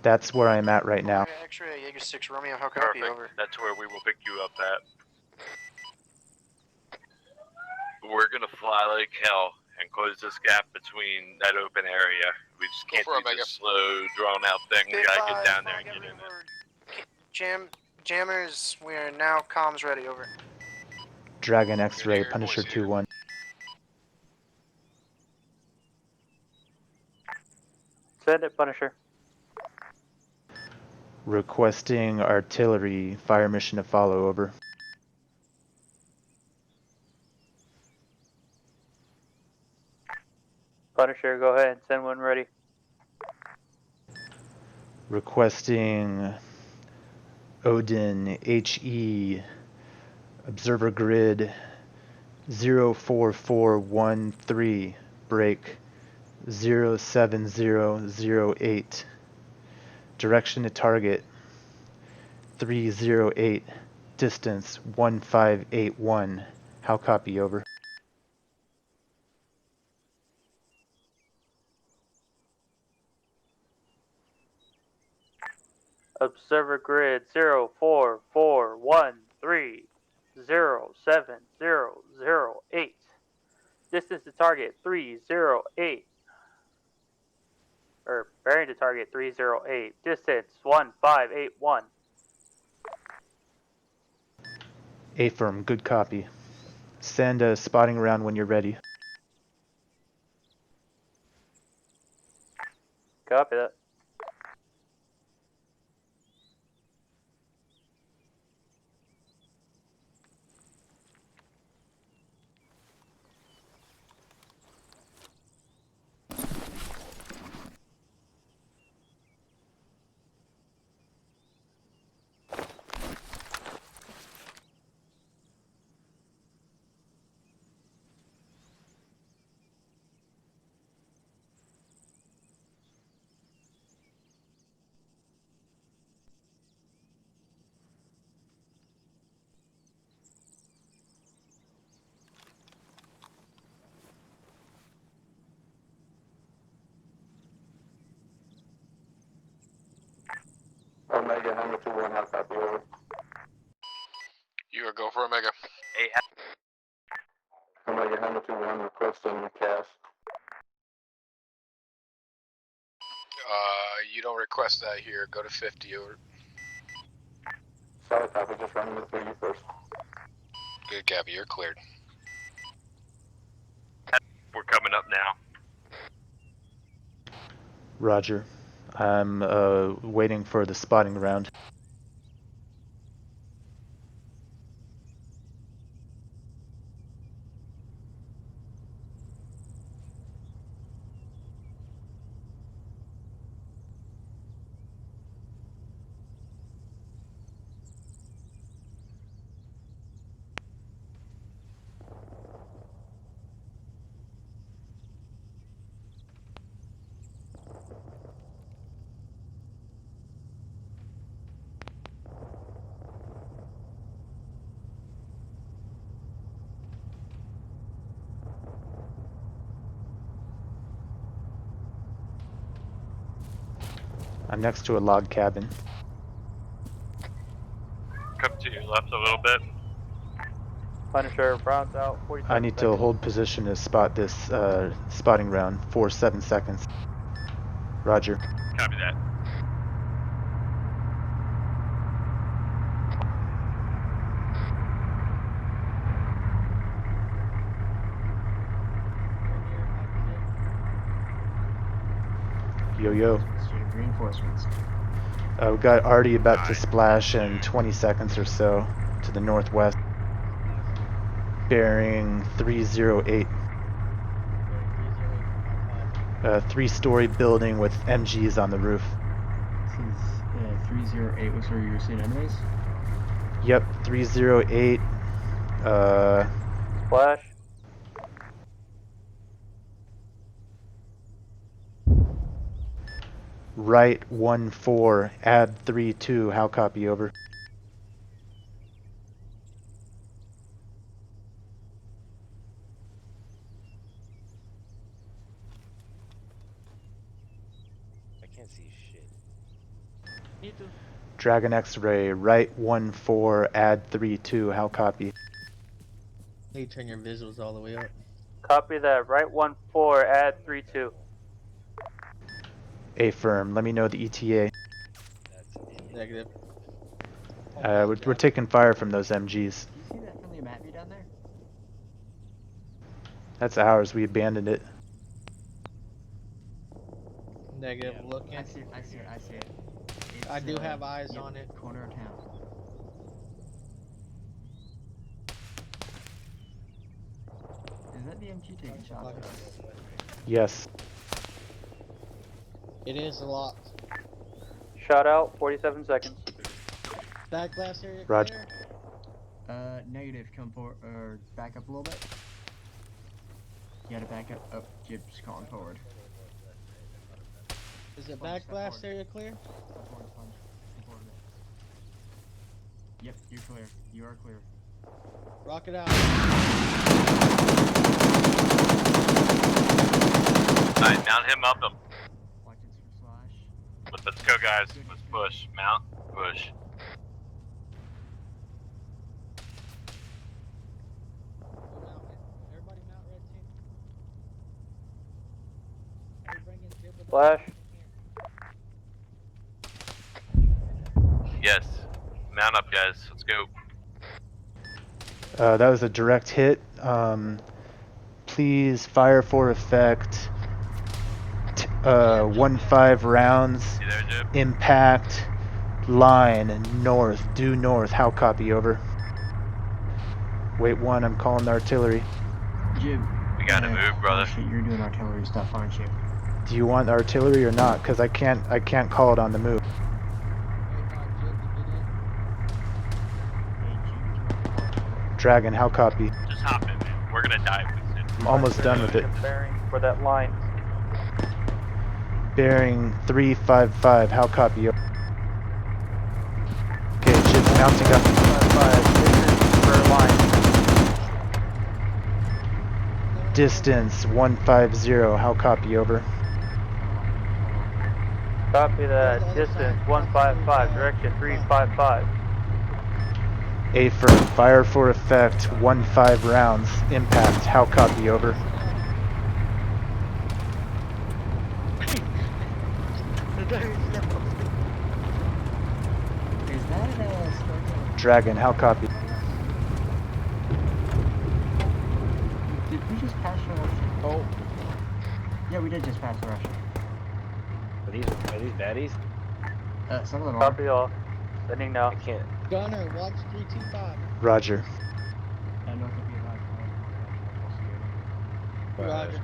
That's where I'm at right now. X-ray, Jaeger 6, Romeo, how copy, Perfect. over. That's where we will pick you up at. We're gonna fly like hell and close this gap between that open area. We just can't do this slow, drawn-out thing. We gotta get down there and get in there. Jammers, we are now comms ready, over. Dragon X-ray, Punisher 2-1. Send it, Punisher. Requesting artillery, fire mission to follow, over. Punisher, go ahead, send one ready. Requesting Odin HE observer grid 04413 break 07008 direction to target 308 distance 1581. How copy, over? Observer grid 04413 07008. Distance to target 308. Or bearing to target 308. Distance 1581. Affirm, good copy. Send a spotting round when you're ready. Copy that. don't request that here. Go to 50 over. Sorry, copy. Just running with 30 first. Good, Gabby. You're cleared. We're coming up now. Roger. I'm waiting for the spotting round. I'm next to a log cabin. Come to your left a little bit. Punisher, Browns out, 47 I need seconds. to hold position to spot this spotting round for 7 seconds. Roger. Copy that. Yo yo. Reinforcements. We got Arty about to splash in 20 seconds or so to the northwest. Bearing 308. 3-story building with MGs on the roof. This is 308 was where you were seeing enemies? Yep, 308. Splash. Right 1-4, add 3-2, how copy, over? I can't see shit. Me too. Dragon X-ray, right 1-4, add 3-2, how copy? You turn your visuals all the way up. Copy that, right 1-4, add 3-2. Affirm, let me know the ETA. Negative. We're taking fire from those MGs. Do you see that friendly map view down there? That's ours, we abandoned it. Negative. Looking. I see it, I see it, I see it. It's, I do have eyes on it. Corner of town. Is that the MG taking shots at us? Yes. It is a lot. Shot out, 47 seconds. Back glass area Roger. clear? Negative, come forward, or back up a little bit. You gotta back up. Oh, Jib's calling forward. Is it back glass area clear? Yep, you're clear. You are clear. Rock it out. Alright, mount him up. Watch it for slash. Let's go, guys. Let's push. Mount. Push. Everybody mount red team. Bring in Jib with Flash. Yes. Mount up, guys. Let's go. That was a direct hit. Please fire for effect. 1-5 rounds. You there, Jib? Impact. Line north. Due north. How copy, over? Wait 1, I'm calling the artillery. Jib. We gotta move, brother. Shit, you're doing artillery stuff, aren't you? Do you want artillery or not? Because I can't call it on the move. Dragon, how copy? Just hop in, man. We're gonna die with it. I'm almost done with it. Bearing for that line. Bearing 355, how copy? Okay, Jib's mounting up. 5, for line. Distance 150, how copy, over? Copy that. Distance 155, direction 355. Affirm, fire for effect, 1-5 rounds, impact, how copy, over? The Dragon, how copy? Did we just pass the Russian? Oh. Yeah, we did just pass the Russian. Are these baddies? Some of them are. Copy all. Sending now. I can't. Gunner, watch 325. Roger. North of be advised, all contact multiple security. Roger.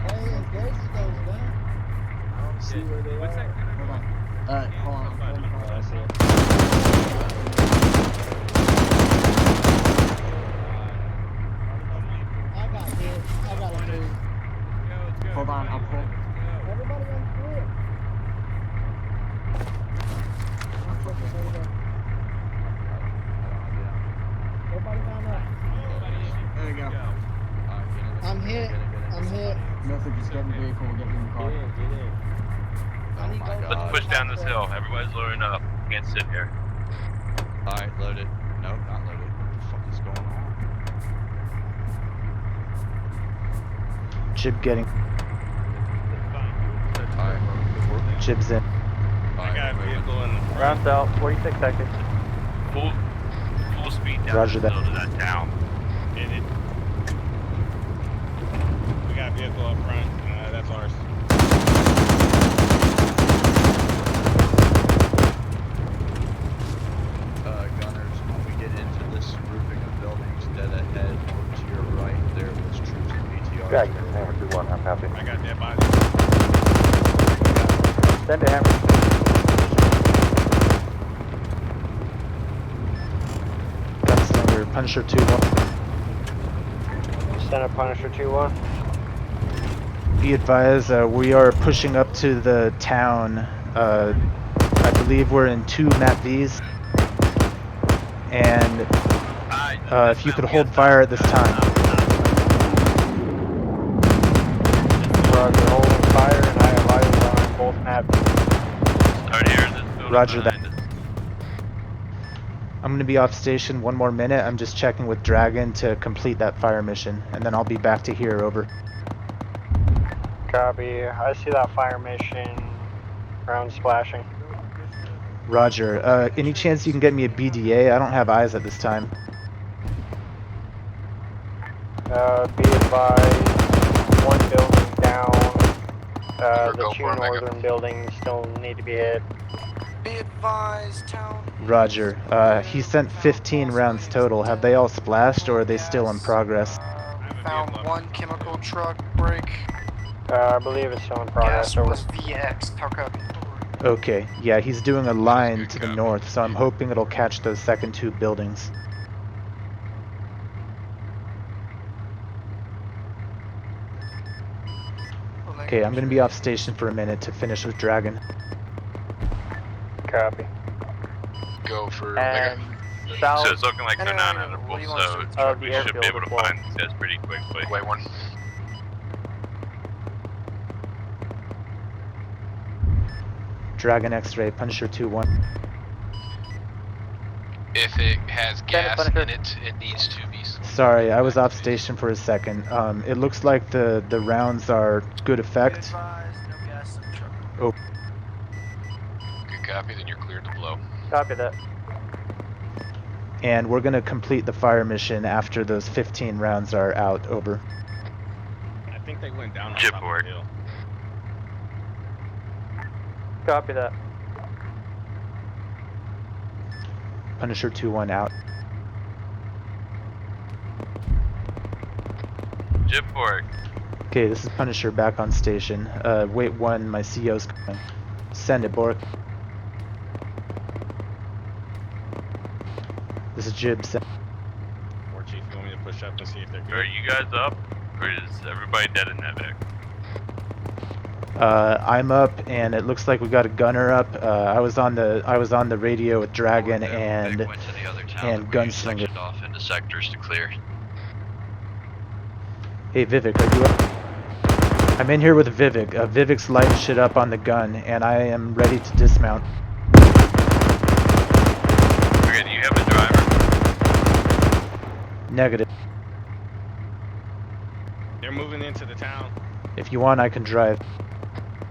Hey, engage those, Gunner. I don't see where they What's that? are. Hold on. Hold on. Oh, I see it. I got hit. I got a move. Hold on, I'll pull. Everybody on foot. I'm pushing over. Everybody down up. There you go. I'm hit. I'm hit. North of just get in the vehicle, we'll get you in the car. Get in. I need to go Let's push down this hill. Everybody's loading up. Can't sit here. Alright, loaded. Nope, not loaded. What the fuck is going on? Jib getting. Alright. Jib's in. I got a vehicle in the front. Rounds out. 46 seconds. Full speed down Roger this that. hill to that town. We got a vehicle up front. That's ours. Gunners, when we get into this grouping of buildings dead ahead or to your right, there was troops and BTR. Dragon, hammer 2-1, I'm happy. I got dead bodies. Send a hammer. Gunslinger, Punisher 2-1. Send a Punisher 2-1. Be advised, we are pushing up to the town. I believe we're in 2 Map Vs. And if you could hold fire at this time. Roger, holding fire, and I have eyes on both maps. Start here in this building. Roger that. behind us. I'm going to be off station 1 more minute. I'm just checking with Dragon to complete that fire mission. And then I'll be back to here, over. Copy. I see that fire mission. Round splashing. Roger. Any chance you can get me a BDA? I don't have eyes at this time. Be advised, 1 building down. The 2 northern buildings still need to be hit. Be advised, town. Roger. He sent 15 rounds total. Have they all splashed or are they still in progress? Found 1 chemical truck break. I believe it's still in progress. Gas was VX. How copy? Okay. Yeah, he's doing a line to the north, so I'm hoping it'll catch those second 2 buildings. Okay, I'm gonna be off station for a minute to finish with Dragon. Copy. Go for And Mega. south So it's looking like they're not on a full, so we should be able to find these guys pretty quickly. Wait, 1. Dragon X-ray, Punisher 2-1. If it has gas Punisher. in it, it needs to be. Sorry, I was off station for a second. It looks like the rounds are good effect. Oh, Good copy, then you're cleared to blow. Copy that. and we're gonna complete the fire mission after those 15 rounds are out, over. I think they went down on top of the hill. Copy that. Punisher 2-1 out. Jib Borg. Okay, this is Punisher back on station. Wait 1, my CO's coming. Send it, Bork. This is Jib. War Chief, you want me to push up and see if they're good? Are you guys up? Or is everybody dead in that Vic? I'm up, and it looks like we got a gunner up. I was on the radio with Dragon and Gunslinger. Off into sectors to clear. Hey Vivek, are you up? I'm in here with Vivek. Vivek's lighting shit up on the gun, and I am ready to dismount. Okay, do you have a driver? Negative. They're moving into the town. If you want, I can drive.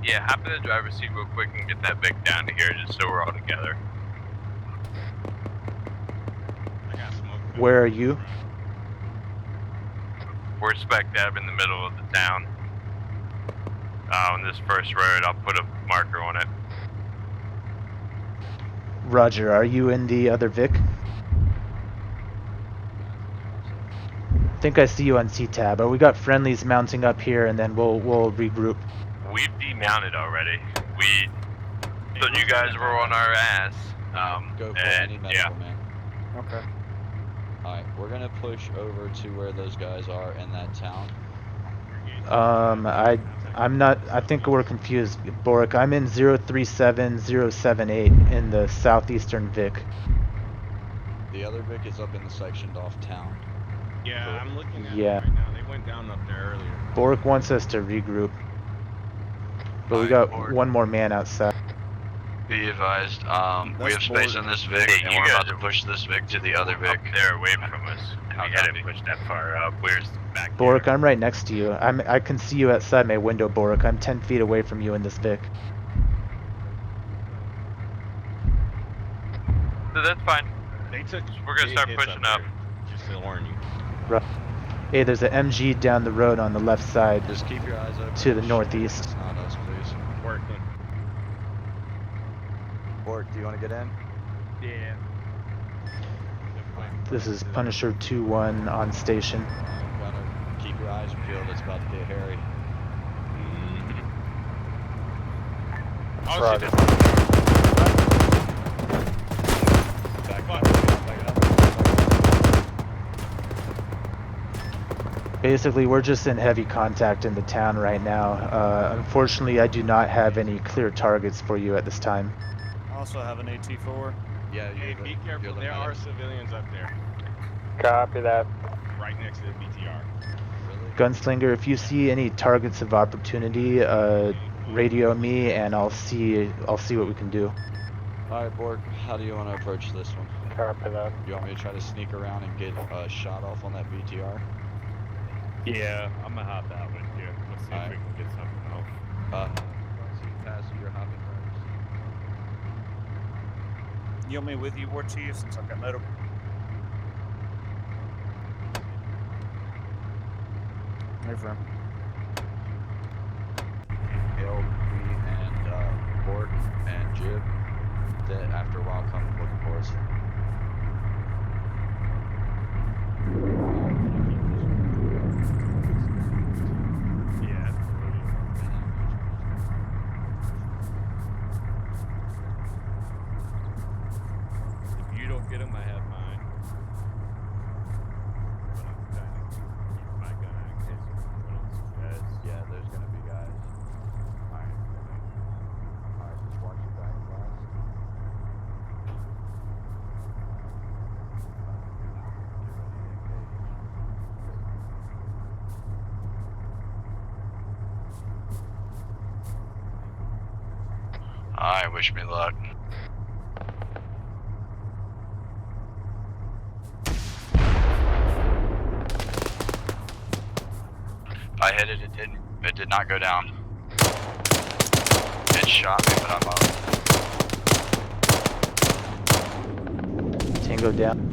Yeah, hop in the driver's seat real quick and get that Vic down to here just so we're all together. I got smoke. Where are you? We're spec dab in the middle of the town. On this first road, I'll put a marker on it. Roger, are you in the other Vic? I think I see you on C-Tab. We got friendlies mounting up here, and then we'll regroup. We've demounted already. We thought you guys were on our ass. Go for and any medical, yeah. man. Okay. Alright, we're gonna push over to where those guys are in that town. I'm not, I think we're confused, Boric. I'm in 037078 in the southeastern Vic. The other Vic is up in the sectioned off town. Yeah, I'm looking at Yeah. them right now. They went down up there earlier. Boric wants us to regroup. But we got one more man outside. Be advised, we have space in this Vic, Hey, and you we're guys about to push this Vic to the other Vic. They're away from us. We hadn't pushed that far up. We're back Boric, I'm right next to you. I can see you outside my window, Boric. I'm 10 feet away from you in this Vic. So that's fine. They took. We're gonna start pushing up. Just to warn you. Right. Hey, there's an MG down the road on the left side. Just keep your eyes open. To the northeast. It's not us, please. Working. Bork, do you want to get in? Yeah. This is Punisher 2-1 on station. Gotta keep your eyes peeled. It's about to get hairy. Oh, Roger. shit. Basically, we're just in heavy contact in the town right now. Unfortunately, I do not have any clear targets for you at this time. I also have an AT4. Yeah, Hey, be careful. There are civilians up there. Copy that. Right next to the BTR. Gunslinger, if you see any targets of opportunity, radio me and I'll see what we can do. Alright, Bork, how do you want to approach this one? Copy that. You want me to try to sneak around and get a shot off on that BTR? Yeah, I'm gonna hop out with you. Let's see if we can get something off. So you pass your hopping driver's seat. You want me with you, War Chief, since I've got medical? Hey, friend. LP and Bork and Jib, that after a while come looking for us. Yeah. If you don't get him, I have mine. But I'm trying to keep my gun out in case someone else has. Yeah, there's gonna be guys. Alright, just watch your back, guys. Alright, wish me luck. I hit it, it did not go down. It shot me, but I'm up. Tango down.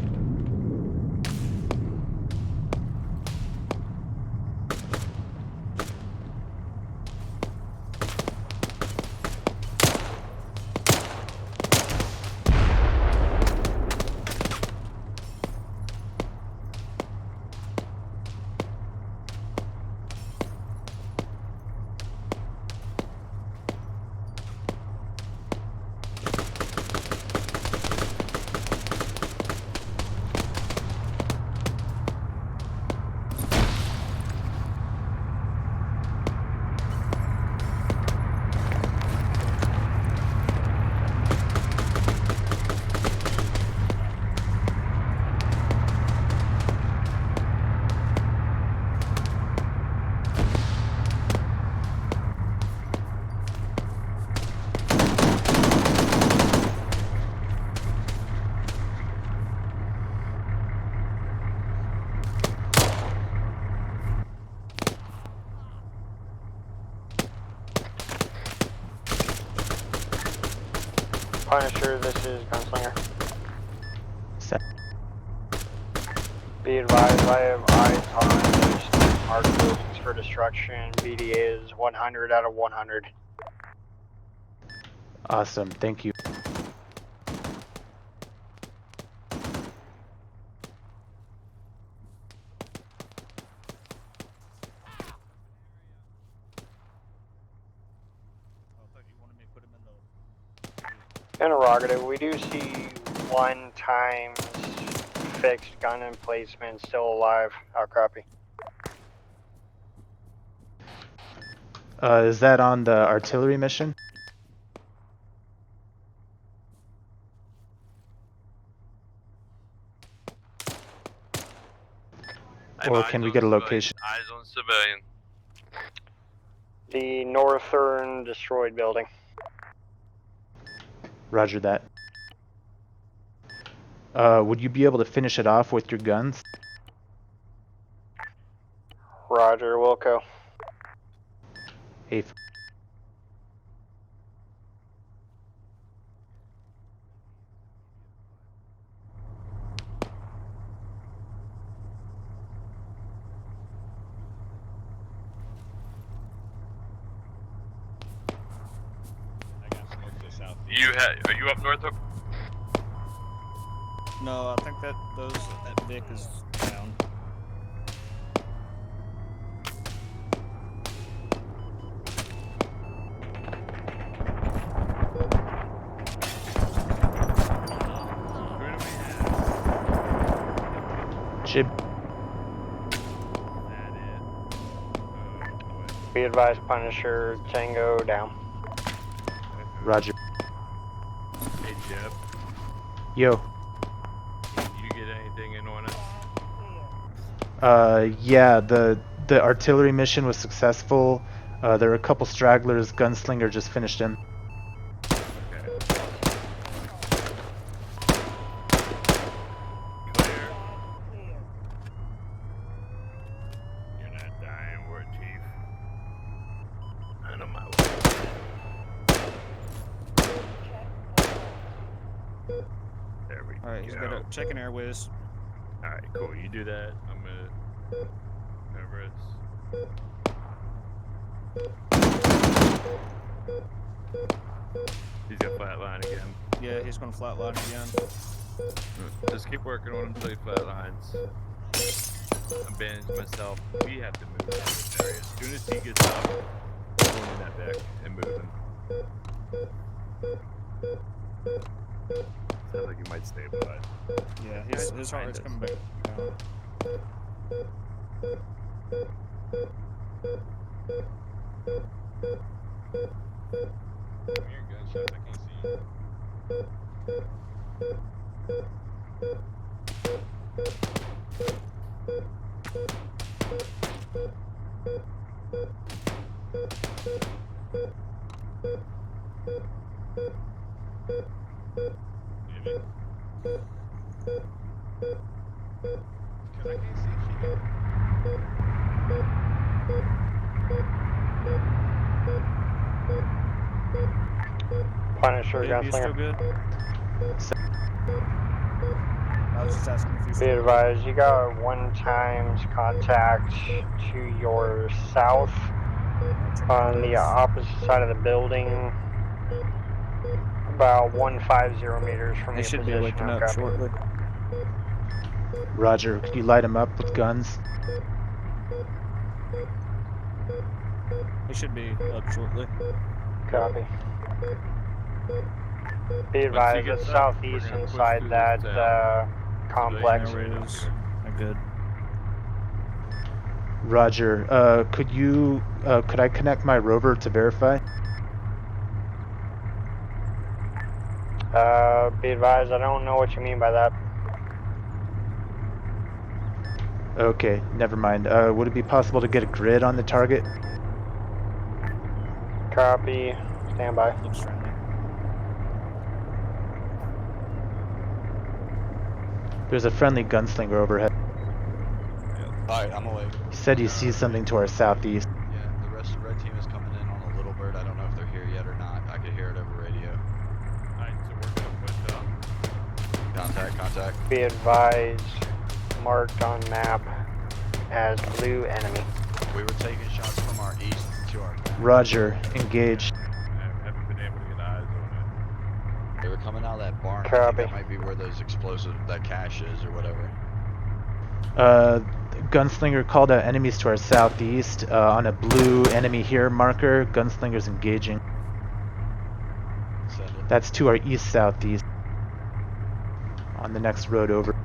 Punisher, this is Gunslinger. Set. Be advised, I have eyes on those marked buildings for destruction. BDA is 100 out of 100. Awesome, thank you. Interrogative, we do see 1 times fixed gun emplacement still alive. How copy? Is that on the artillery mission? Or can we get a location? Eyes on civilian. The northern destroyed building. Roger that. Would you be able to finish it off with your guns? Roger, Wilco. Hey. Are you up north? No, I think that Vic is down. Jib. Be advised, Punisher, Tango down. Roger. Hey, Jeb. Yo. You get anything in on it? Yeah, the artillery mission was successful. There were a couple stragglers. Gunslinger just finished him. Alright, he's got a checking air whiz. Alright, cool. You do that. I'm gonna cover it. He's got flatline again. Yeah, he's gonna flatline again. Just keep working on him until he flatlines. I'm bandaging myself. We have to move out of this area. As soon as he gets up, go in that back and move him. Sounds like he might stabilize. Yeah, his heart rate's coming back down. Come here, gunshots. I can't see you. Because I can't see shit. Punisher, Baby, you still Gunslinger. good? I was just asking if you Be still advised, you got 1 times contact to your south on the opposite side of the building, about 150 meters from They your should be position. waking I'll up copy. shortly. Roger, could you light him up with guns? He should be up shortly. Copy. Be advised, it's southeast inside that complex. They're good. Roger. Could I connect my rover to verify? Be advised, I don't know what you mean by that. Okay, never mind. Would it be possible to get a grid on the target? Copy. Stand by. Looks friendly. There's a friendly gunslinger overhead. Alright, I'm awake. He said he sees something to our southeast. Yeah, the rest of the red team is coming in on a little bird. I don't know if they're here yet or not. I could hear it over radio. Alright, so we're contact. Be advised, marked on map as blue enemy. We were taking shots from our east to our back. Roger, engage. I haven't been able to get eyes on They were coming out of that barn. I Copy. think that might be where those explosives, that cache is or whatever. Gunslinger called out enemies to our southeast on a blue enemy here marker. Gunslinger's engaging. Send it. That's to our east southeast. On the next road over.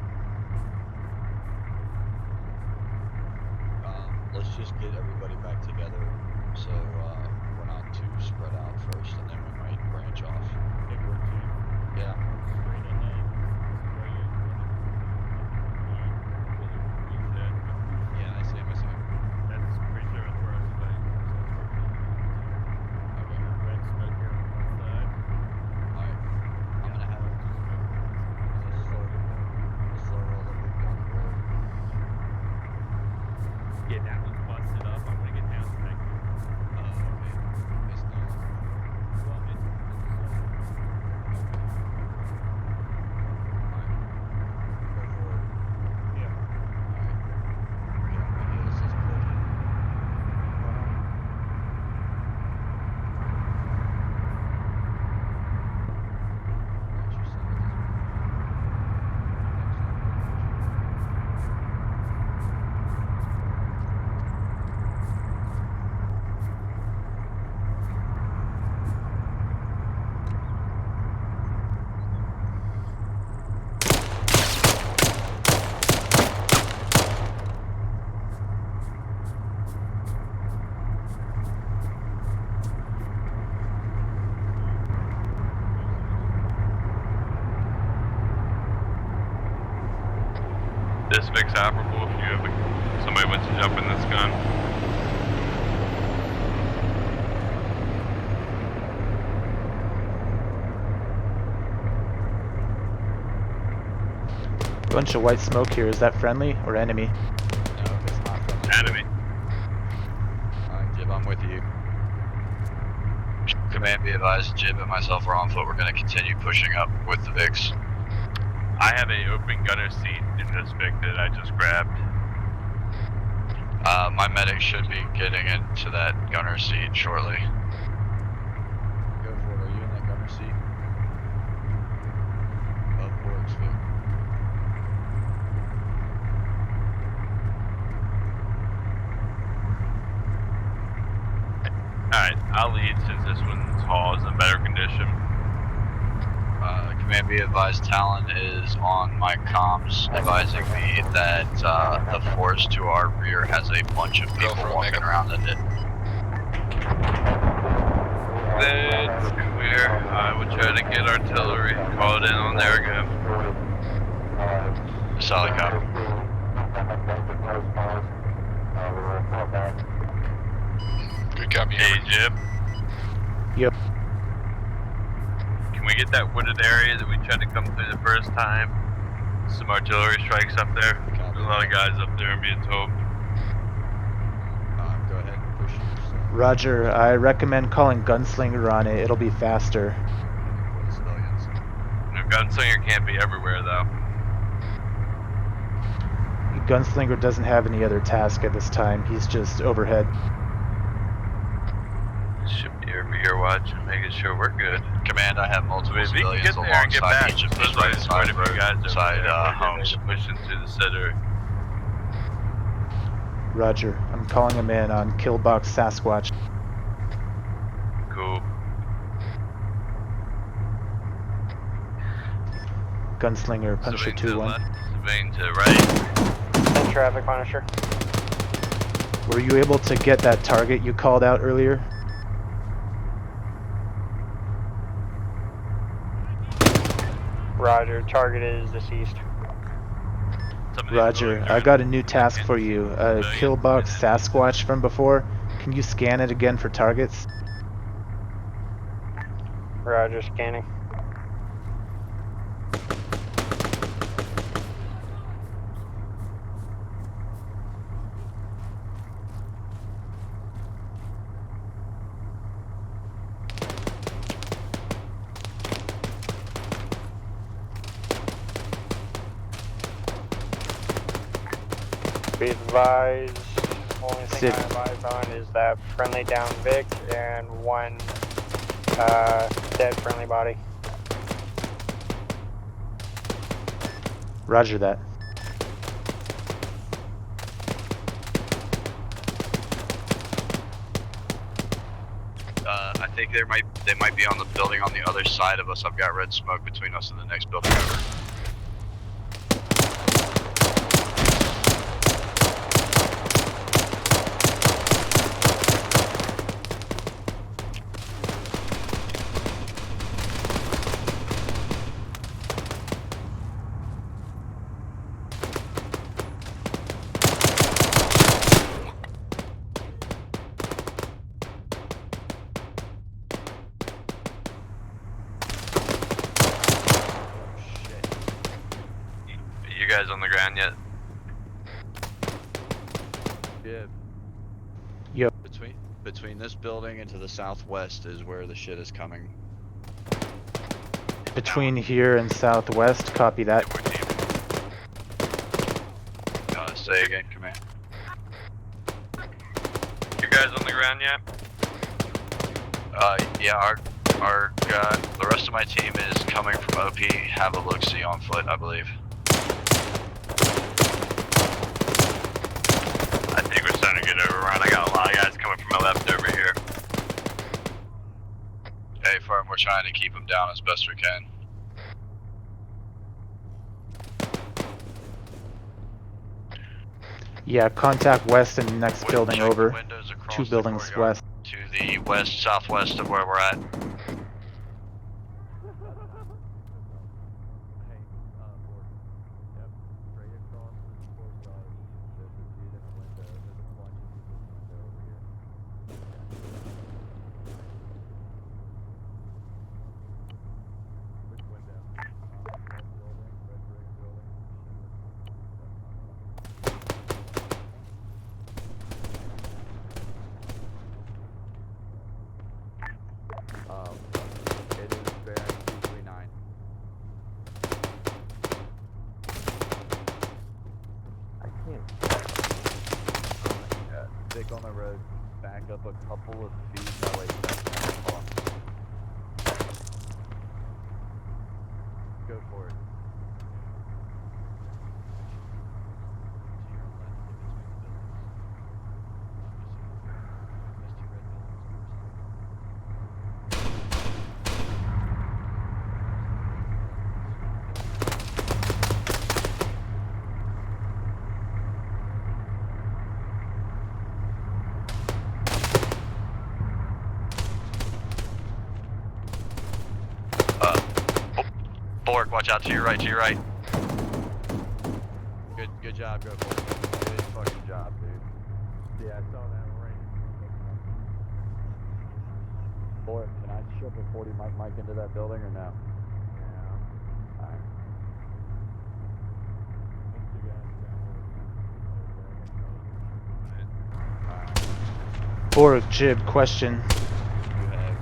Let's just get everybody back together so we're not too spread out first, and then we might branch off. Yeah. Yeah, I see him. That's pretty sure that's where I was playing. Okay. Red smoke here on one side. Alright. I'm gonna have slow roll the big gun roll. Yeah, that one's busted up. I'm gonna get down to that. Oh, okay. It's no longer. Well, it's Okay. Alright. Go for it. yeah. Alright. Get on my heels, let's pull. Watch your side. This Vic's operable if you have somebody wants to jump in this gun. Bunch of white smoke here. Is that friendly or enemy? No, it's not friendly. Enemy. Alright, Jib, I'm with you. Command be advised, Jib and myself are on foot. We're going to continue pushing up with the VIX. I have a open gunner seat in this Vic that I just grabbed. My medic should be getting into that gunner seat shortly. Go for it. Are you in that gunner seat? Upwards, Vic. Alright, I'll lead since this one's hull is in better condition. Command be advised, Talon is on my comms advising me that the force to our rear has a bunch of people walking around in it. That's clear. I will try to get artillery. Call it in on there again. Solid copy. Good copy. Hey, Jib. Yep. Can we get that wooded area that we tried to come through the first time? Some artillery strikes up there. There's a lot of guys up there, I'm being told. Go ahead and push yourself. Roger, I recommend calling Gunslinger on it. It'll be faster. For the civilians. The gunslinger can't be everywhere, though. Gunslinger doesn't have any other task at this time. He's just overhead. Should be over here watching, making sure we're good. Command, I have multiple If you can civilians get there and get alongside back, each of these there's quite right a few guys over side there. homes. Pushing through the center. Roger, I'm calling him in on Killbox Sasquatch. Cool. Gunslinger, Punisher Civilian to the 2-1. left, civilian to the right. Send traffic, Punisher. Were you able to get that target you called out earlier? Roger, target is deceased. Roger, I got a new task for you. Killbox Sasquatch from before. Can you scan it again for targets? Roger, scanning. Be advised, only thing Sid. I advise on is that friendly down Vic and one dead friendly body. Roger that. I think they might be on the building on the other side of us. I've got red smoke between us and the next building over. You guys on the ground yet? Yeah. Yep. Between this building and to the southwest is where the shit is coming. Between here and southwest, copy that. Say again, command. You guys on the ground yet? Yeah, the rest of my team is coming from OP. Have a look-see on foot, I believe. I think we're starting to get overrun. I got a lot of guys coming from my left over here. Hey, firm, we're trying to keep them down as best we can. Yeah, contact west and next building over. 2 buildings west. To the west, southwest of where we're at. It is bearing 239. I can't. Stick on the road. Back up a couple of feet. That way that's not off. Go for it. Bork, watch out to your right, Good job, go for it. Good fucking job, dude. Yeah, I saw that right. Boy, can I shove a 40 mic into that building or no? Yeah. Alright. Borg, Jib, question. You have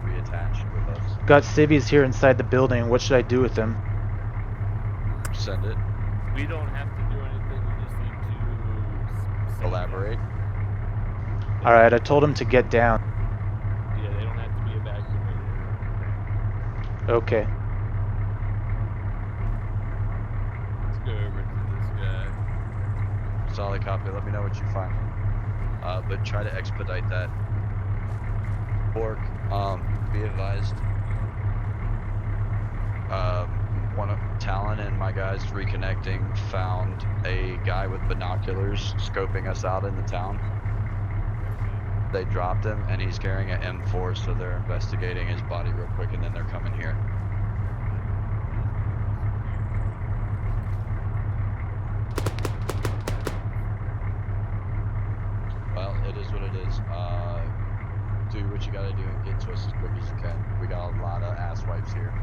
reattached with us. Got civvies here inside the building. What should I do with them? Send it. We don't have to do anything. We just need to Elaborate. Alright, I told him to get down. Yeah, they don't have to be evacuated. Okay. Let's go over to this guy. Solid copy. Let me know what you find. But try to expedite that. Bork, be advised. One of Talon and my guys reconnecting found a guy with binoculars scoping us out in the town. They dropped him and he's carrying an M4, so they're investigating his body real quick and then they're coming here. Well, it is what it is. Do what you gotta do and get to us as quick as you can. We got a lot of ass wipes here.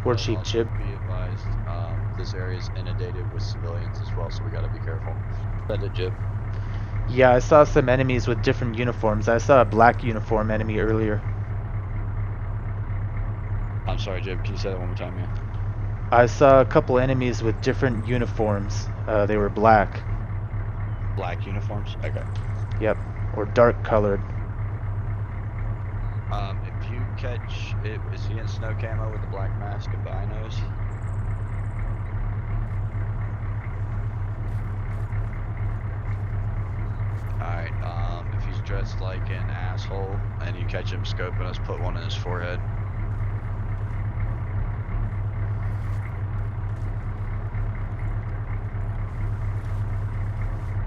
War Chief Jib. Be advised, this area is inundated with civilians as well, so we gotta be careful. Send it, Jib. Yeah, I saw some enemies with different uniforms. I saw a black uniform enemy earlier. I'm sorry, Jib. Can you say that one more time, man? I saw a couple enemies with different uniforms. They were black. Black uniforms? Okay. Yep. Or dark colored. If you catch it, is he in snow camo with the black mask and binos? Alright, if he's dressed like an asshole and you catch him scoping us, put one in his forehead.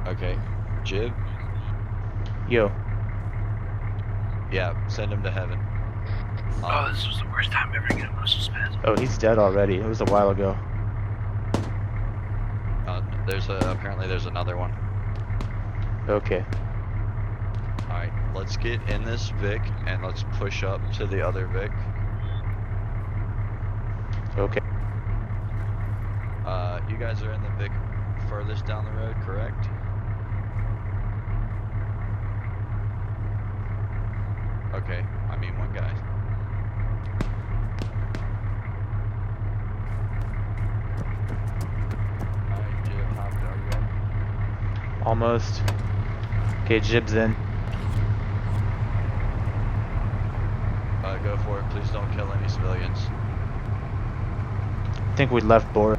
Okay, Jib? Yo. Yeah, send him to heaven. Oh, this was the worst time ever to get a muscle spasm. Oh, he's dead already. It was a while ago. Apparently there's another one. Okay. Alright, let's get in this Vic and let's push up to the other Vic. Okay. You guys are in the Vic furthest down the road, correct? Okay, I mean one guy. Alright, Jib, are you in? Almost. Okay, Jib's in. Go for it, please don't kill any civilians. I think we left Bor.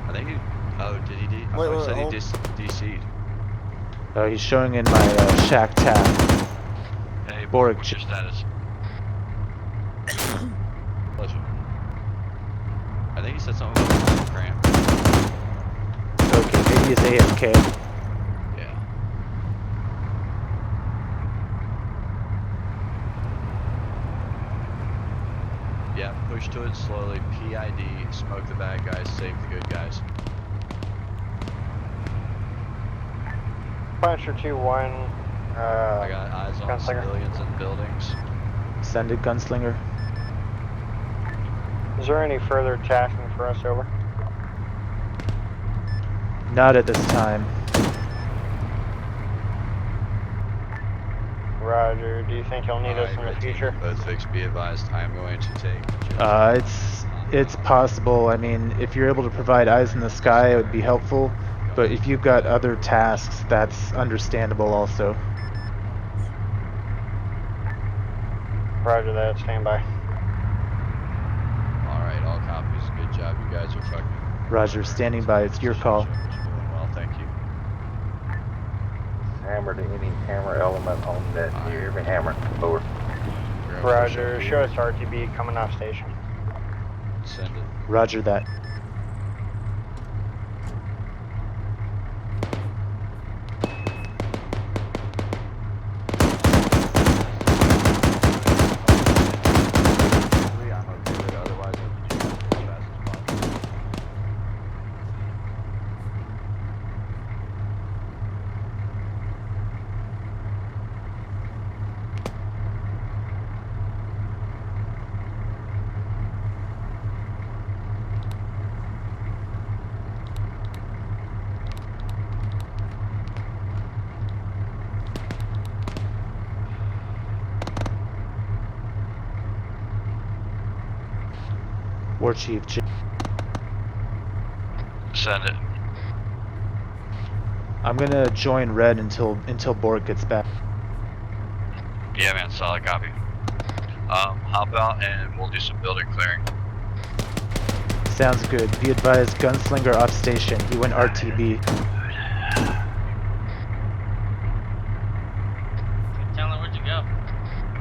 I think he... Oh, did he I thought he said he DC'd. Oh, he's showing in my shack tab. Hey, Boric. what's your status? Pleasure. I think he said something about muscle cramp. Okay, maybe he's AFK. Yeah. Yeah, push to it slowly, PID, smoke the bad guys, save the good guys. Punisher 2-1. I got eyes on Gunslinger. civilians and buildings. Send it, Gunslinger. Is there any further tasking for us, over? Not at this time. Roger. Do you think you'll need us in the future? Both Vics, be advised, I am going to take... It's possible. I mean, if you're able to provide eyes in the sky, it would be helpful. But if you've got other tasks, that's understandable also. Roger that. Stand by. Alright, all copies. Good job. You guys are fucking... Roger, standing by. It's your call. Doing well, thank you. Hammer to any hammer element on that near every hammer. Over. Roger. Show us RTB coming off station. Send it. Roger that. War Chief. Send it. I'm gonna join Red until Borg gets back. Yeah, man, solid copy. Hop out and we'll do some building clearing. Sounds good. Be advised, Gunslinger off station. He went RTB. Tell her where'd you go?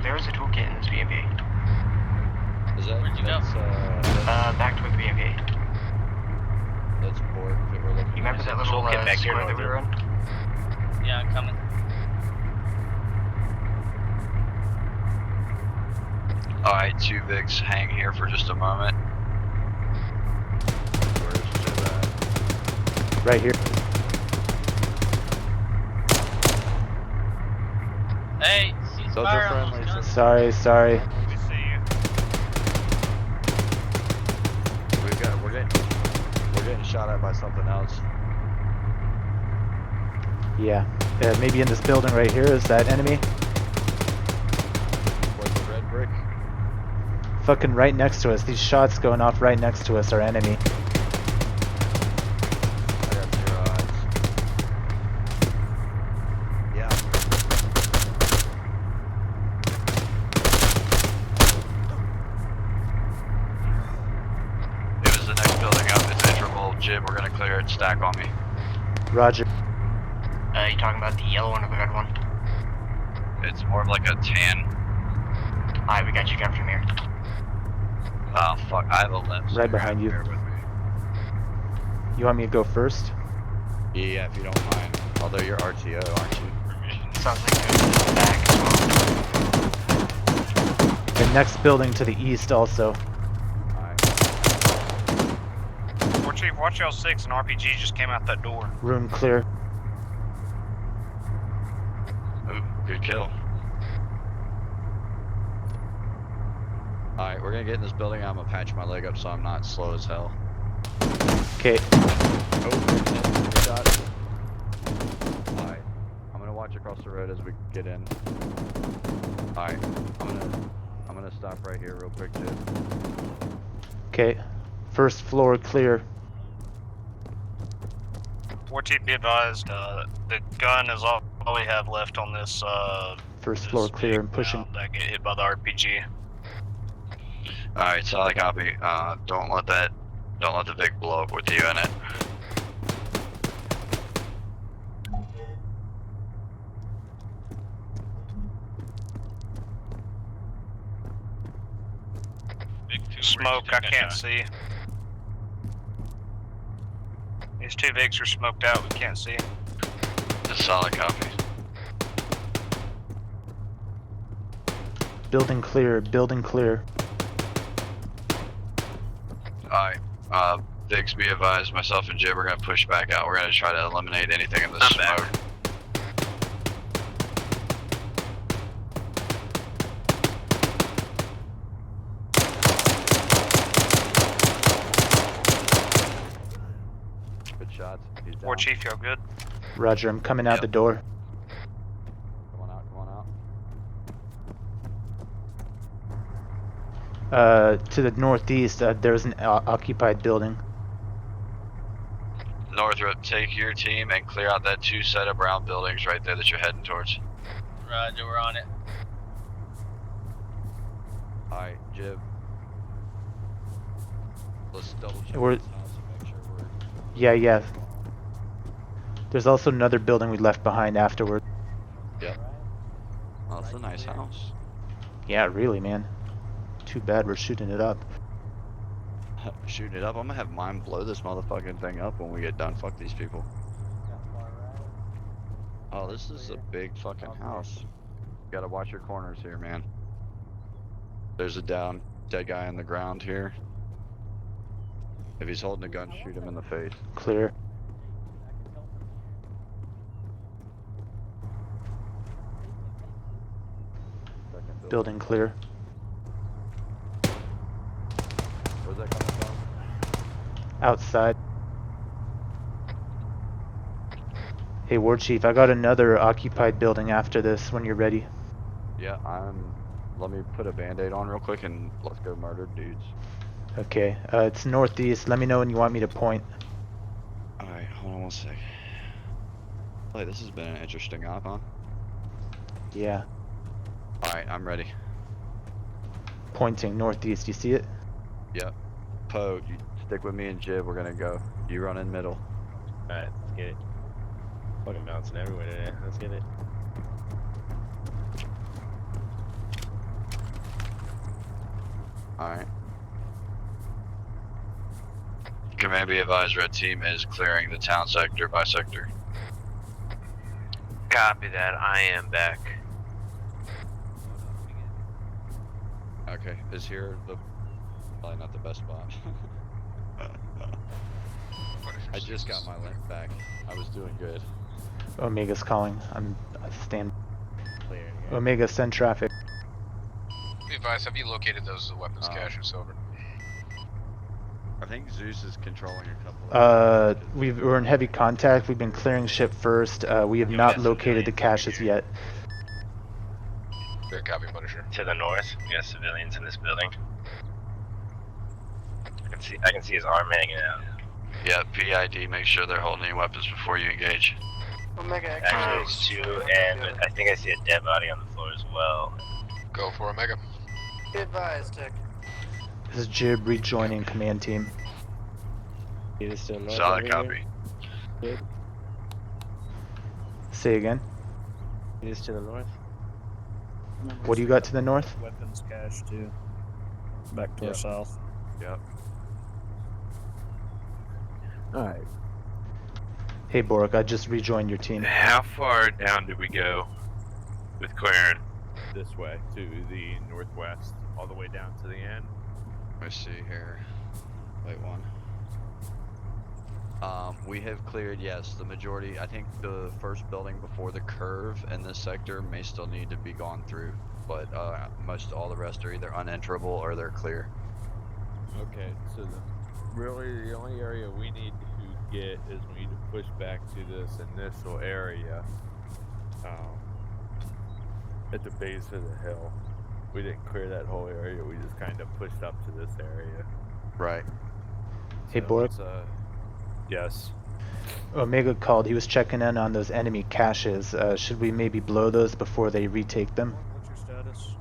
There's a toolkit in this BMP. Is that, where'd you go? Back to the BMP. That's Borg that we're looking You remember at. that little square that we were in? Yeah, I'm coming. Alright, 2 Vics, hang here for just a moment. Where's Jib at? Right here. Hey, Those are friendlies. Sorry. We see you. We're getting shot at by something else. Yeah. Maybe in this building right here. Is that enemy? What's the red brick? Fucking right next to us. These shots going off right next to us are enemy. I got 0 eyes. Yeah. It was the next building up. It's interval. Jib, we're gonna clear it. Stack on me. Roger. You talking about the yellow one or the red one? It's more of like a tan. Alright, we got you covered from here. Oh fuck, I have a left. Right behind you. Bear with me. You want me to go first? Yeah, if you don't mind. Although you're RTO, aren't you? Sounds like you're back as well. The next building to the east also. War Chief, watch L6 and RPG just came out that door. Room clear. Ooh, good kill. Alright, we're gonna get in this building. I'm gonna patch my leg up so I'm not slow as hell. Okay. Oh, good shot. Alright, I'm gonna watch across the road as we get in. Alright, I'm gonna stop right here real quick, Jib. Okay. First floor clear. War Chief, be advised, the gun is all we have left on this, First floor clear and pushing. that get hit by the RPG. Alright, solid copy. Don't let the Vic blow up with you in it. Smoke, I can't see. These two Vics are smoked out, we can't see. Just solid copy. Building clear. Building clear. Alright, Vicks, be advised, myself and Jib are gonna push back out. We're gonna try to eliminate anything in the smoke. Good shots. He's down. War Chief, y'all good? Roger, I'm coming out the door. Come on out, come on out. To the northeast, there's an occupied building. Northrop, take your team and clear out that 2 set of brown buildings right there that you're heading towards. Roger, we're on it. Alright, Jib. Let's double check We're- this house and make sure we're... Yeah. There's also another building we left behind afterward. Yep. Oh, it's a nice house. Yeah, really, man. Too bad we're shooting it up. Shooting it up? I'm gonna have mine blow this motherfucking thing up when we get done. Fuck these people. Oh, this is a big fucking house. You gotta watch your corners here, man. There's a dead guy on the ground here. If he's holding a gun, shoot him in the face. Clear. Building clear. Where's that coming from? Outside. Hey, War Chief, I got another occupied building after this when you're ready. Yeah, let me put a band-aid on real quick and let's go murder dudes. Okay, it's northeast. Let me know when you want me to point. Alright, hold on one sec. Boy, this has been an interesting op, huh? Yeah. Alright, I'm ready. Pointing northeast, you see it? Yep. Poe, you stick with me and Jib, we're gonna go. You run in middle. Alright, let's get it. Fucking bouncing everywhere today. Let's get it. Alright. Command be advised, red team is clearing the town sector by sector. Copy that, I am back. Okay, is here probably not the best spot. I just got my link back. I was doing good. Omega's calling. I stand. Omega, send traffic. Be advised, have you located those weapons caches over? I think Zeus is controlling a couple. We're in heavy contact. We've been clearing ship first. We have not located the caches yet. Fair copy, Punisher. To the north, we got civilians in this building. I can see his arm hanging out. Yeah, PID, make sure they're holding any weapons before you engage. Omega Actually, it's 2, and I think I see a dead body on the floor as well. Go for Omega. Be advised, Dick. This is Jib rejoining command team. It is still north. Solid copy. Good. Say again. It is to the north. What do you got to the north? Weapons cache too. Back to our south. Yep. Alright. Hey Bork, I just rejoined your team. How far down did we go with clearing? This way to the northwest, all the way down to the end. Let me see here. Wait one. We have cleared, yes, the majority. I think the first building before the curve in this sector may still need to be gone through, but most all the rest are either unenterable or they're clear. Okay, so really the only area we need to get is we need to push back to this initial area at the base of the hill. We didn't clear that whole area, we just kind of pushed up to this area. Right. Hey Bork. Yes. Omega called. He was checking in on those enemy caches. Should we maybe blow those before they retake them? What's your status?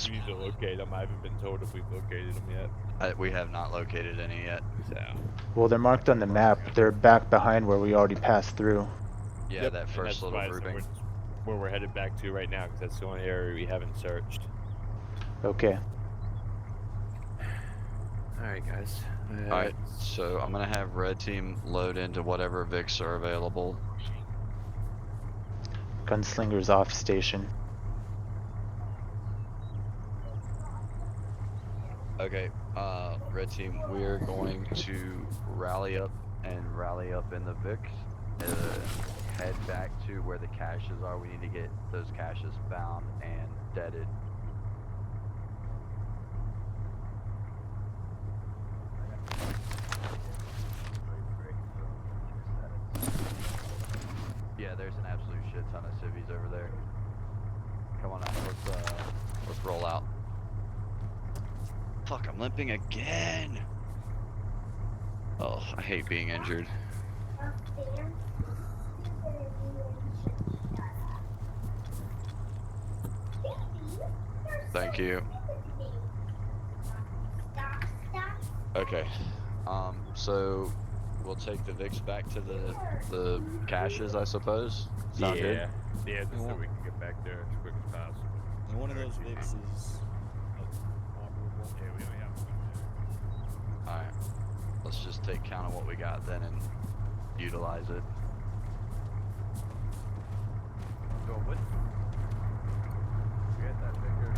We need to locate them. I haven't been told if we've located them yet. We have not located any yet. So. Well, they're marked on the map. They're back behind where we already passed through. Yeah, that first little grouping. Where we're headed back to right now, because that's the only area we haven't searched. Okay. Alright, guys. Alright, so I'm gonna have red team load into whatever Vics are available. Gunslinger's off station. Okay, red team, we're going to rally up in the Vic. Head back to where the caches are. We need to get those caches found and deaded. Yeah, there's an absolute shit ton of civvies over there. Come on out, let's roll out. Fuck, I'm limping again. Oh, I hate being injured. Thank you. Okay. So we'll take the Vicks back to the caches, I suppose. Sound good? Yeah, just so we can get back there as quick as possible. And one of those Vicks is operable. Yeah, we only have one there. Alright. Let's just take count of what we got then and utilize it. Go with. Get that finger.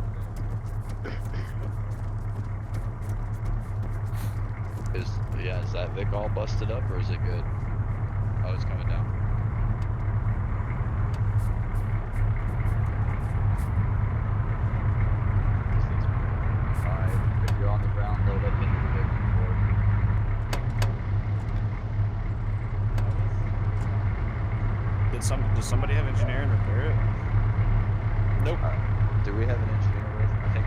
Is that Vic all busted up or is it good? Oh, it's coming down. Alright, if you're on the ground, load up into the Vic report. Does somebody have engineering repair it? Nope. Do we have an engineer with? I think.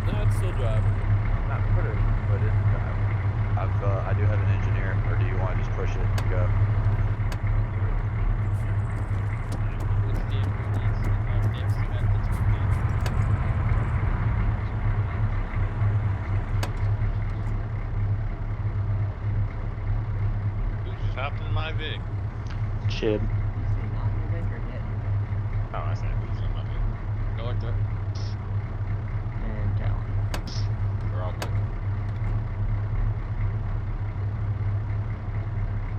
No, it's still driving. Not pretty, but it's driving. I do have an engineer, or do you want to just push it and go? Who just hopped in my Vic? Chib. Oh, I said who's in my Vic. Go into it. And down. We're all good.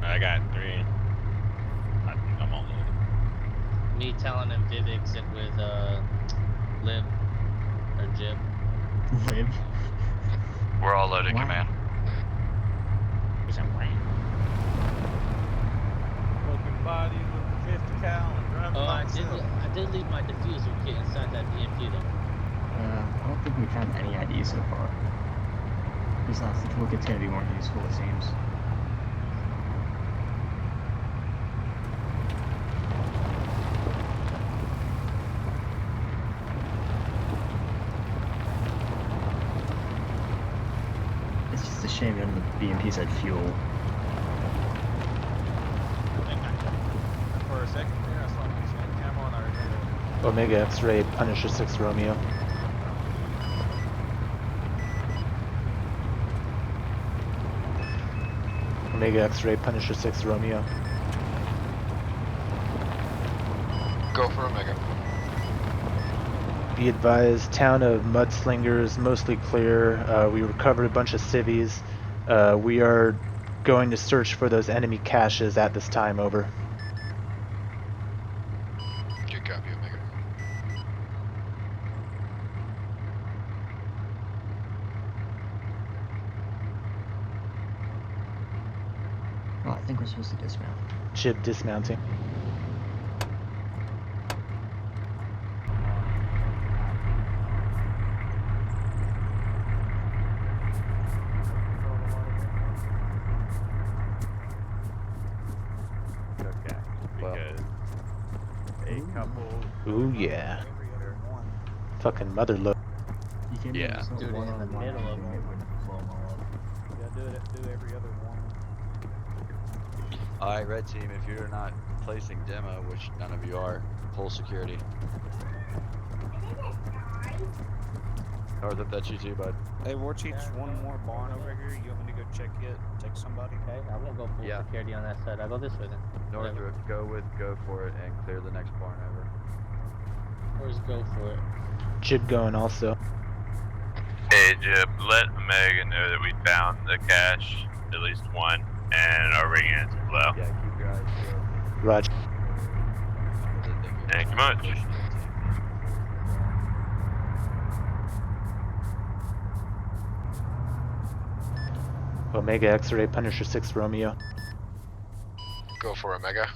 I got 3. I'm all loaded. Me, Talon, and Vivek sit with Lib or Jib. Lib. We're all loaded, command. Is that Wayne? Smoking bodies with the 50 cal and driving by myself. I did leave my diffuser kit inside that BMP though. I don't think we've had any IDs so far. This last toolkit's gonna be more useful, it seems. shame and the BMP said fuel. For a second there, I saw you saying camo on our head. Omega X-ray, Punisher 6 Romeo. Omega X-ray, Punisher 6 Romeo. Go for Omega. Be advised, town of Mudslingers, mostly clear. We recovered a bunch of civvies. We are going to search for those enemy caches at this time, over. Good copy, Omega. Oh, I think we're supposed to dismount. Jib dismounting. Okay. Because a couple. Ooh, yeah. Fucking mother load. You can Yeah. just Dude, one in the on one, middle of it wouldn't blow them all up. You gotta do every other one. Alright, red team, if you're not placing demo, which none of you are, pull security. North up, that's you too, bud. Hey, War Chief's one more barn over here. You want me to go check it? Take somebody? Okay, I won't go full security on that side. I'll go this way then. Northrop, go for it and clear the next barn over. Where's go for it? Jib going also. Hey Jib, let Omega know that we found the cache, at least one, and are bringing it to below. Yeah, keep your eyes peeled. Roger. Thank you much. Omega X-ray, Punisher 6 Romeo. Go for Omega.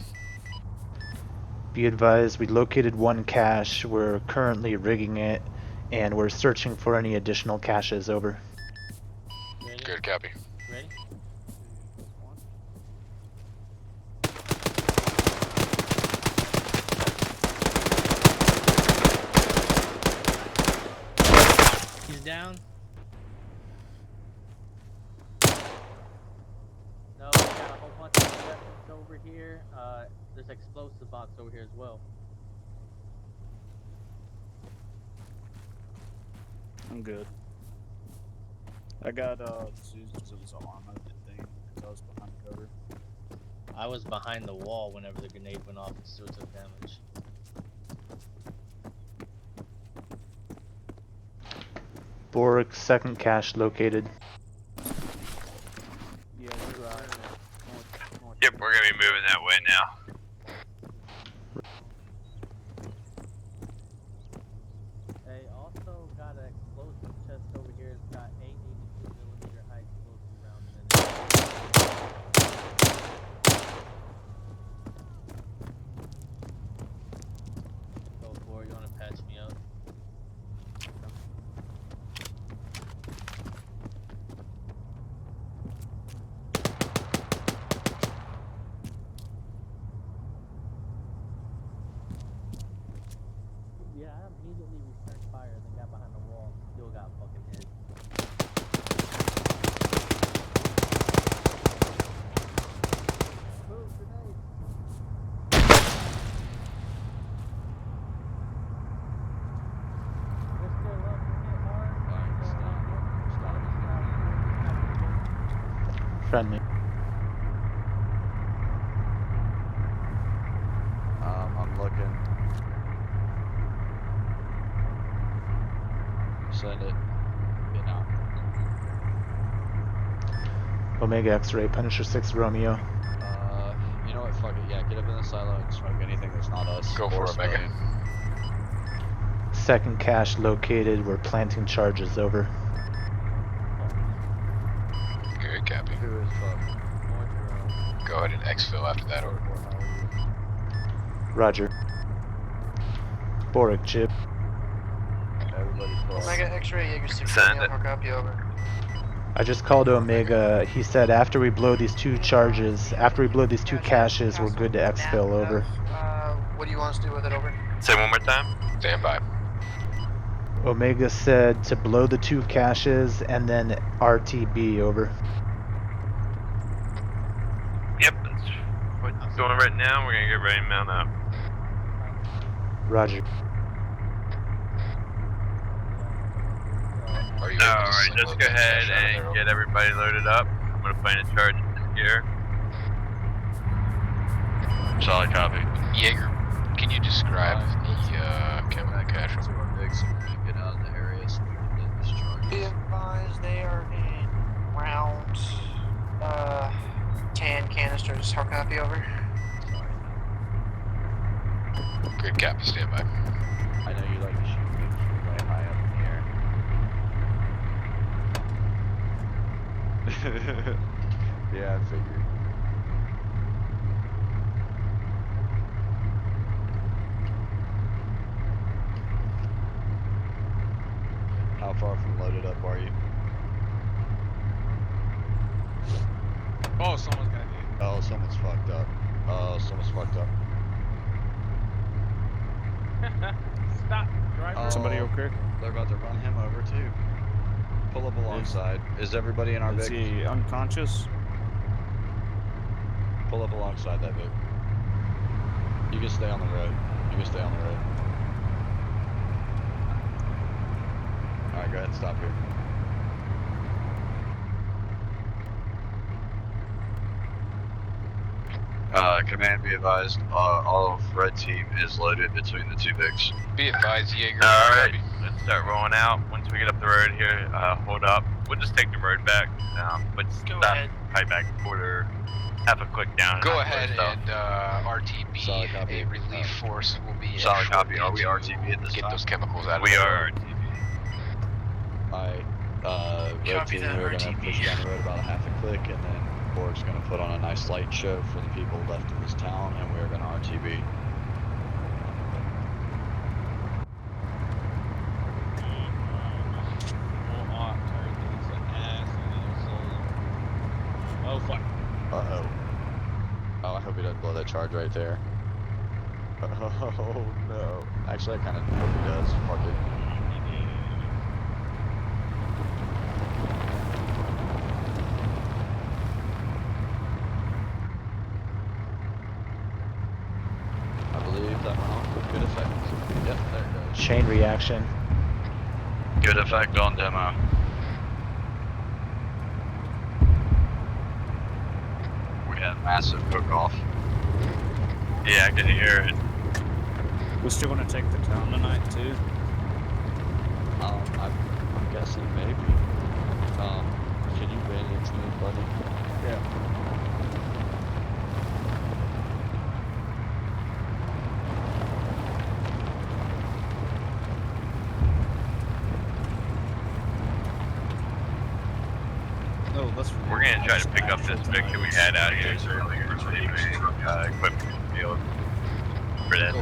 Be advised, we located one cache. We're currently rigging it, and we're searching for any additional caches, over. Ready? Good copy. Ready? He's down. No, we got a whole bunch of weapons over here. There's explosive box over here as well. I'm good. I got Susan's arm, I think, because I was behind cover. I was behind the wall whenever the grenade went off and still took damage. Boric, second cache located. Yeah, we're north. Yep, we're gonna be moving that way now. They also got an explosive chest over here. It's got 882mm high explosive rounds in it. Go for it. You wanna patch me up? Yeah, I immediately returned fire, then got behind the wall, still got fucking hit. Move, grenade! They're still up, hit hard. Friendly. I'm looking. Send it. Get out. Omega X-ray, Punisher 6 Romeo. You know what? Fuck it. Yeah, get up in the silo and smoke anything that's not us. Go for Omega. Second cache located. We're planting charges, over. Good copy. Who is fuck? Go ahead and exfil after that order. Roger. Boric, Jib. Everybody's close. Omega X-ray, Jaeger 6, Send it. I'll copy over. I just called Omega. He said after we blow these two charges, after we blow these two caches, we're good to exfil, over. What do you want us to do with it, over? Say one more time. Stand by. Omega said to blow the two caches and then RTB, over. Yep, that's what we're doing right now. We're gonna get ready to mount up. Roger. Alright, let's go ahead and get everybody loaded up. I'm gonna find a charge here. Solid copy. Jaeger, can you describe the chemical cache? Get out of the area so we can get this charge. Be advised, they are in round 10 canisters. How copy over? Good cap, stand by. I know you like to shoot things from way high up in the air. Yeah, I figured. How far from loaded up are you? Oh, someone's gonna get. Oh, someone's fucked up. Oh, someone's fucked up. Stop, driver. Somebody okay? They're about to run him over too. Pull up alongside. Is everybody in our Is big? he unconscious? Pull up alongside that big. You can stay on the road. You can stay on the road. Alright, go ahead and stop here. Command be advised, all of red team is loaded between the two bigs. Be advised, Jaeger. Alright, let's start rolling out. Once we get up the road here, hold up. We'll just take the road back. But stop right back quarter. Have a quick down. Go ahead and RTB. A relief force will be. Solid copy. Are we RTB at this Get time? those chemicals out of We there. are RTB. Alright, red team, we're gonna push down the road about a half a click, and then Borg's gonna put on a nice light show for the people left in this town, and we're gonna RTB. Oh fuck. Uh-oh. Oh, I hope he doesn't blow that charge right there. Oh no. Actually, I kind of hope he does. Fuck it. I believe that went off with good effect. Yep, there it goes. Chain reaction. Good effect on demo. We have massive cook-off. Yeah, I can hear it. We're still gonna take the town tonight too. I'm guessing maybe. Can you ban it to me, buddy? Yeah. No, that's. We're gonna try to pick up this Vic that we had out here earlier. Equipment in the field. For that.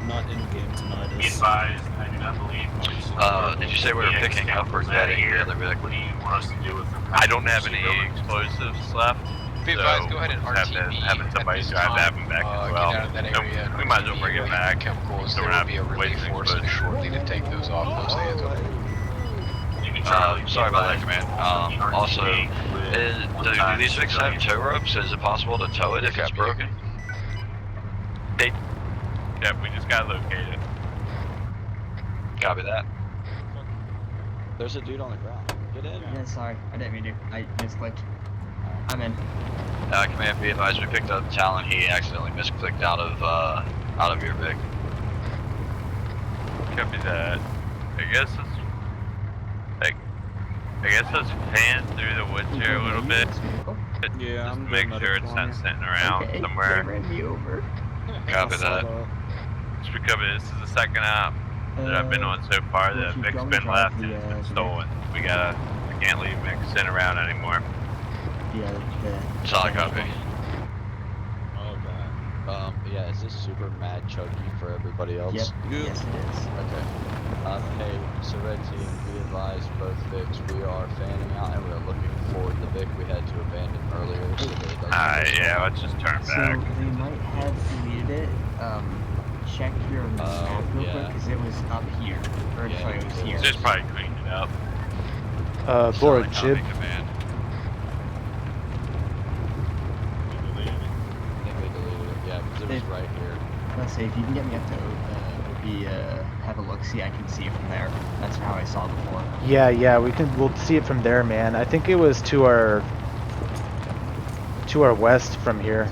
Not in game tonight. Be advised, I do not believe. Did you say we were picking up or getting the other Vic? What do you want us to do with them? I don't have any explosives left. Be advised, so go ahead and we'll just have RTB. to have somebody at this drive to have time. them back as Get well. out of that So area. we might as well bring it back. Chemicals. So There we're will not be a relief wasting force explosives. shortly to take those off those hands. Sorry about that, command. Also, do these Vics have tow ropes? Is it possible to tow it if it's broken? Yeah, we just gotta locate it. Copy that. There's a dude on the ground. Get in. Yeah, sorry. I didn't mean to. I misclicked. I'm in. Command, be advised, we picked up Talon. He accidentally misclicked out of your Vic. Copy that. I guess let's pan through the woods here a little bit. Yeah, Just I'm make doing sure it's not sitting around Okay, somewhere. they ran me over. Copy that. Just because this is the second op that I've been on so far that Vic's been left and it's been stolen. I can't leave Vic sitting around anymore. Yeah, Solid copy. Oh god. Yeah, is this super mad chunky for everybody else? Yep. Yes, it is. Okay. Hey, so red team, be advised, both Vics, we are fanning out and we're looking for the Vic we had to abandon earlier so that it doesn't. Yeah, let's just turn back. So they might have deleted it. Check your map real quick because it was up here. Or sorry, it was here. Just probably cleaned it up. Borg, Jib. is right here. Let's say if you can get me up to have a look, see, I can see it from there. That's how I saw before. Yeah, we'll see it from there, man. I think it was to our west from here.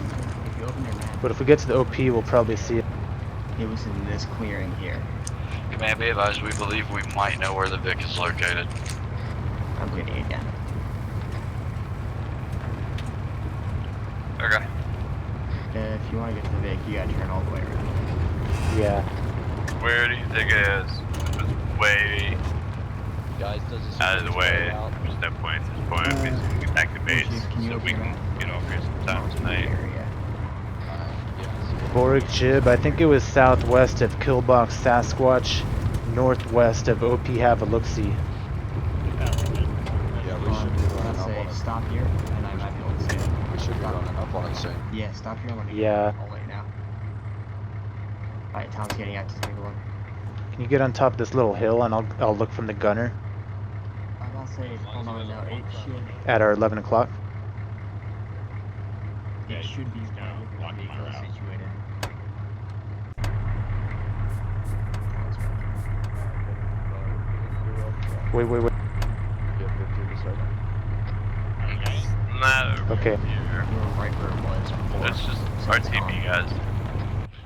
If you open your map, But if we get to the OP, we'll probably see it. it was in this clearing here. Command, be advised, we believe we might know where the Vic is located. I'm getting it again. Okay. If you want to get to the Vic, you gotta turn all the way around. Yeah. Where do you think it is? It's way Guys, does this out of the way. out? There's no point at this point. We just get back to base so we can get off here sometime tonight. Boric Jib, I think it was southwest of Killbox Sasquatch, northwest of OP Have a Look-See. Yeah, we should be running Let's up say on it. stop here, and I might be able to see it. We should be running up on it soon. Yeah, stop here. Let me Yeah. I'll let you know. Alright, Tom's getting out to take a look. Can you get on top of this little hill and I'll look from the gunner I'm about to say, hold on now, it should, at our 11 o'clock? it should be where the vehicle is situated. Wait. Okay. We're right where it was before. It's just so it's RTB, guys.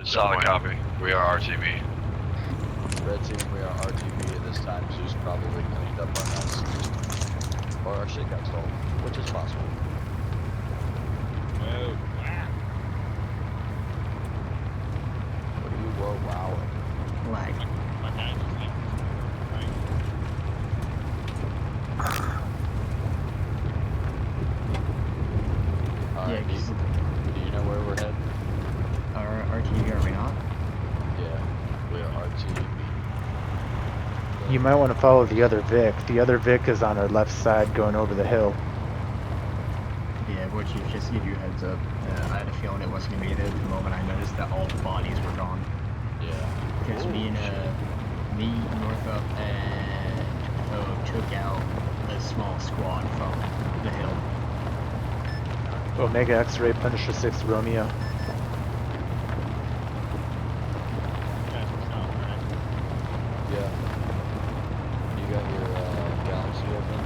Solid copy. We are RTB. Red team, we are RTB at this time. Zeus probably cleaned up our mess. Or our shit got stolen, which is possible. Oh, What are you wowing? Lag. my guy just like, Yeah, Alright, do you know where we're headed? Our RTV, are we not? Yeah, we are RTB. You might want to follow the other Vic. The other Vic is on our left side going over the hill. Yeah, which is just to give you a heads up. I had a feeling it wasn't gonna be there at the moment I noticed that all the bodies were gone. Yeah. Because me, Northup, and took out a small squad from the hill. Omega X-Ray Punisher 6 Romeo. Yeah. You got your galaxy open?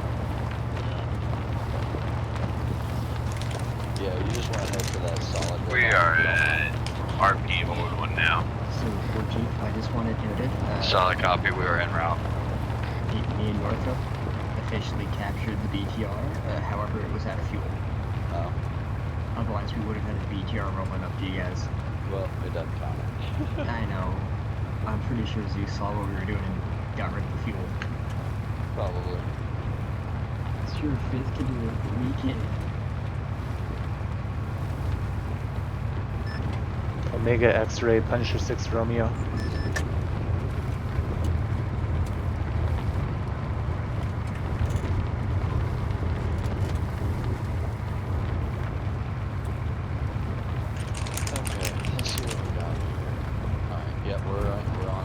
Yeah, you just want to head for that solid. We are at RP mode 1 now. So, Chief, I just wanted noted. Solid copy. We are en route. Me and Northup officially captured the BTR. However, it was out of fuel. Oh. Otherwise, we would have had a BTR rolling up to you guys. Well, it doesn't count. I know. I'm pretty sure Zeus saw what we were doing and got rid of the fuel. Probably. It's your fifth to do it. We can. Omega X-Ray Punisher 6 Romeo. Okay, let's see what we got here. Alright, yeah, we're on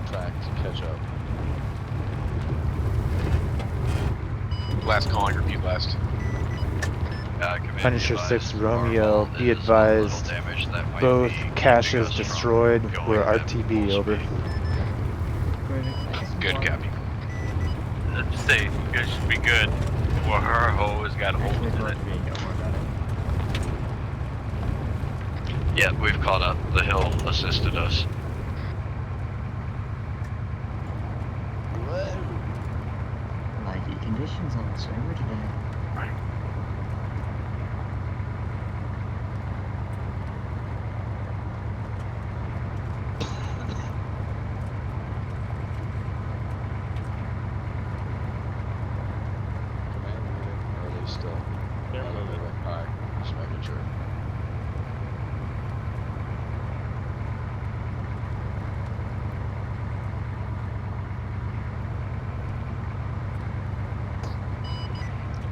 track to catch up. Last calling, repeat last. Punisher 6 Romeo, be advised, both caches destroyed. We're RTB, over. Good, copy. Just say, you guys should be good. Well, her hole has got holes in it. Yeah, we've caught up. The hill assisted us. Like, conditions on the server today. Or are they still? They're moving. Alright, just making sure.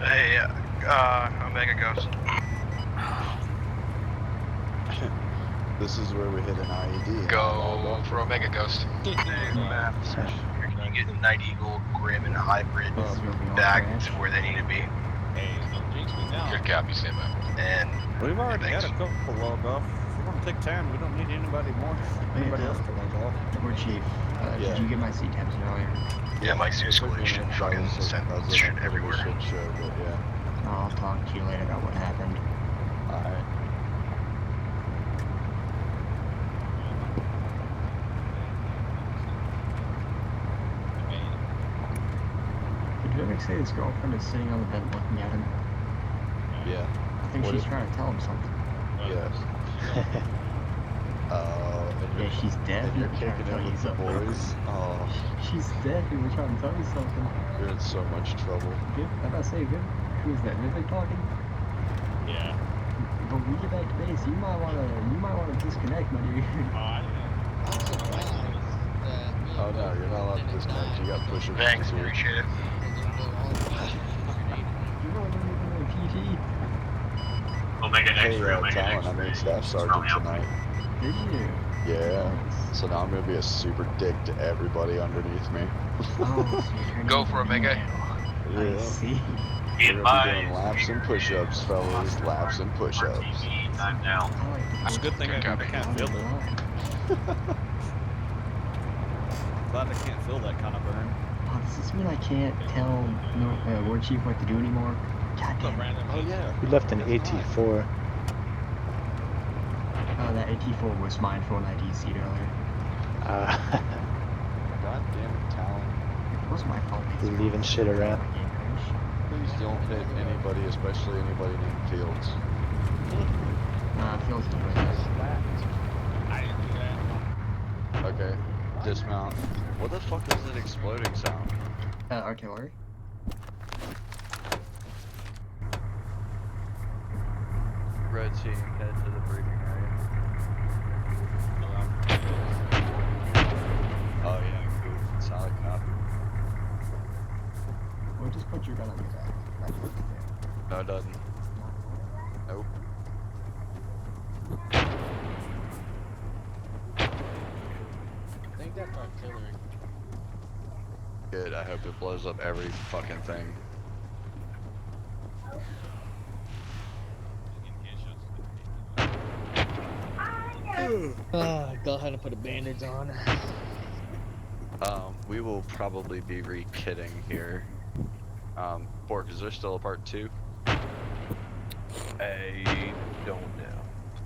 Hey, Omega Ghost. This is where we hit an IED. Go for Omega Ghost. Maps. You get Night Eagle, Grim, and Hybrid back to where they need to be. Hey, don't jinx me now. Good copy, stand by. And We've already had a couple log off We're gonna take 10. We don't need anybody more. Anybody else to log off. We're Chief. Did you get my seat tabs earlier? Yeah, Mike's escalation fucking sent shit everywhere. Shit show, but yeah. I'll talk to you later about what happened. Alright. Did Vivek say his girlfriend is sitting on the vent looking at him? Yeah. I think she's trying to tell him something. Yes. Yeah, she's definitely you're trying to kicking tell it you with the something. boys. Oh, She's definitely trying to tell you something. you're in so much trouble. Good. I'm about to say, good. Who is that? Vivek talking? Yeah. But when we get back to base, you might wanna disconnect, my dude. Oh no, you're not allowed to disconnect. You got push-ups. Thanks, to do. appreciate it. You know when you're doing PT? Omega Hey, X-ray, Omega Talon, I X-ray. made staff sergeant tonight. Did you? Yeah. So now I'm gonna be a super dick to everybody underneath me. Oh, so you're turning Go into for it, Mega. I see. We're gonna be doing laps and push-ups, fellas. Laps and push-ups. I'm down. It's a good thing I can't feel it. Glad I can't feel that kind of burn. Oh, does this mean I can't tell War Chief what to do anymore? God damn it. Oh yeah. We left an AT4. Oh, that AT4 was mine for when I DC'd earlier. God damn it, Talon. It wasn't my fault. We're leaving shit around. Please don't hit anybody, especially anybody named Fields. Fields is with us. I didn't do that. Okay. Dismount. What the fuck is that exploding sound? Artillery. Red team, head to the briefing area. Oh yeah, cool. Solid copy. Or just put your gun on your back. That's what you do. No, it doesn't. Nope. I think that's artillery. Good, I hope it blows up every fucking thing. Go ahead and put a bandage on. We will probably be re-kitting here. Bork, is there still a part 2? I don't know.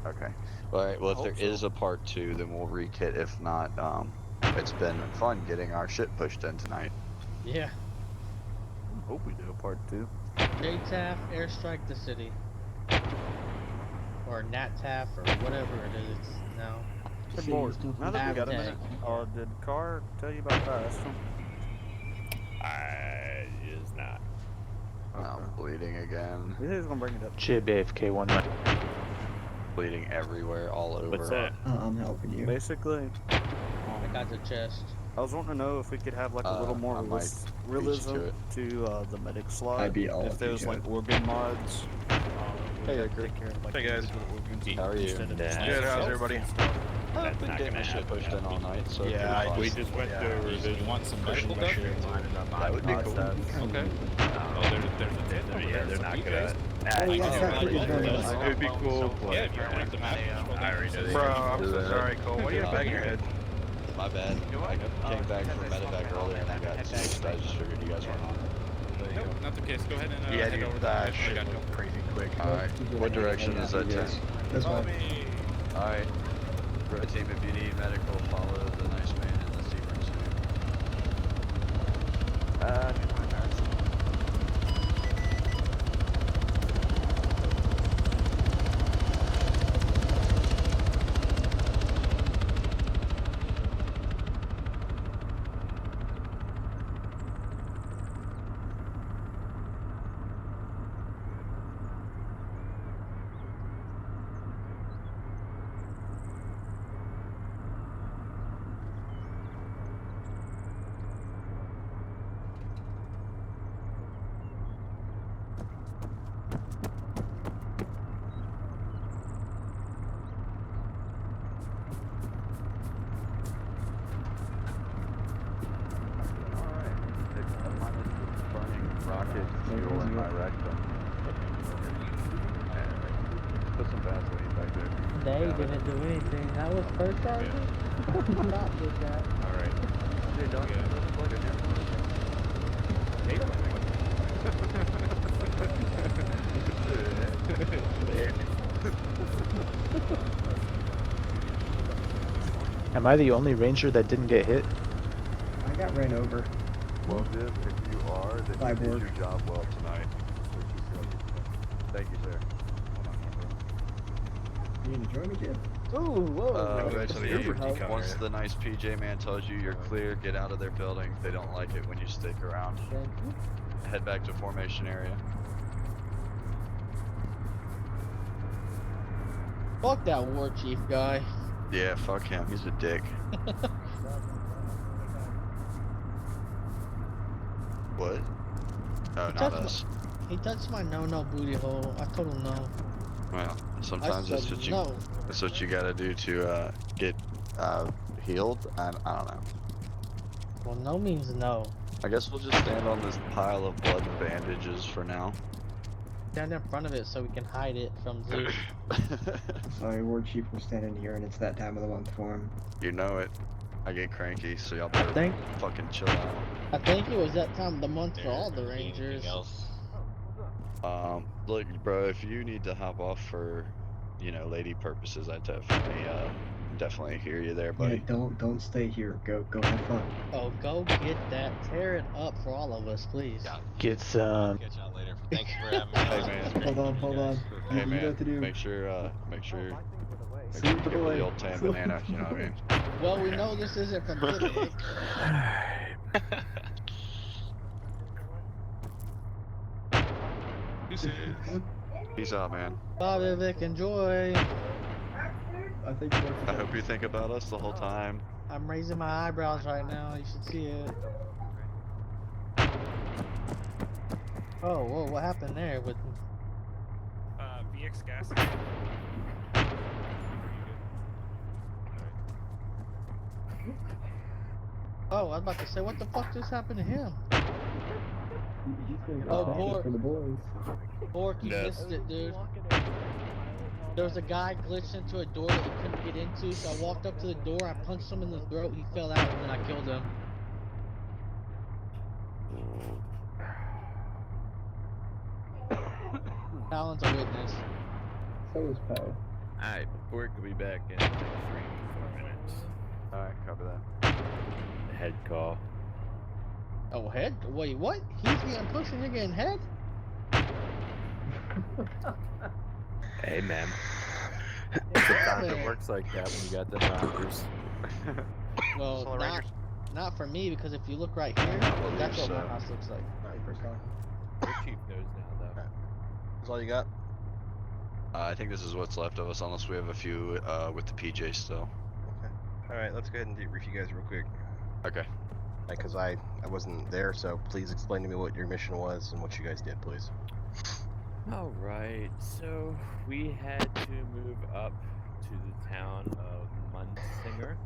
Okay. Alright, well if there is a part 2, then we'll re-kit. If not, it's been fun getting our shit pushed in tonight. Yeah. Hope we do a part 2. JTAF airstrike the city. Or NATTAF or whatever it is now. Hey, board. Now that we got a minute, did Carr tell you about that? Is not. I'm bleeding again. He's gonna bring it up. Jib AFK 1 minute. Bleeding everywhere, all over. What's that? I'm helping you. Basically, I got the chest. I was wanting to know if we could have like a little more realism to the medic slot. I'd be all if there's like organ mods. Hey, Edgar. Hey guys. How are you? Good. How's everybody? I've been getting my shit pushed in all night, so Yeah, We just went through You want some medical stuff? that would be cool. Okay. they're not gonna. Oh, yes, that could be very It nice. would be cool. Yeah, if you want the map. I already know. Bro, I'm so sorry, Cole. What do you have back in your head? My bad. I came back from medevac earlier and I got sick. I just figured you guys weren't on. Nope, not the case. Go ahead and Yeah, head dude, over that there. shit I got went crazy quick. Alright. What direction is that 10? That's Follow fine. me. Alright. Red team, if you need medical, follow the nice man in the Seaburn suit. Rocket fuel in my rectum. Put some Vaseline back there. They didn't do anything. That was first sergeant. Stop did that. Alright. Dude, don't plug in Am I the only ranger that didn't get hit? I got ran over. Well, Div, if you are, then you did your job well tonight. Thank you, sir. You enjoy me, Jim? Ooh, whoa. Once the nice PJ man tells you you're clear, get out of their building. They don't like it when you stick around. Thank you. Head back to formation area. Fuck that war chief guy. Yeah, fuck him. He's a dick. What? Oh, not us. He touched my no booty hole. I told him no. Well, sometimes that's what you. no. That's what you gotta do to get healed. I don't know. Well, no means no. I guess we'll just stand on this pile of blood and bandages for now. Stand in front of it so we can hide it from Zeus. Sorry, War Chief was standing here and it's that time of the month for him. You know it. I get cranky, so y'all better fucking chill out. I think it was that time of the month for all the rangers. Look, bro, if you need to hop off for, you know, lady purposes, I definitely hear you there, buddy. Yeah, don't stay here. Go have fun. Oh, go get that. Tear it up for all of us, please. Get some. Catch y'all later. Thank you for having me. Hey man. Hold on. Hey You man, know what to do. make sure See you you for give the her way. the old tan banana, you know what I mean? Well, we know this isn't from Vivek. Peace out, man. Bye, Vivek. Enjoy. I hope you think about us the whole time. I'm raising my eyebrows right now. You should see it. Oh, whoa, what happened there with VX gas. Oh, I was about to say, what the fuck just happened to him? Oh, Bork, you missed it, dude. There was a guy glitched into a door that he couldn't get into, so I walked up to the door, I punched him in the throat, he fell out, and then I killed him. Talon's a witness. So is Poe. Alright, Bork will be back in 3 to 4 minutes. Alright, copy that. Head call. Oh, head? Wait, what? He's getting pushed and you're getting head? Hey, man. Sometimes it works like that when you got the rounders. Well, not for me, because if you look right here, that's what my house looks like. Your chief knows now, though. That's all you got? I think this is what's left of us, unless we have a few with the PJ still. Okay. Alright, let's go ahead and debrief you guys real quick. Okay. Because I wasn't there, so please explain to me what your mission was and what you guys did, please. Alright, so we had to move up to the town of Munsinger.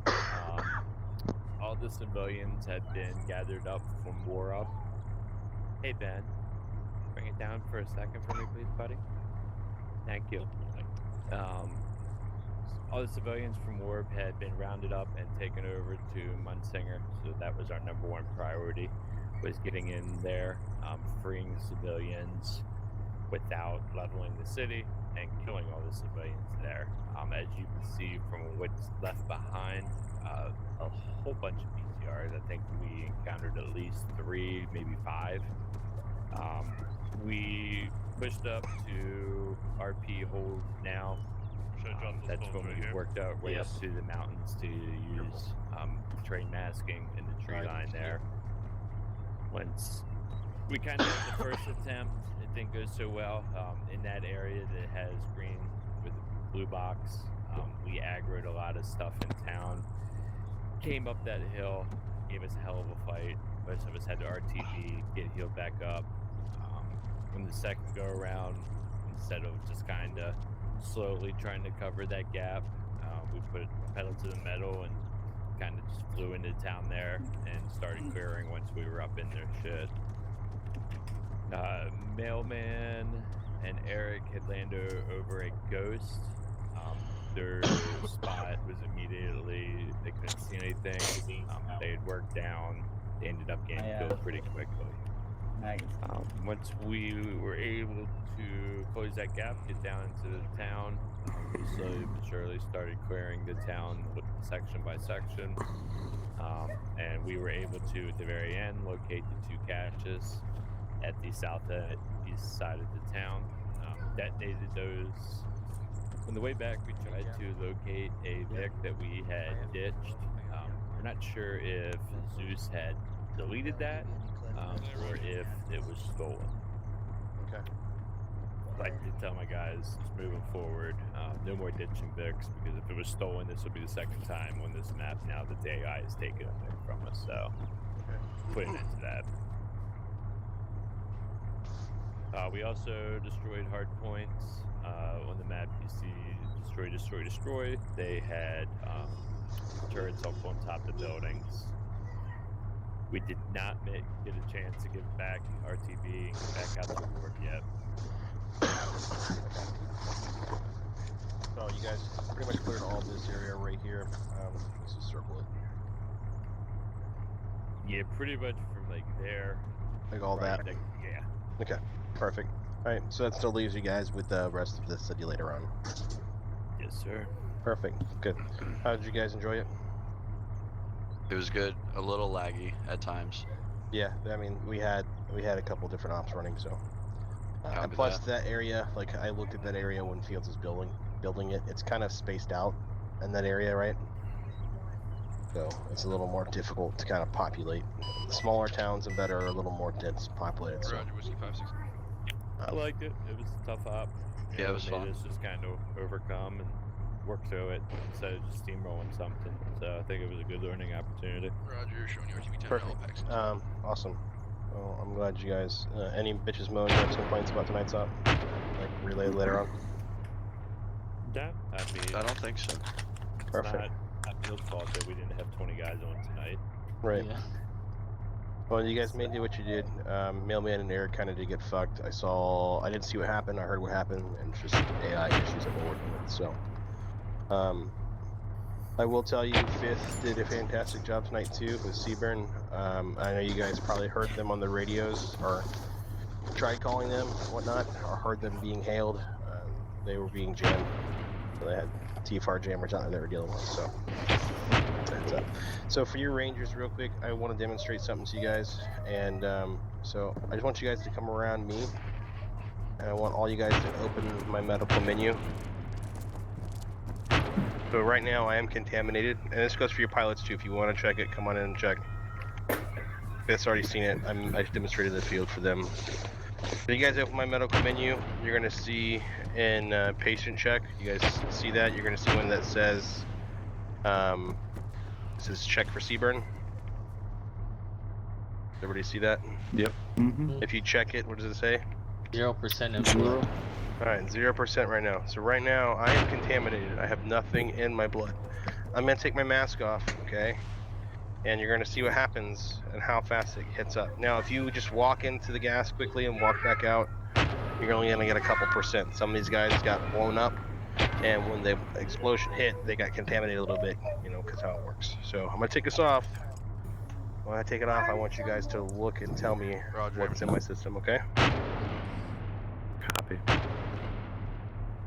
All the civilians had been gathered up from war up. Hey Ben, bring it down for a second for me please, buddy. Thank you. All the civilians from Warp had been rounded up and taken over to Munsinger, so that was our #1 priority, was getting in there, freeing civilians without leveling the city and killing all the civilians there. As you can see from what's left behind, a whole bunch of PTRs. I think we encountered at least 3, maybe 5. We pushed up to RP hold now. That's when we worked our way up to the mountains to use train masking in the tree line there. Once we kind of had the first attempt, it didn't go so well. In that area that has green with the blue box, we aggroed a lot of stuff in town. Came up that hill, gave us a hell of a fight. Most of us had to RTV, get healed back up. When the second go around, instead of just kind of slowly trying to cover that gap, we put pedal to the metal and kind of just flew into town there and started clearing once we were up in their shit. Mailman and Eric had landed over a Ghost. their spot was immediately, they couldn't see anything. They had worked down. They ended up getting killed pretty quickly. Once we were able to close that gap, get down into the town, we slowly but surely started clearing the town section by section. And we were able to, at the very end, locate the 2 caches at the east side of the town. Detonated those. On the way back, we tried to locate a Vic that we had ditched. We're not sure if Zeus had deleted that or if it was stolen. Okay. I did tell my guys, just moving forward, no more ditching Vics, because if it was stolen, this will be the second time on this map now that the AI has taken it away from us. So, put an end to that. We also destroyed hard points. On the map, you see destroy. They had turrets up on top of buildings. We did not get a chance to give back RTB back out to Ward yet. So you guys pretty much cleared all this area right here. Let's just circle it. Yeah, pretty much from like there. Like all right, that? Yeah. Okay, perfect. Alright, so that still leaves you guys with the rest of the city later on. Yes, sir. Perfect, good. How did you guys enjoy it? It was good. A little laggy at times. Yeah, I mean, we had a couple different ops running, so. And Copy plus that area, like I looked at that area when Fields was building it. It's kind of spaced out in that area, right? So it's a little more difficult to kind of populate. The smaller towns and better are a little more dense populated. So. Roger, Whiskey 560. I liked it. It was a tough op. Yeah, it was fun. Made us just kind of overcome and work through it instead of just steamrolling something. So I think it was a good learning opportunity. Roger, showing you RTB 10 Perfect. Awesome. Well, I'm glad you guys. Any bitches moaning have some complaints about tonight's op? Like relay later on. Yeah, I don't think so. Perfect. It's not Field's fault that we didn't have 20 guys on tonight. Right. Yeah. Well, you guys made do what you did. Mailman and Eric kind of did get fucked. I didn't see what happened. I heard what happened, and it's just AI issues that we're working with. So, I will tell you, Fifth did a fantastic job tonight too with Seaburn. I know you guys probably heard them on the radios or tried calling them, whatnot, or heard them being hailed. They were being jammed. So they had TFR jammers out there they were dealing with. So. So for your Rangers, real quick, I want to demonstrate something to you guys, and so I just want you guys to come around me, and I want all you guys to open my medical menu. So right now I am contaminated, and this goes for your pilots too. If you want to check it, come on in and check. Fifth's already seen it. I just demonstrated the field for them. So you guys open my medical menu, you're going to see in patient check, you guys see that, you're going to see one that says it says check for Seaburn. Everybody see that? Yep. If you check it, what does it say? 0% in blood. Alright, 0% right now. So right now, I am contaminated. I have nothing in my blood. I'm gonna take my mask off, okay? And you're gonna see what happens and how fast it hits up. Now, if you just walk into the gas quickly and walk back out, you're only gonna get a couple percent. Some of these guys got blown up, and when the explosion hit, they got contaminated a little bit, you know, because how it works. So I'm gonna take this off. When I take it off, I want you guys to look and tell me what's in my system, okay? Copy.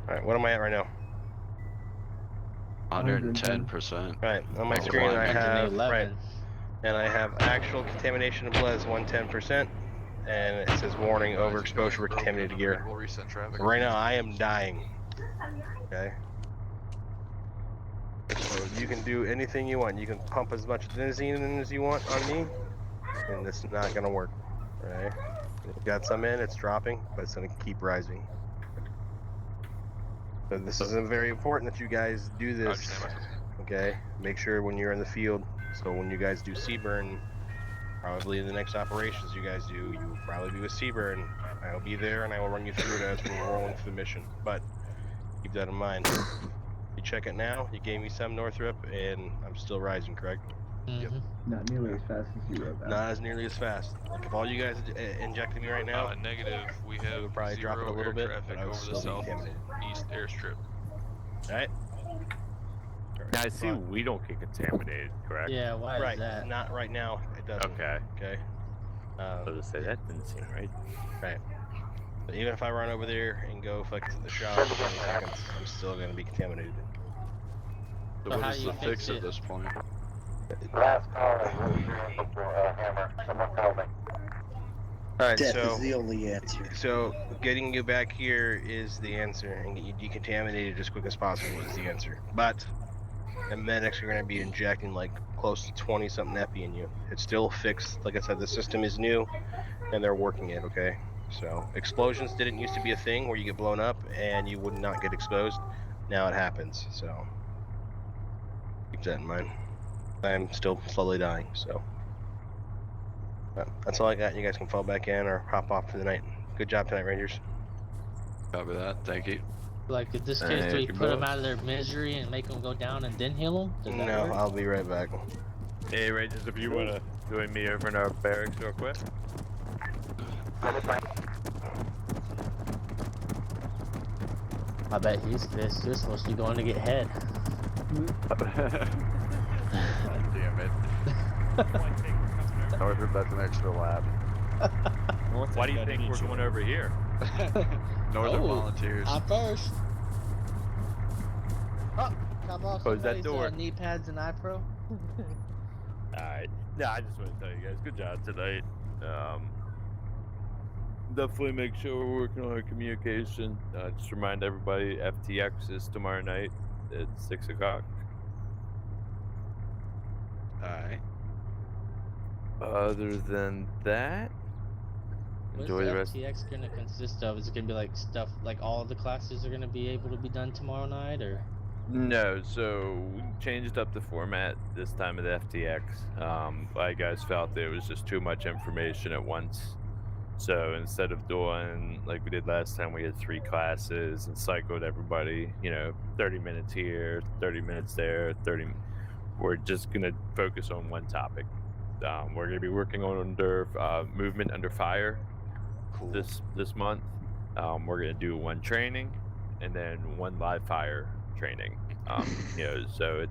Alright, what am I at right now? 110%. Right, on my screen I have, right, and I have actual contamination of blood is 110%, and it says warning, overexposure with contaminated gear. We'll reset traffic. Right now I am dying. Okay. So you can do anything you want. You can pump as much benzene in as you want on me, and this is not gonna work. Right? You've got some in, it's dropping, but it's gonna keep rising. So this is very important that you guys do this. Okay? Make sure when you're in the field, so when you guys do Seaburn, probably in the next operations you guys do, you will probably be with Seaburn. I will be there and I will run you through it as we're rolling through the mission. But keep that in mind. You check it now, you gave me some Northrop, and I'm still rising, correct? Yep. Not nearly as fast as you were. Not as nearly as fast. Like if all you guys injected me right now, negative. We have would probably drop it a little bit, but I would over the still be contaminated. southeast airstrip. Right? Now I see we don't get contaminated, correct? Yeah, why Right. is that? Not right now. It doesn't. Okay. Okay. I was gonna say that didn't seem right. Right. But even if I run over there and go fucking to the shop in 20 seconds, I'm still gonna be contaminated. So So what how is do the you fix fix at it? this point? Last call is Route 3 for Hammer. Someone call me. Alright, Death so is the only answer. So getting you back here is the answer, and get you decontaminated as quick as possible is the answer. But the medics are going to be injecting like close to 20 something epi in you. It's still fixed. Like I said, the system is new, and they're working it. Okay. So explosions didn't used to be a thing where you get blown up and you would not get exposed. Now it happens. So keep that in mind. I'm still slowly dying. So but that's all I got. You guys can fall back in or hop off for the night. Good job tonight, Rangers. Copy that. Thank you. Like in this case, do we put them out of their misery and make them go down and then heal them? Does that No, work? I'll be right back. Hey, Rangers, if you wanna join me over in our barracks real quick. I bet he's pissed. You're supposed to be going to get head. Damn it. Northrop, that's an extra lap. Why do you think we're going over here? Northern volunteers. I'm first. Oh, come on. Close that somebody's, door. knee pads and iPro. Alright. Yeah, I just want to tell you guys, good job tonight. Definitely make sure we're working on our communication. Just remind everybody, FTX is tomorrow night at 6 o'clock. Alright. Other than that, enjoy the rest. What's the FTX gonna consist of? Is it gonna be like stuff, like all the classes are gonna be able to be done tomorrow night, or? No, so we changed up the format this time of the FTX. I guys felt there was just too much information at once. So instead of doing like we did last time, we had 3 classes and cycled everybody, 30 minutes here, 30 minutes there, 30. We're just gonna focus on one topic. We're gonna be working on under movement under fire this month. We're gonna do 1 training and then 1 live fire training. So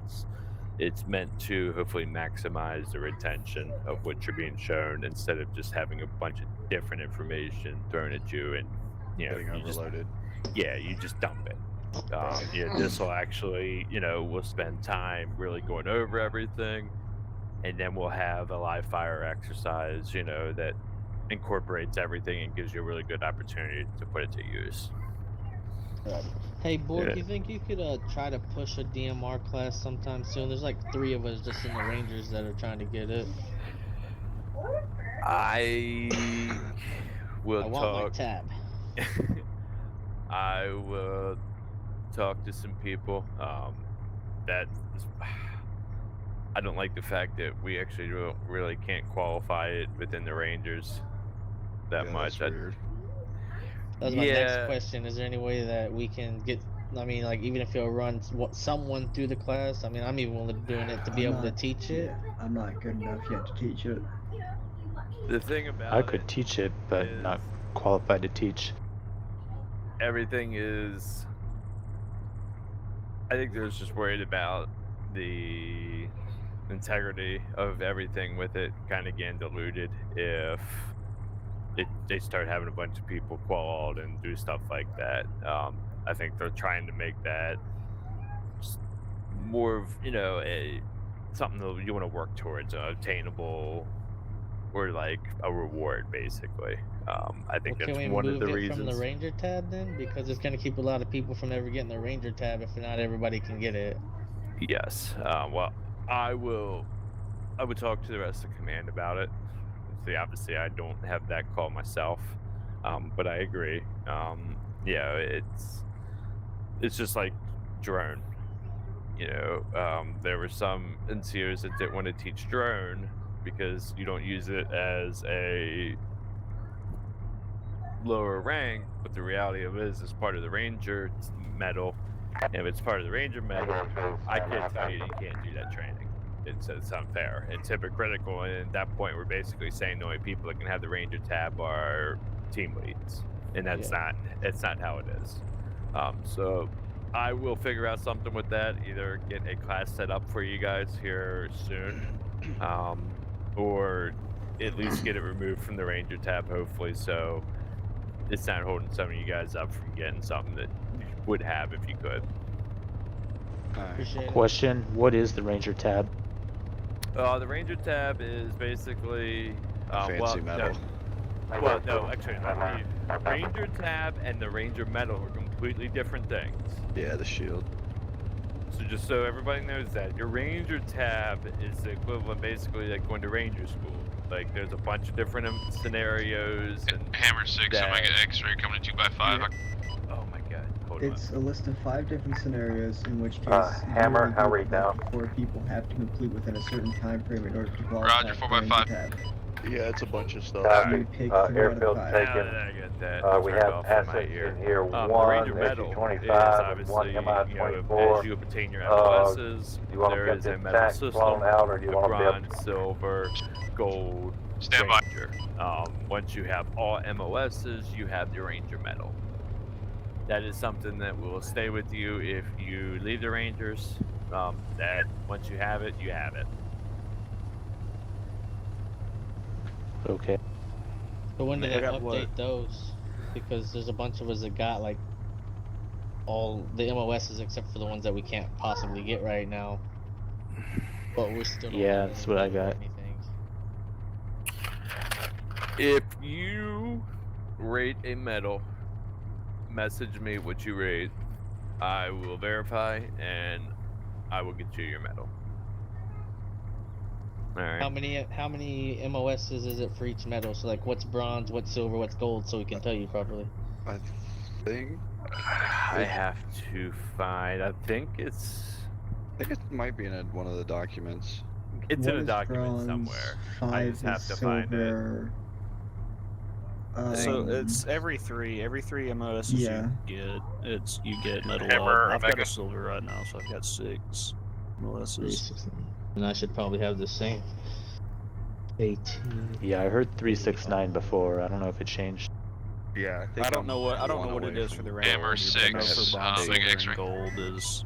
it's meant to hopefully maximize the retention of what you're being shown instead of just having a bunch of different information thrown at you and Getting overloaded. You just dump it. This will actually, we'll spend time really going over everything, and then we'll have a live fire exercise, that incorporates everything and gives you a really good opportunity to put it to use. Hey, Bork, you think you could try to push a DMR class sometime soon? There's like 3 of us just in the Rangers that are trying to get it. I will I want my tab. I will talk to some people. I don't like the fact that we actually really can't qualify it within the Rangers that much. That was my next question. Is there any way that we can get, like even if you'll run someone through the class? I'm even willing to doing it to be able to teach it. I'm not good enough yet to teach it. The thing about I could teach it, but not qualified to teach. Everything is. I think they're just worried about the integrity of everything with it kind of getting diluted if they start having a bunch of people qualified and do stuff like that. I think they're trying to make that more of something that you want to work towards, attainable, or like a reward, basically. I think that's one of the reasons. From the Ranger tab then, because it's going to keep a lot of people from ever getting the Ranger tab if not everybody can get it. Yes. Well, I would talk to the rest of command about it. See, obviously, I don't have that call myself, but I agree. It's just like drone. There were some NCOs that didn't want to teach drone because you don't use it as a lower rank, but the reality of it is it's part of the Ranger medal. And if it's part of the Ranger medal, I can't tell you can't do that training. It's unfair. It's hypocritical, and at that point, we're basically saying the only people that can have the Ranger tab are team leads, and that's not how it is. So I will figure out something with that. Either get a class set up for you guys here soon, or at least get it removed from the Ranger tab, hopefully, so it's not holding some of you guys up from getting something that you would have if you could. Appreciate it. Question: what is the Ranger tab? The Ranger tab is basically Fancy metal. No, actually, the Ranger tab and the Ranger medal are completely different things. Yeah, the shield. So just so everybody knows that, your Ranger tab is the equivalent, basically, like going to Ranger school. Like, there's a bunch of different scenarios. And Hammer 6, I might get X-ray coming to 2x5. Yeah. Oh my god, hold on. It's a list of 5 different scenarios in which case Hammer, how read now? 4 people have to complete within a certain time frame in order to qualify. Roger, for 4x5. tab. Yeah, it's a bunch of stuff. Copy. Pick 3 out of Airfield 5. taken. I get that. We Turned have off in my assets ear. in here. The One Ranger medal is SU-25 and obviously, one MI-24. as you obtain your MOSs, You want there to is get a the medal tax system, blown out, or do you the want to bronze, silver, gold, Stand by. Ranger. Once you have all MOSs, you have the Ranger medal. That is something that will stay with you if you leave the Rangers. That once you have it, you have it. Okay. So when do they I got update what? those? Because there's a bunch of us that got like all the MOSs except for the ones that we can't possibly get right now. But we're still don't Yeah, have that's any what I medal or got. anything. If you rate a medal, message me what you rate. I will verify and I will get you your medal. All right. How many MOSs is it for each medal? So like what's bronze, what's silver, what's gold, so we can tell you properly. I think I have to find. I think it might be in one of the documents. It's What in a is document bronze, somewhere. 5 I just have is to find it. silver. So it's every three MOSs yeah. you get medal Hammer, of. I've got Omega. a silver right now, so I've got 6 MOSs. And I should probably have the same. 18. Yeah, I heard 369 before. I don't know if it changed. Yeah, I don't know what it is for the Ranger. Hammer but I know 6, for bronze, big silver, X-ray. and gold is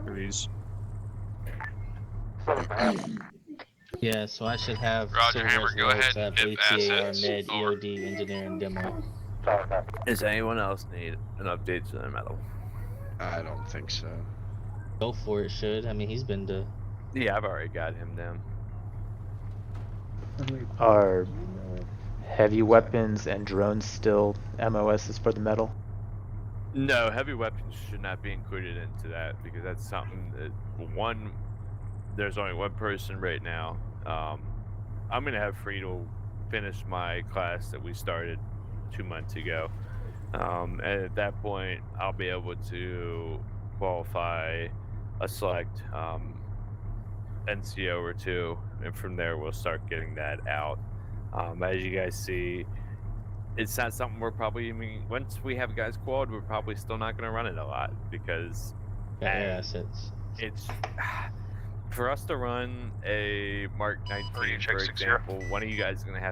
3s. Yeah, so I should have Roger, silver Hammer, as go well, ahead so I have and ATA, assets. med, Over. EOD, engineer, and demo. Does anyone else need an update to their medal? I don't think so. Go for it, should. I mean, he's been to. Yeah, I've already got him down. Are heavy weapons and drones still MOSs for the medal? No, heavy weapons should not be included into that because that's something that there's only one person right now. I'm gonna have Friedel finish my class that we started 2 months ago. And at that point, I'll be able to qualify a select NCO or 2, and from there we'll start getting that out. As you guys see, it's not something we're probably, once we have guys quad, we're probably still not going to run it a lot because assets. It's for us to run a Mark 19, for check 6-0. example, one of you guys is going to have